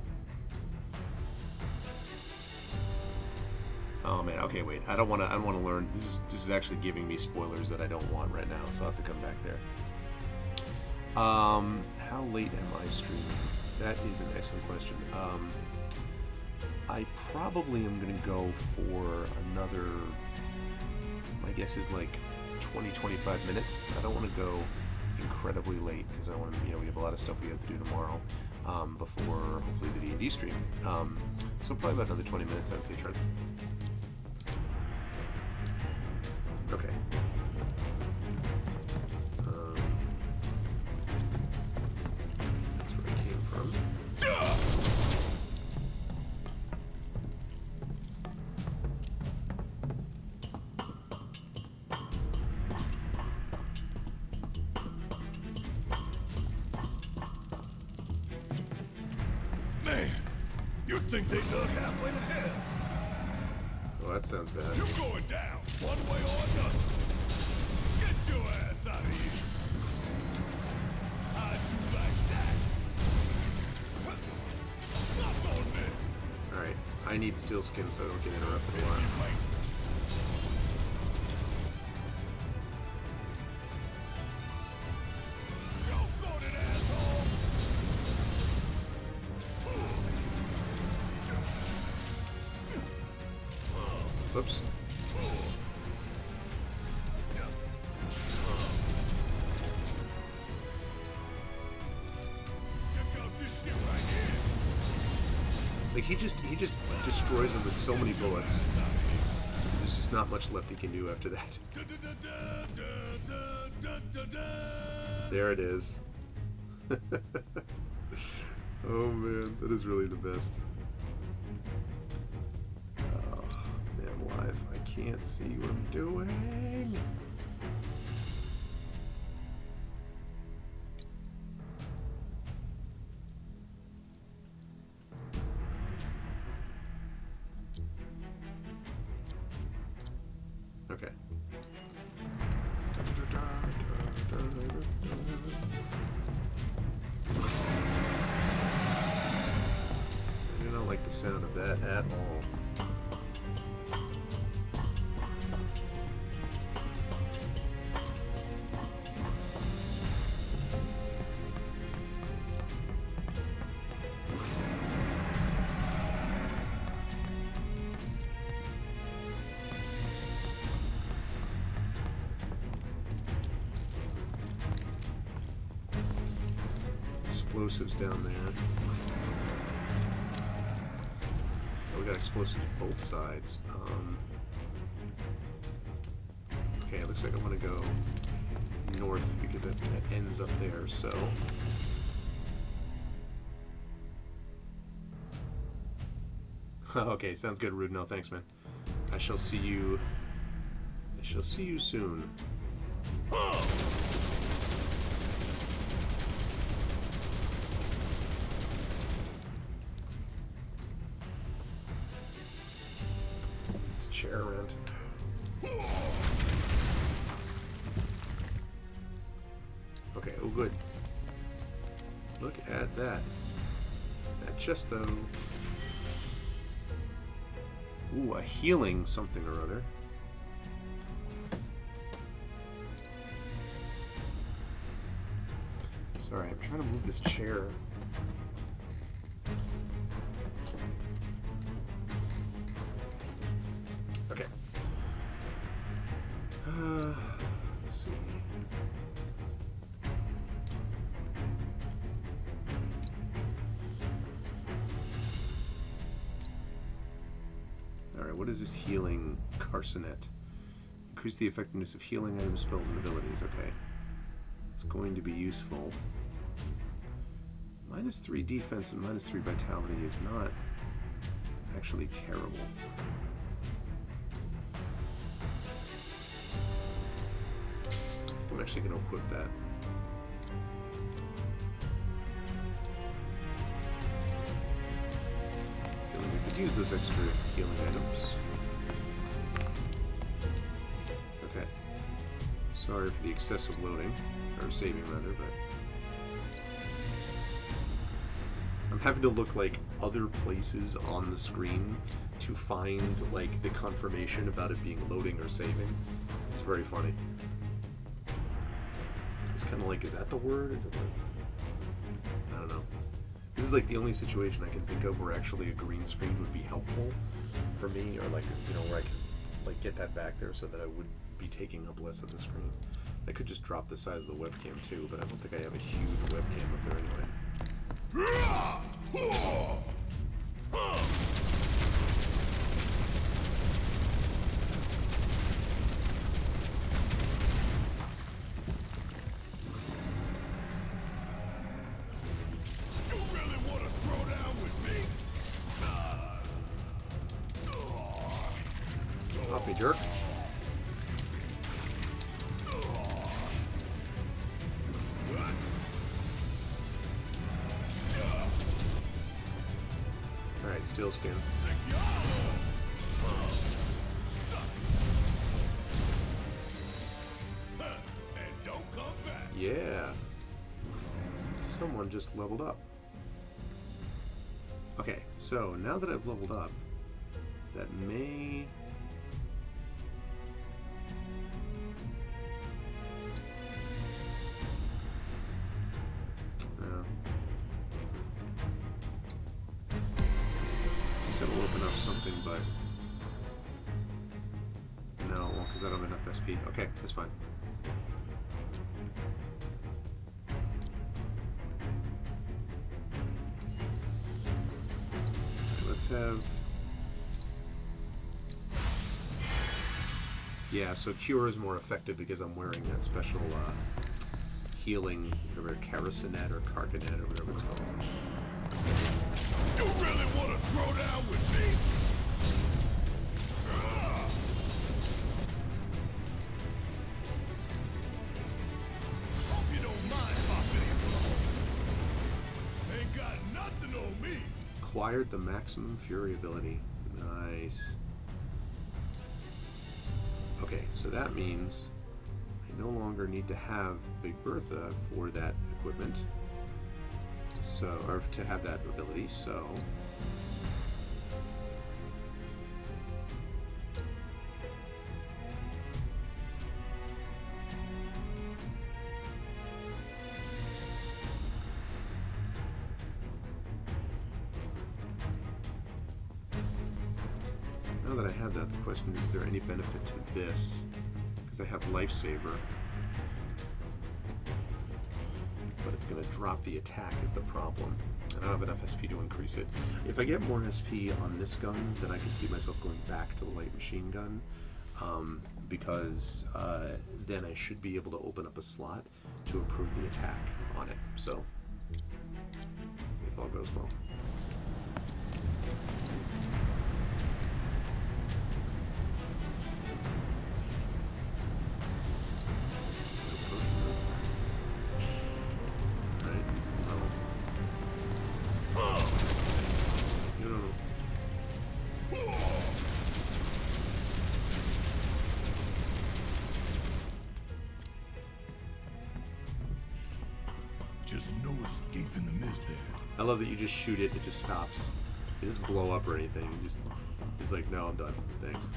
Oh man, okay, wait. I don't want to learn. This is actually giving me spoilers that I don't want right now, so I'll have to come back there. How late am I streaming? That is an excellent question. I probably am going to go for another, my guess is like 20-25 minutes. I don't want to go incredibly late because I want to, we have a lot of stuff we have to do tomorrow before hopefully the D&D stream. So probably about another 20 minutes, I would say, Trent. Okay. That's where I came from. Man, you'd think they dug halfway to hell. Oh, that sounds bad. You're going down, one way or another. Get your ass out of here. How'd you like that? Stop on me. Alright, I need steel skin so I don't get interrupted a lot. Oops. Like he just destroys them with so many bullets. There's just not much left he can do after that. There it is. Oh man, that is really the best. Live. I can't see what I'm doing. Okay. I do not like the sound of that at all. Explosives down there. Oh, we got explosives both sides. looks like I want to go north because that ends up there, so... Okay, sounds good, Rude. No, thanks, man. I shall see you soon. This chair around. Okay, oh good. Look at that. That chest, though. Ooh, a healing something or other. Sorry, I'm trying to move this chair. Okay. Let's see. Alright, what is this healing carcinet? Increase the effectiveness of healing items, spells, and abilities. Okay. It's going to be useful. -3 defense and -3 vitality is not actually terrible. I'm actually going to equip that. I feel like we could use those extra healing items. Okay. Sorry for the excessive loading, or saving rather, but I'm having to look like other places on the screen to find like the confirmation about it being loading or saving. It's very funny. It's kind of like, is that the word? Is it the... I don't know. This is like the only situation I can think of where actually a green screen would be helpful for me, or like, you know, where I can like get that back there so that I would be taking up less of the screen. I could just drop the size of the webcam too, but I don't think I have a huge webcam up there anyway. You really want to throw down with me? Off me, jerk. Alright, steel skin. And don't come back. Yeah. Someone just leveled up. Okay, so now that I've leveled up, that may... That'll open up something, but... No, because I don't have enough SP. Okay, that's fine. Let's have... Yeah, so Cure is more effective because I'm wearing that special healing, whatever, Carcinet or Carcanet or whatever it's called. You really want to throw down with me? Hope you don't mind, Poppy. Ain't got nothing on me. Acquired the maximum fury ability. Nice. Okay, so that means I no longer need to have Big Bertha for that equipment. So, or to have that ability, so... Now that I have that, the question is there any benefit to this? Because I have Lifesaver. But it's going to drop the attack is the problem. I don't have enough SP to increase it. If I get more SP on this gun, then I can see myself going back to the light machine gun. because then I should be able to open up a slot to improve the attack on it. So, if all goes well. Just no escaping the mist there. I love that you just shoot it, it just stops. It doesn't blow up or anything. You just, it's like, no, I'm done. Thanks.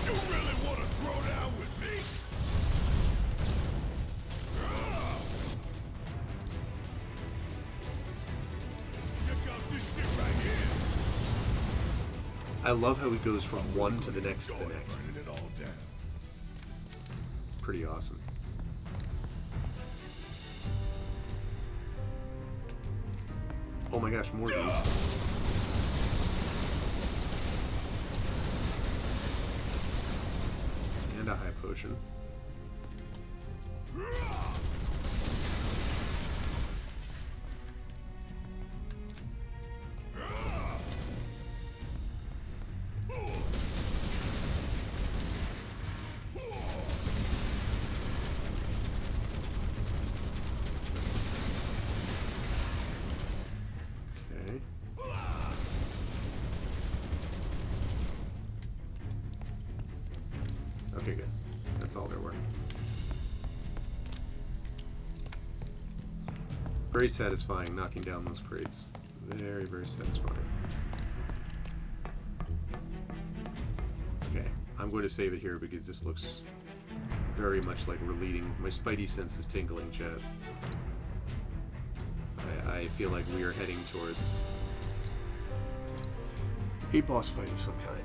You really want to throw down with me? Check out this shit right here. I love how he goes from one to the next to the next. Burning it all down. Pretty awesome. Oh my gosh, more of these. And a high potion. Okay, good. That's all there were. Very satisfying knocking down those crates. Very, very satisfying. Okay, I'm going to save it here because this looks very much like we're leading. My spidey sense is tingling, Chad. I feel like we are heading towards a boss fight of some kind.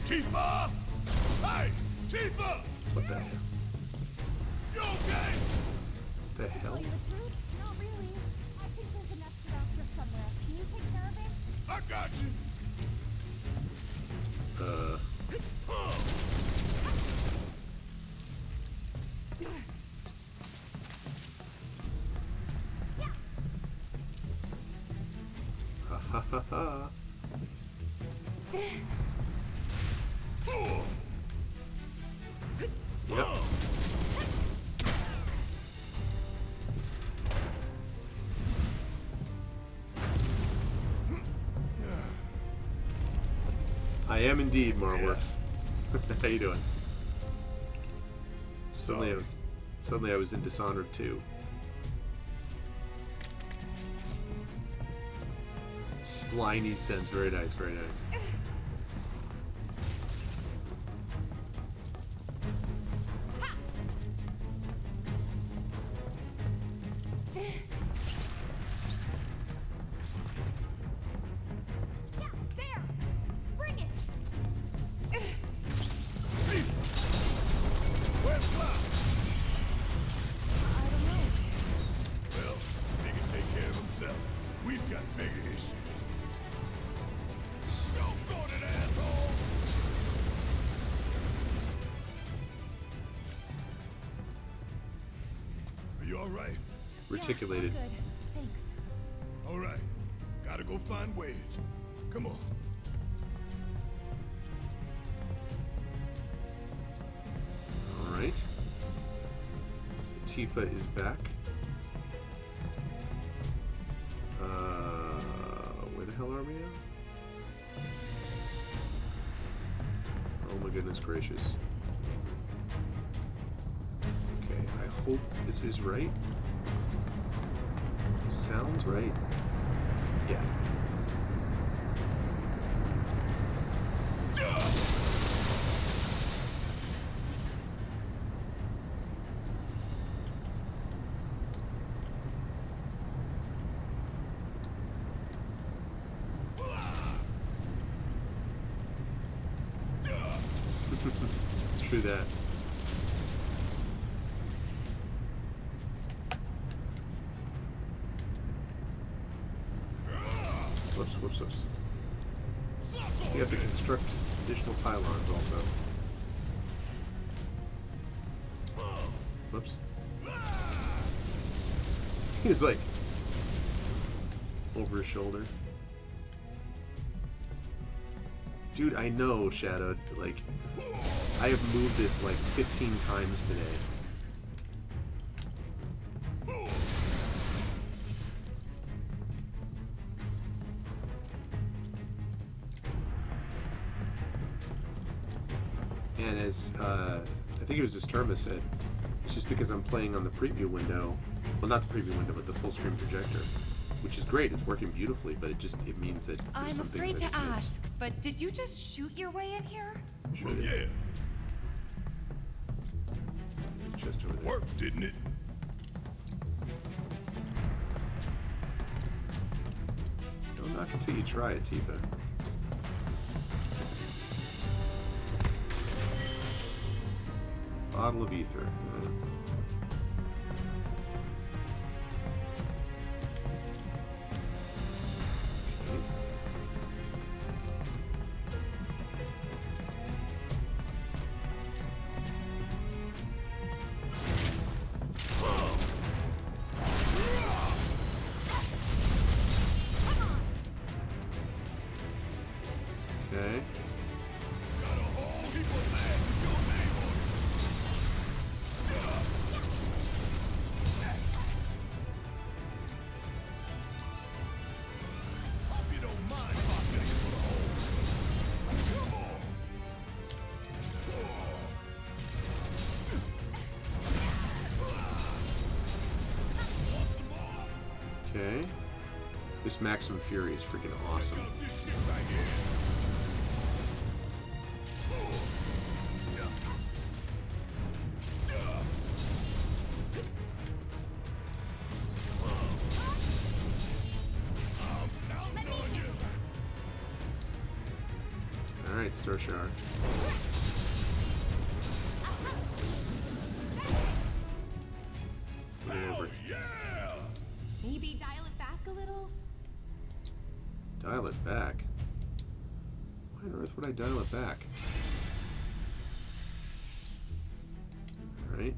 Tifa! Hey! Tifa! What the hell? You okay? The hell? Not really. I think there's enough stuff here somewhere. Can you take care of it? I got you. Ha ha ha ha. Yep. I am indeed, Marworks. How you doing? Suddenly I was in Dishonored 2. Spliny sense, very nice, very nice. Reticulated. Good. Thanks. All right. Gotta go find Wedge. Come on. All right. So Tifa is back. Where the hell are we now? Oh my goodness gracious. Okay, I hope this is right. Sounds right. Yeah. through that. Whoops, whoops, whoops. You have to construct additional pylons also. Whoops. He's like over his shoulder. Dude, I know, Shadow. Like, I have moved this like 15 times today. And as I think it was as Terma said, it's just because I'm playing on the preview window. Well, not the preview window, but the full screen projector, which is great. It's working beautifully, but it means that there's I'm some afraid things to I just ask, but did you just shoot your way in here? missed. Well, yeah. Chest over there. Worked, didn't it? Don't knock until you try it, Tifa. Bottle of ether. Okay. Okay. This Maximum Fury is freaking awesome. Alright, Star Shower. Put it over. Maybe dial it back a little? Dial it back? Why on earth would I dial it back? Alright.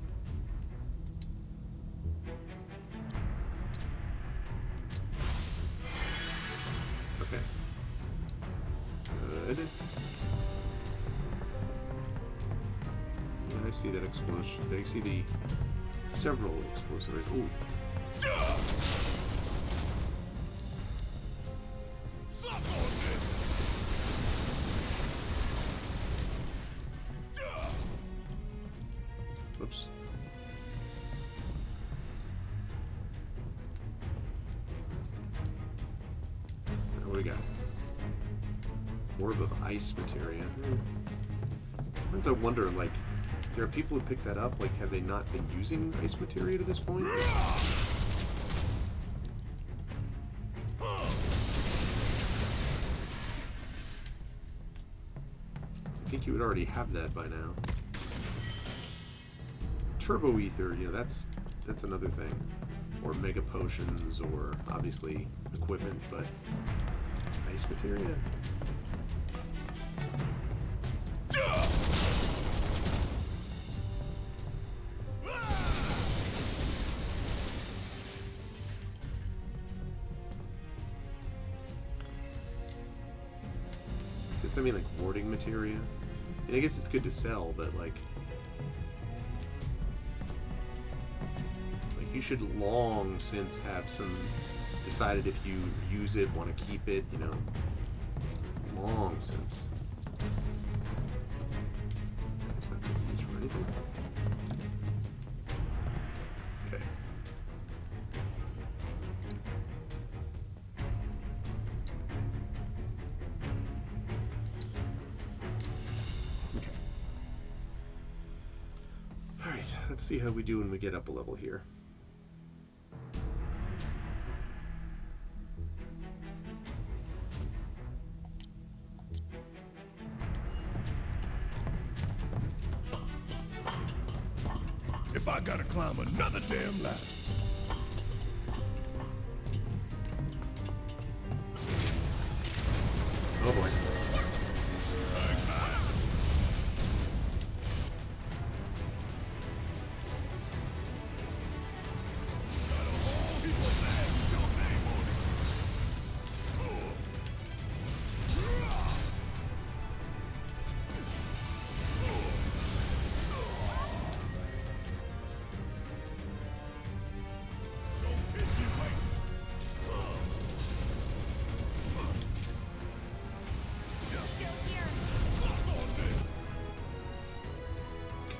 Okay. Good. Yeah, I see that explosion. I see the several explosive rays. Ooh. Whoops. What do we got? Orb of ice materia. Sometimes I wonder, like, there are people who pick that up. Like, have they not been using ice materia to this point? I think you would already have that by now. Turbo ether, you know, that's another thing. Or mega potions, or obviously equipment, but ice materia. So something like warding materia. And I guess it's good to sell, but like you should long since have some decided if you use it, want to keep it, you know. Long since. It's not going to be used for anything. Okay. Okay. Alright, let's see how we do when we get up a level here. climb another damn ladder. Oh boy.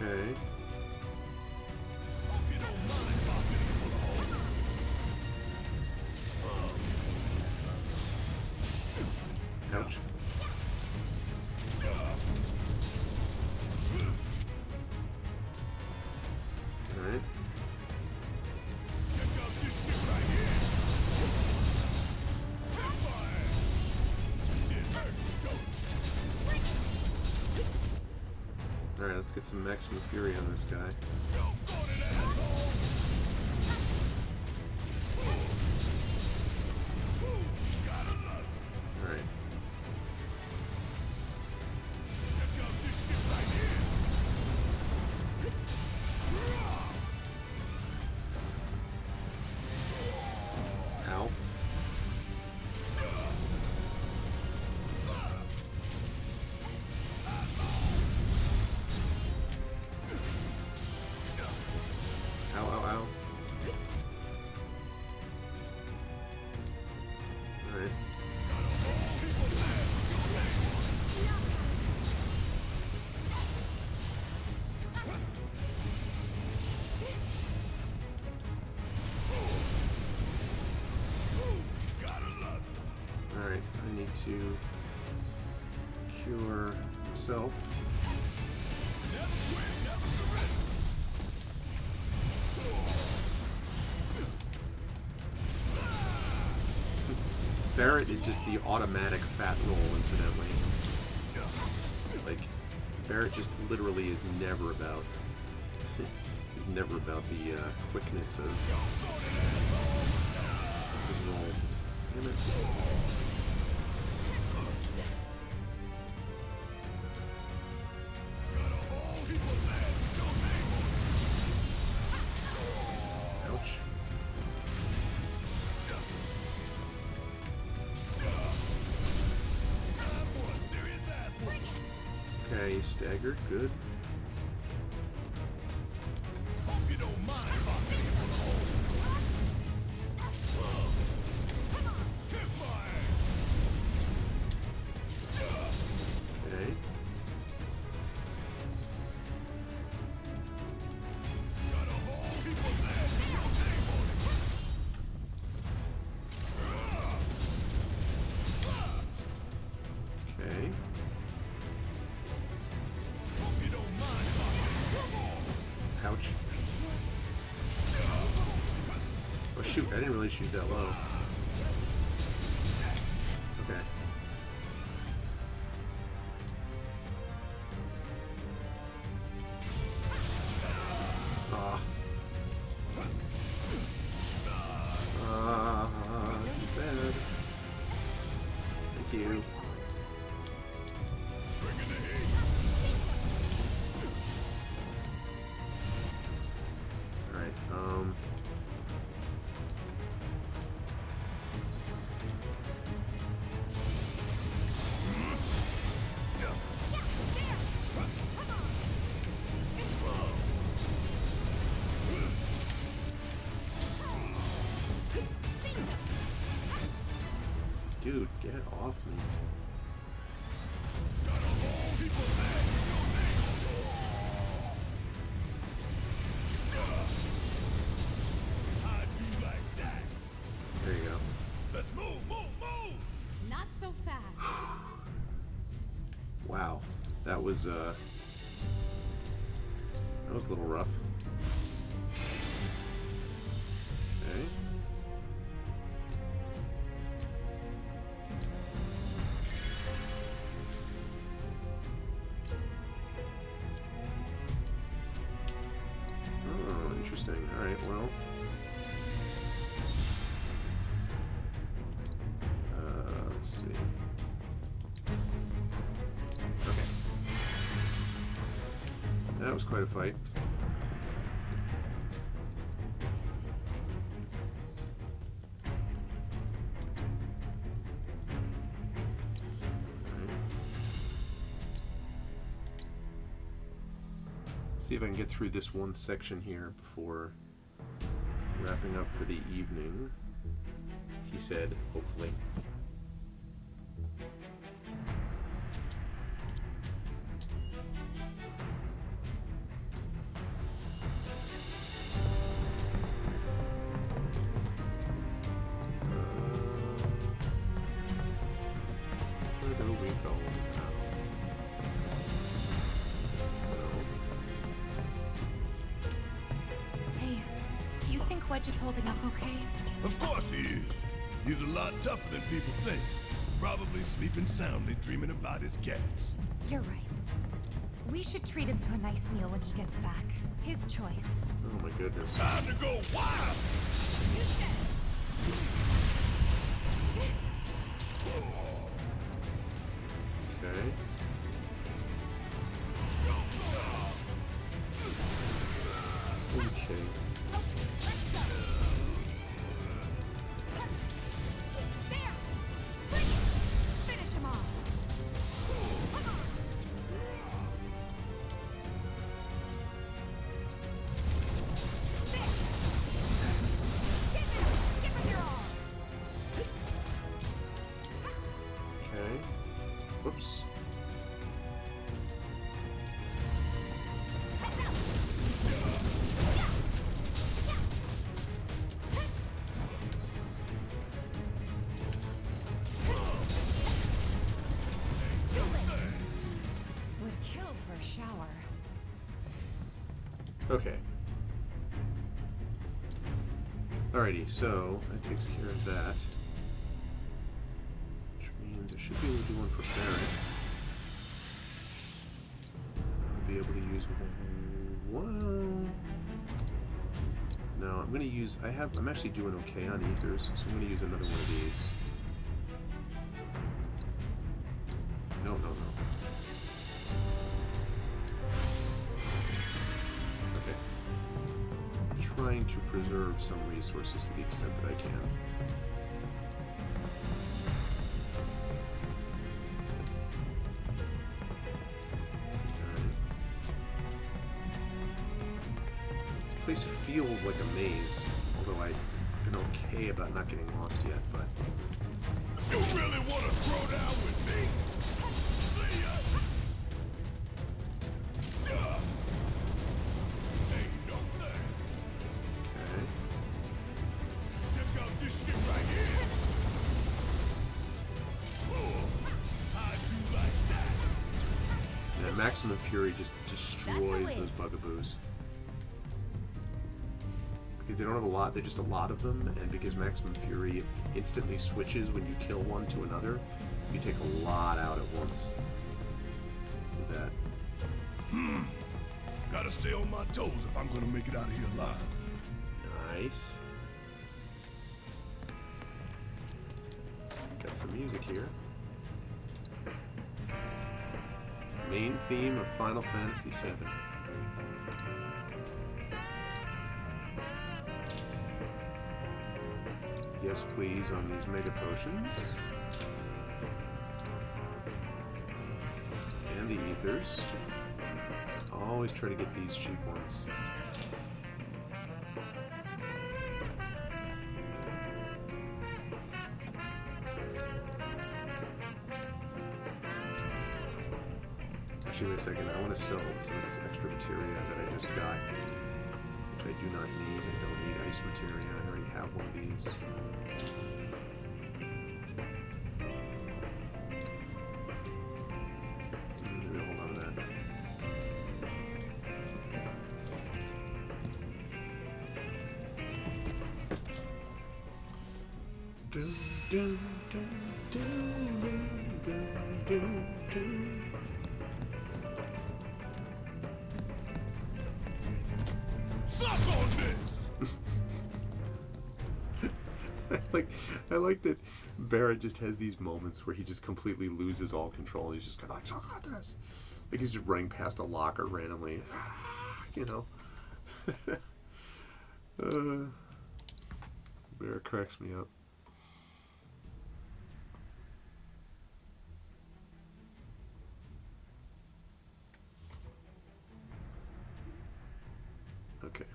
Okay. Ouch. Alright. Alright, let's get some maximum fury on this guy. Alright. Ow. Ow, ow, ow. Alright. Alright, I need to cure myself. Barret is just the automatic fat roll, incidentally. Like, Barret just literally is never about the quickness of his roll. Damn it. Ouch. Okay, he's staggered. Good. Okay. Okay. Ouch. Oh shoot, I didn't really shoot that low. Okay. This is bad. Thank you. Alright, dude, get off me. There you go. Let's move, move, move! Not so fast. Wow, that was a little rough. Okay. Oh, interesting. Alright, well. Let's see. Okay. That was quite a fight. See if I can get through this one section here before wrapping up for the evening. He said, hopefully. Where do we go now? Hey, you think Wedge is holding up okay? Of course he is. He's a lot tougher than people think. Probably sleeping soundly, dreaming about his cats. You're right. We should treat him to a nice meal when he gets back. His choice. Oh my goodness. Time to go wild! Okay. Okay. Finish him off. Okay. Whoops. Would kill for a shower. Okay. Alrighty, so that takes care of that. Which means I should be able to do one for Barrett. I'll be able to use one. No, I'm gonna use I'm actually doing okay on ethers, so I'm gonna use another one of these. No. Okay. Trying to preserve some resources to the extent that I can. This place feels like a maze, although I've been okay about not getting lost yet, but... You really want to throw down with me? See ya! Ain't no thing. Okay. Check out this shit right here. How'd you like that? Yeah, Maximum Fury just destroys those bugaboos. Because they don't have a lot, they're just a lot of them, and because Maximum Fury instantly switches when you kill one to another, you take a lot out at once with that. Gotta stay on my toes if I'm gonna make it out of here alive. Nice. Got some music here. Main theme of Final Fantasy VII. Yes, please, on these mega potions. And the ethers. Always try to get these cheap ones. Actually, wait a second. I want to sell some of this extra materia that I just got, which I do not need. I don't need ice materia. I already have one of these. Maybe I'll hold on to that. Do, do, do, do, do, do, do. Suck on this! I like that Barrett just has these moments where he just completely loses all control. He's just kind of like, "So got this," like he's just running past a locker randomly, you know. Barrett cracks me up. Okay.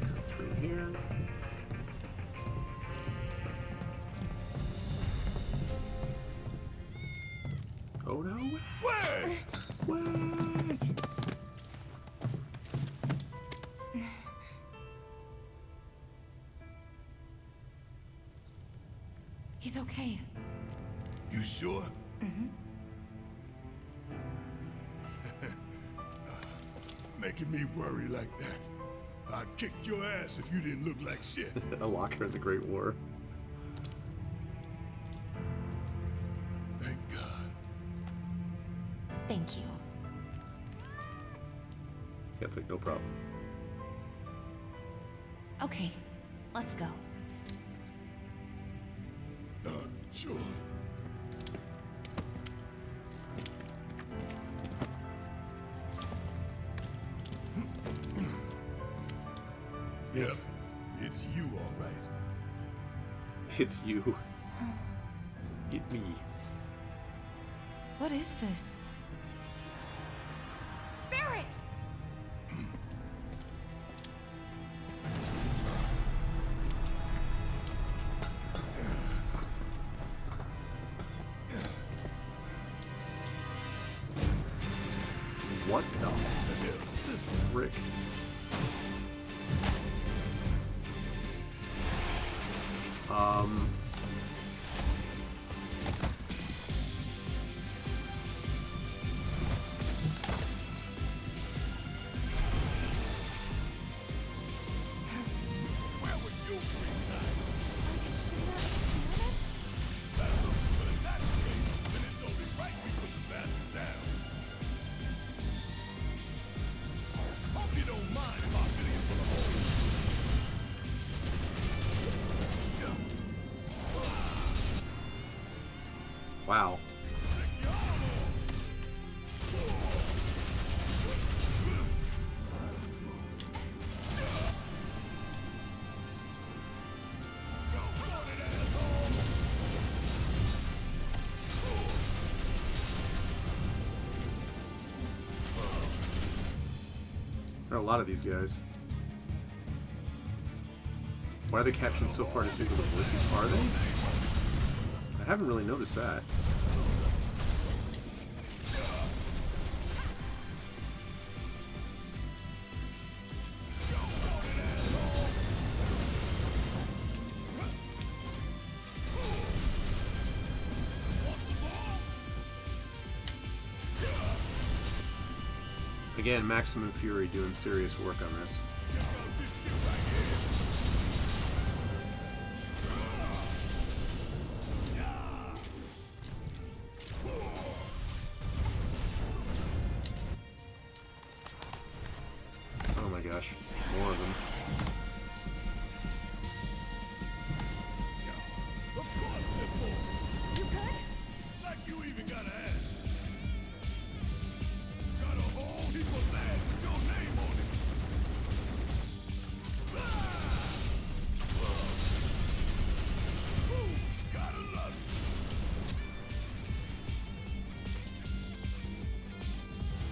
Cut through here. Oh no! Wedge! Wedge! He's okay. You sure? Mm-hmm. Making me worry like that. I'd kick your ass if you didn't look like shit. A locker in the Great War. Thank God. Thank you. Yeah, it's like, no problem. Okay, let's go. Sure. Yeah, it's you, all right. It's you. It me. What is this? Barrett! What the hell is this, Rick? Where were you 3 times? But in that case, then it's only right we put the bastards down. Hope you don't mind if I fill you full of holes. Wow. There are a lot of these guys. Why are the captions so far disabled with voices? Are they? I haven't really noticed that. Again, Maximum Fury doing serious work on this. Oh my gosh, more of them. You good? Like you even got an ass. Got a whole heap of land with your name on it. Ooh, gotta love it.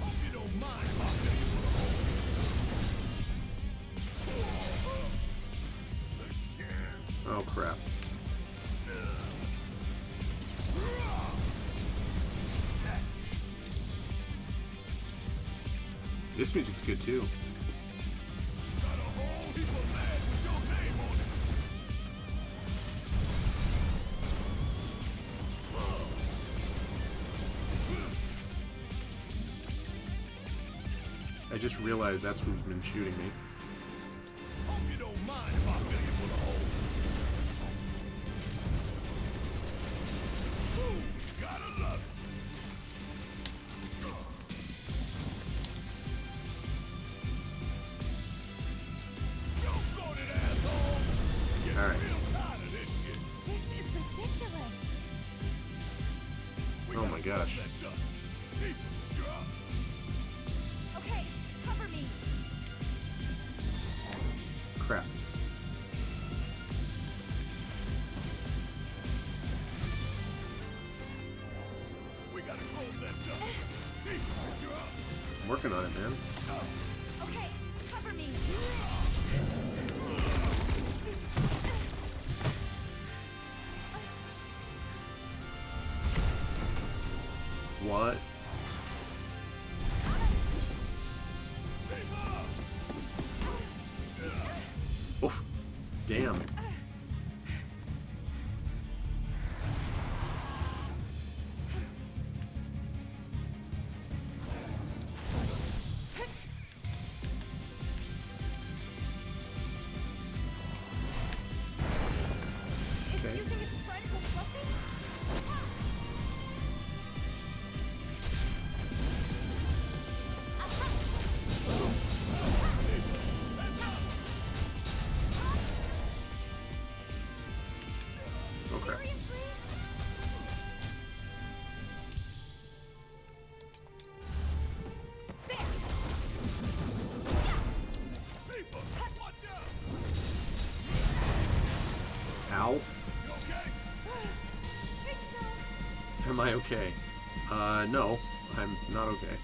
Hope you don't mind if I fill you full of holes. Oh crap. This music's good too. Got a whole heap of land with your name on I just realized that's who's been shooting me. Hope you don't mind if I fill you full of holes. Ooh, gotta love it. gosh. Okay, cover me. Crap. We gotta close that door. Tifa, you're up. I'm working on it, man. Okay, cover me. What? Oof. Damn. It's using its friends as weapons? Okay. Ow. Think so. Am I okay? No. I'm not okay.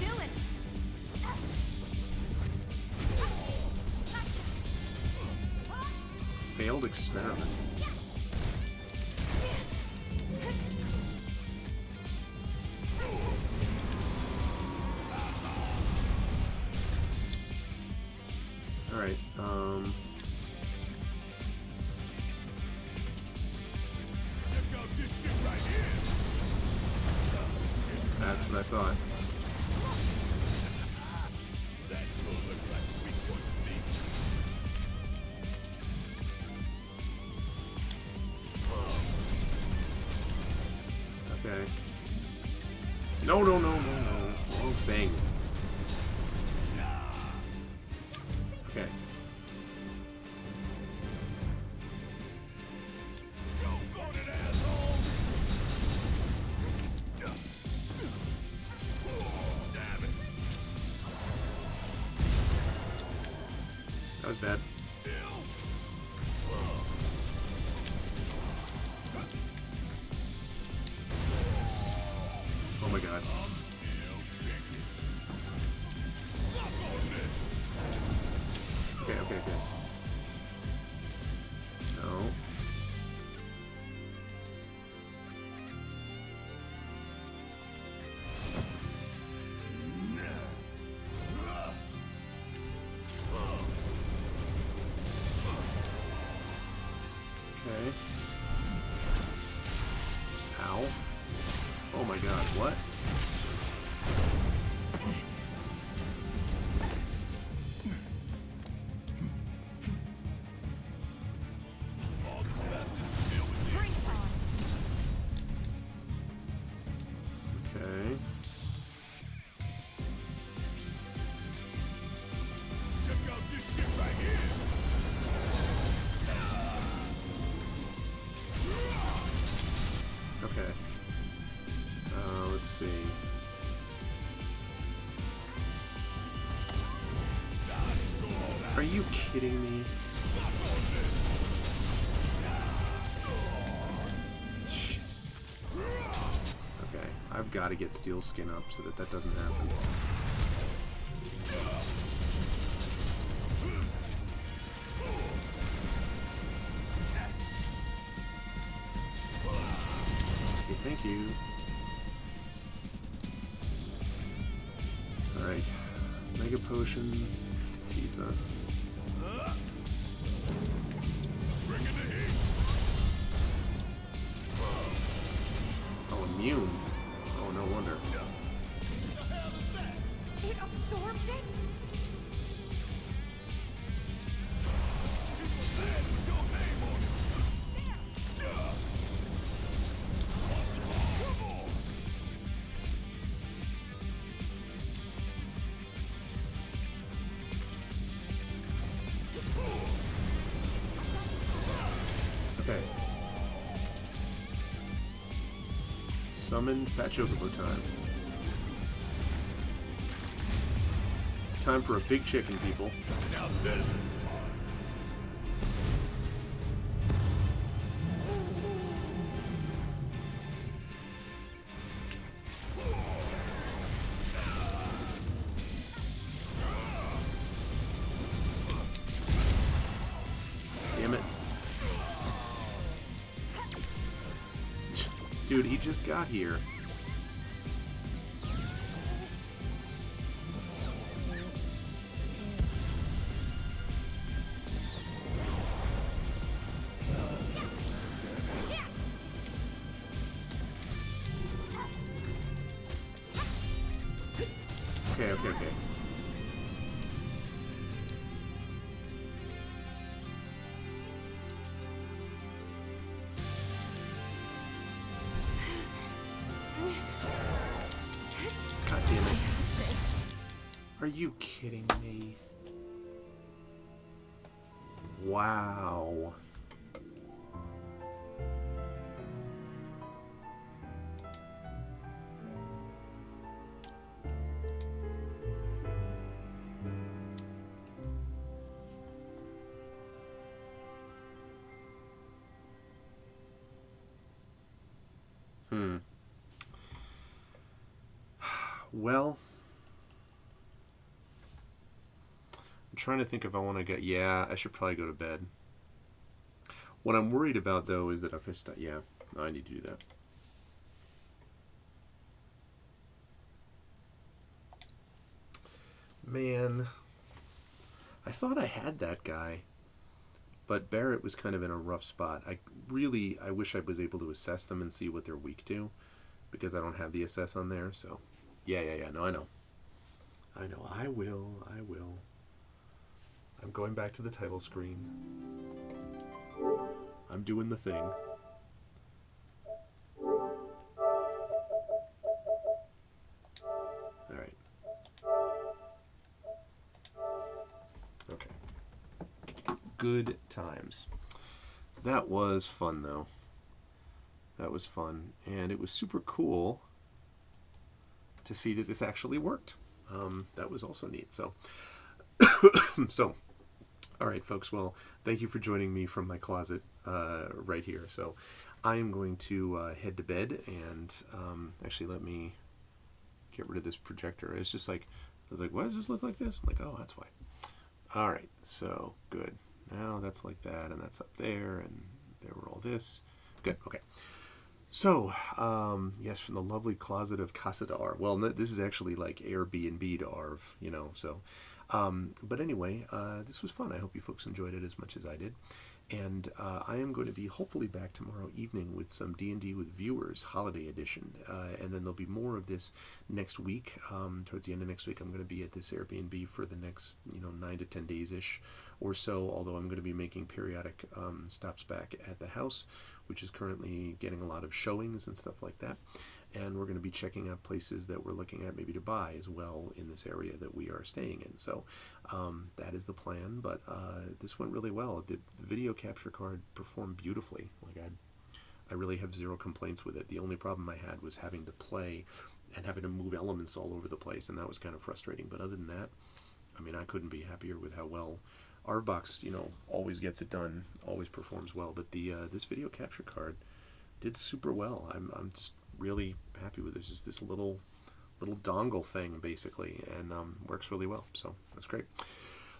Dylan. Failed experiment. Alright, Check out this shit right here. that's what I thought. That sure looks like a weak one to me. Okay. No, no, no, no, no. Wrong thing. Okay. That was bad. Oh my god. Okay, okay, okay. No. Okay. Ow. Oh my god, what? Okay. Check out this shit right here. Okay. Let's see. Are you kidding me? Shit. Okay, I've got to get Steel Skin up so that that doesn't happen. Okay, thank you. Alright. Mega Potion to Tifa. Oh, immune. Oh, no wonder. It absorbed it? Okay. Summon Fat Chocobo time. Time for a big chicken, people. Now this. Damn it. Dude, he just got here. Okay. God damn it. Are you kidding me? Wow. Well, I'm trying to think if I want to get... Yeah, I should probably go to bed. What I'm worried about, though, is that if I start... Yeah, I need to do that. Man, I thought I had that guy, but Barrett was kind of in a rough spot. I wish I was able to assess them and see what they're weak to, because I don't have the assess on there, so... Yeah. No, I know. I will. I'm going back to the title screen. I'm doing the thing. Alright. Okay. Good times. That was fun, though. That was fun. And it was super cool to see that this actually worked. That was also neat. So, all right, folks. Well, thank you for joining me from my closet right here. So, I am going to head to bed, and actually, let me get rid of this projector. It's just like, I was like, why does this look like this? I'm like, oh, that's why. All right. So good. Now that's like that, and that's up there, and there were all this. Good. Okay. So, yes, from the lovely closet of Casa de Arv. Well, this is actually like Airbnb to Arv, you know, so. But anyway, this was fun. I hope you folks enjoyed it as much as I did. And I am going to be hopefully back tomorrow evening with some D&D with Viewers Holiday Edition. And then there'll be more of this next week. Towards the end of next week, I'm going to be at this Airbnb for the next, 9 to 10 days-ish or so, although I'm going to be making periodic stops back at the house, which is currently getting a lot of showings and stuff like that. And we're going to be checking out places that we're looking at maybe to buy as well in this area that we are staying in. So that is the plan, but this went really well. The video capture card performed beautifully. Like I really have zero complaints with it. The only problem I had was having to play and having to move elements all over the place, and that was kind of frustrating. But other than that, I mean, I couldn't be happier with how well Arvbox, always gets it done, always performs well. But the this video capture card did super well. I'm just really happy with this. It's this little dongle thing basically, and works really well. So that's great.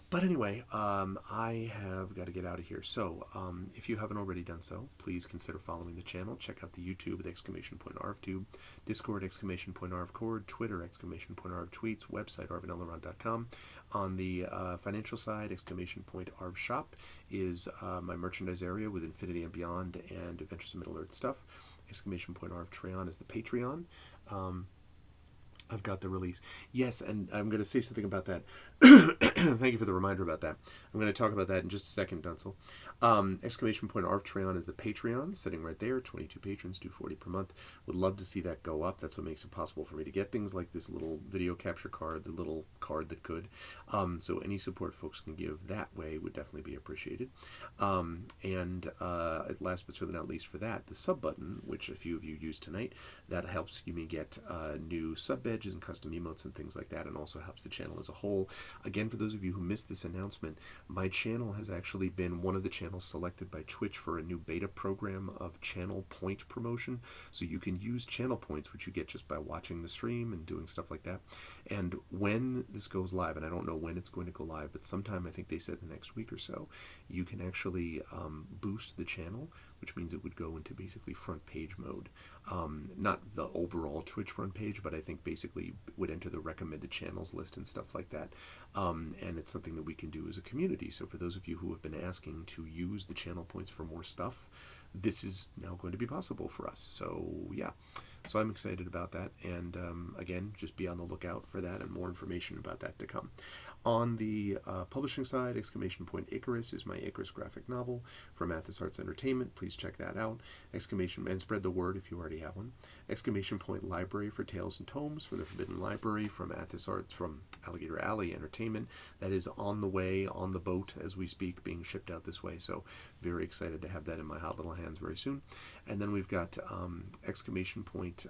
But anyway, I have got to get out of here. So if you haven't already done so, please consider following the channel. Check out the YouTube with !ArvTube, Discord !ArvCord, Twitter !ArvTweets, website arvinelleron.com. On the financial side, !ArvShop is my merchandise area with Infinity and Beyond and Adventures in Middle-earth stuff. !ArvTreon is the Patreon. I've got the release. Yes, and I'm going to say something about that. Thank you for the reminder about that. I'm going to talk about that in just a second, Dunsel. Exclamation point Arftreon is the Patreon, sitting right there. 22 patrons, $2.40 per month. Would love to see that go up. That's what makes it possible for me to get things like this little video capture card, the little card that could. So any support folks can give that way would definitely be appreciated. And last but certainly not least for that, the sub button, which a few of you used tonight, that helps you get new sub badges and custom emotes and things like that, and also helps the channel as a whole. Again, for those of you who missed this announcement, my channel has actually been one of the channels selected by Twitch for a new beta program of channel point promotion. So you can use channel points, which you get just by watching the stream and doing stuff like that. And when this goes live, and I don't know when it's going to go live, but sometime I think they said the next week or so, you can actually boost the channel, which means it would go into basically front page mode. Not the overall Twitch front page, but I think basically would enter the recommended channels list and stuff like that. And it's something that we can do as a community. So for those of you who have been asking to use the channel points for more stuff, this is now going to be possible for us. So yeah, so I'm excited about that. And again, just be on the lookout for that and more information about that to come. On the publishing side, exclamation point Icarus is my Icarus graphic novel from Athos Arts Entertainment. Please check that out. Exclamation, and spread the word if you already have one. Exclamation point Library for Tales and Tomes from the Forbidden Library from Athos Arts, from Alligator Alley Entertainment. That is on the way, on the boat as we speak, being shipped out this way. So very excited to have that in my hot little hands very soon. And then we've got exclamation point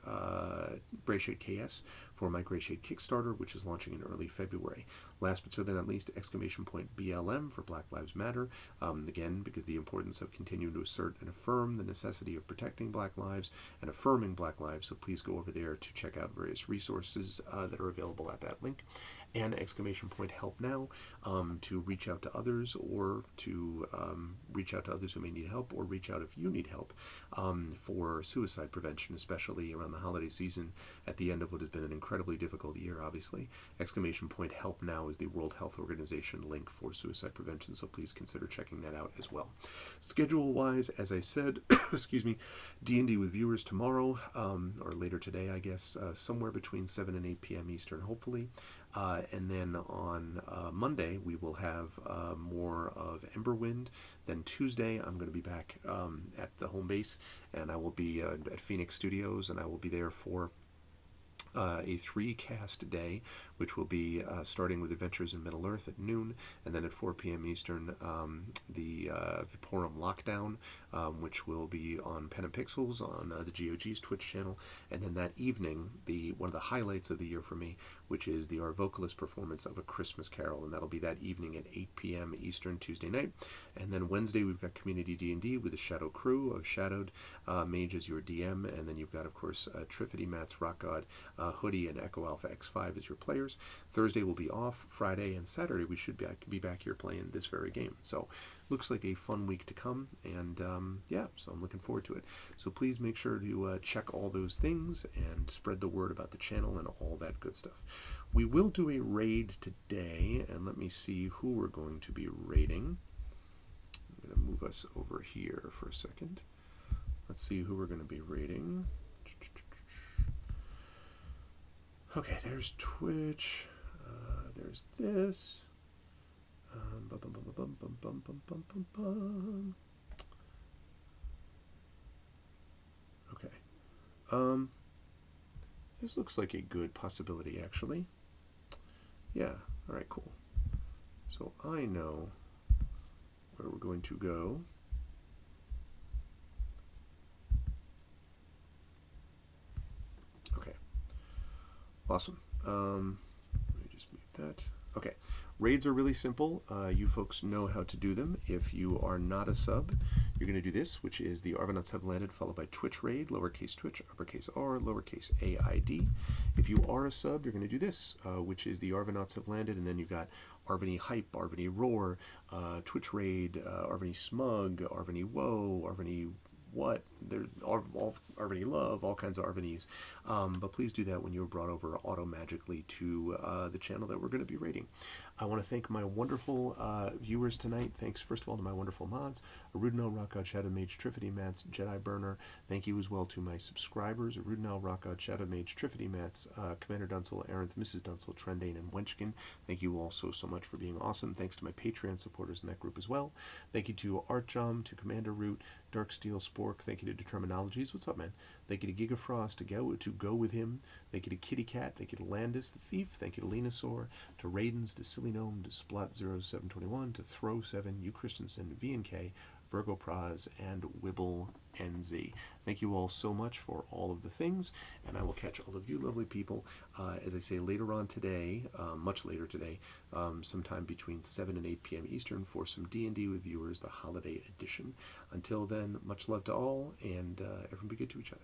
Greyshade KS for my Greyshade Kickstarter, which is launching in early February. Last but certainly not least, exclamation point BLM for Black Lives Matter. Again, because the importance of continuing to assert and affirm the necessity of protecting Black lives and affirming Black lives. So please go over there to check out various resources that are available at that link. And exclamation point help now to reach out to others, or to reach out to others who may need help, or reach out if you need help for suicide prevention, especially around the holiday season at the end of what has been an incredibly difficult year, obviously. Exclamation point help now is the World Health Organization link for suicide prevention, so please consider checking that out as well. Schedule-wise, as I said, excuse me, D&D with viewers tomorrow, or later today, I guess, somewhere between 7 and 8 p.m. Eastern, hopefully. And then on Monday, we will have more of Emberwind. Then Tuesday, I'm going to be back at the home base, and I will be at Phoenix Studios, and I will be there for a 3-cast day, which will be starting with Adventures in Middle-earth at noon, and then at 4 p.m. Eastern, the Vaporum Lockdown, which will be on Pen and Pixels on the GOG's Twitch channel, and then that evening, one of the highlights of the year for me, which is the Our Vocalist performance of A Christmas Carol, and that'll be that evening at 8 p.m. Eastern Tuesday night. And then Wednesday, we've got Community D&D with the Shadow Crew of Shadowed, Mage as your DM, and then you've got, of course, Triffity, Matt's Rock God, Hoodie, and Echo Alpha X5 as your players. Thursday will be off. Friday and Saturday we should be back here playing this very game. So looks like a fun week to come, and yeah, so I'm looking forward to it. So please make sure to check all those things and spread the word about the channel and all that good stuff. We will do a raid today, and let me see who we're going to be raiding. I'm going to move us over here for a second. Let's see who we're going to be raiding. Okay, there's Twitch. There's this. Okay. This looks like a good possibility, actually. Yeah. All right, cool. So I know where we're going to go. Okay. Awesome. Let me just mute that. Okay. Raids are really simple. You folks know how to do them. If you are not a sub, you're going to do this, which is the Arvanauts Have Landed, followed by Twitch Raid, lowercase Twitch, uppercase R, lowercase AID. If you are a sub, you're going to do this, which is the Arvanauts Have Landed, and then you've got Arvany Hype, Arvany Roar, Twitch Raid, Arvany Smug, Arvany Woe, Arvany what. They're all Arvany love, all kinds of Arvanese. But please do that when you're brought over auto-magically to the channel that we're going to be rating. I want to thank my wonderful viewers tonight. Thanks, first of all, to my wonderful mods, Arudinel, Rockgod, Shadow Mage, Triffity Mats, Jedi Burner. Thank you as well to my subscribers, Arudinel, Rockgod, Shadow Mage, Triffity Mats, Commander Dunsel, Arenth, Mrs. Dunsel, Trendane, and Wenchkin. Thank you all so much for being awesome. Thanks to my Patreon supporters in that group as well. Thank you to Artjom, to Commander Root, Darksteel, Spork. Thank you to Determinologies. What's up, man? Thank you to Gigafrost, to go with him. Thank you to Kitty Cat. Thank you to Landis the Thief. Thank you to Lenasaur, to Raidens, to Silly Gnome, to Splat0721, to Throw7, U Christensen, VNK, Virgo Praz, and Wibble NZ. Thank you all so much for all of the things, and I will catch all of you lovely people, as I say, later on today, much later today, sometime between 7 and 8 p.m. Eastern for some D&D with viewers, the holiday edition. Until then, much love to all, and everyone be good to each other.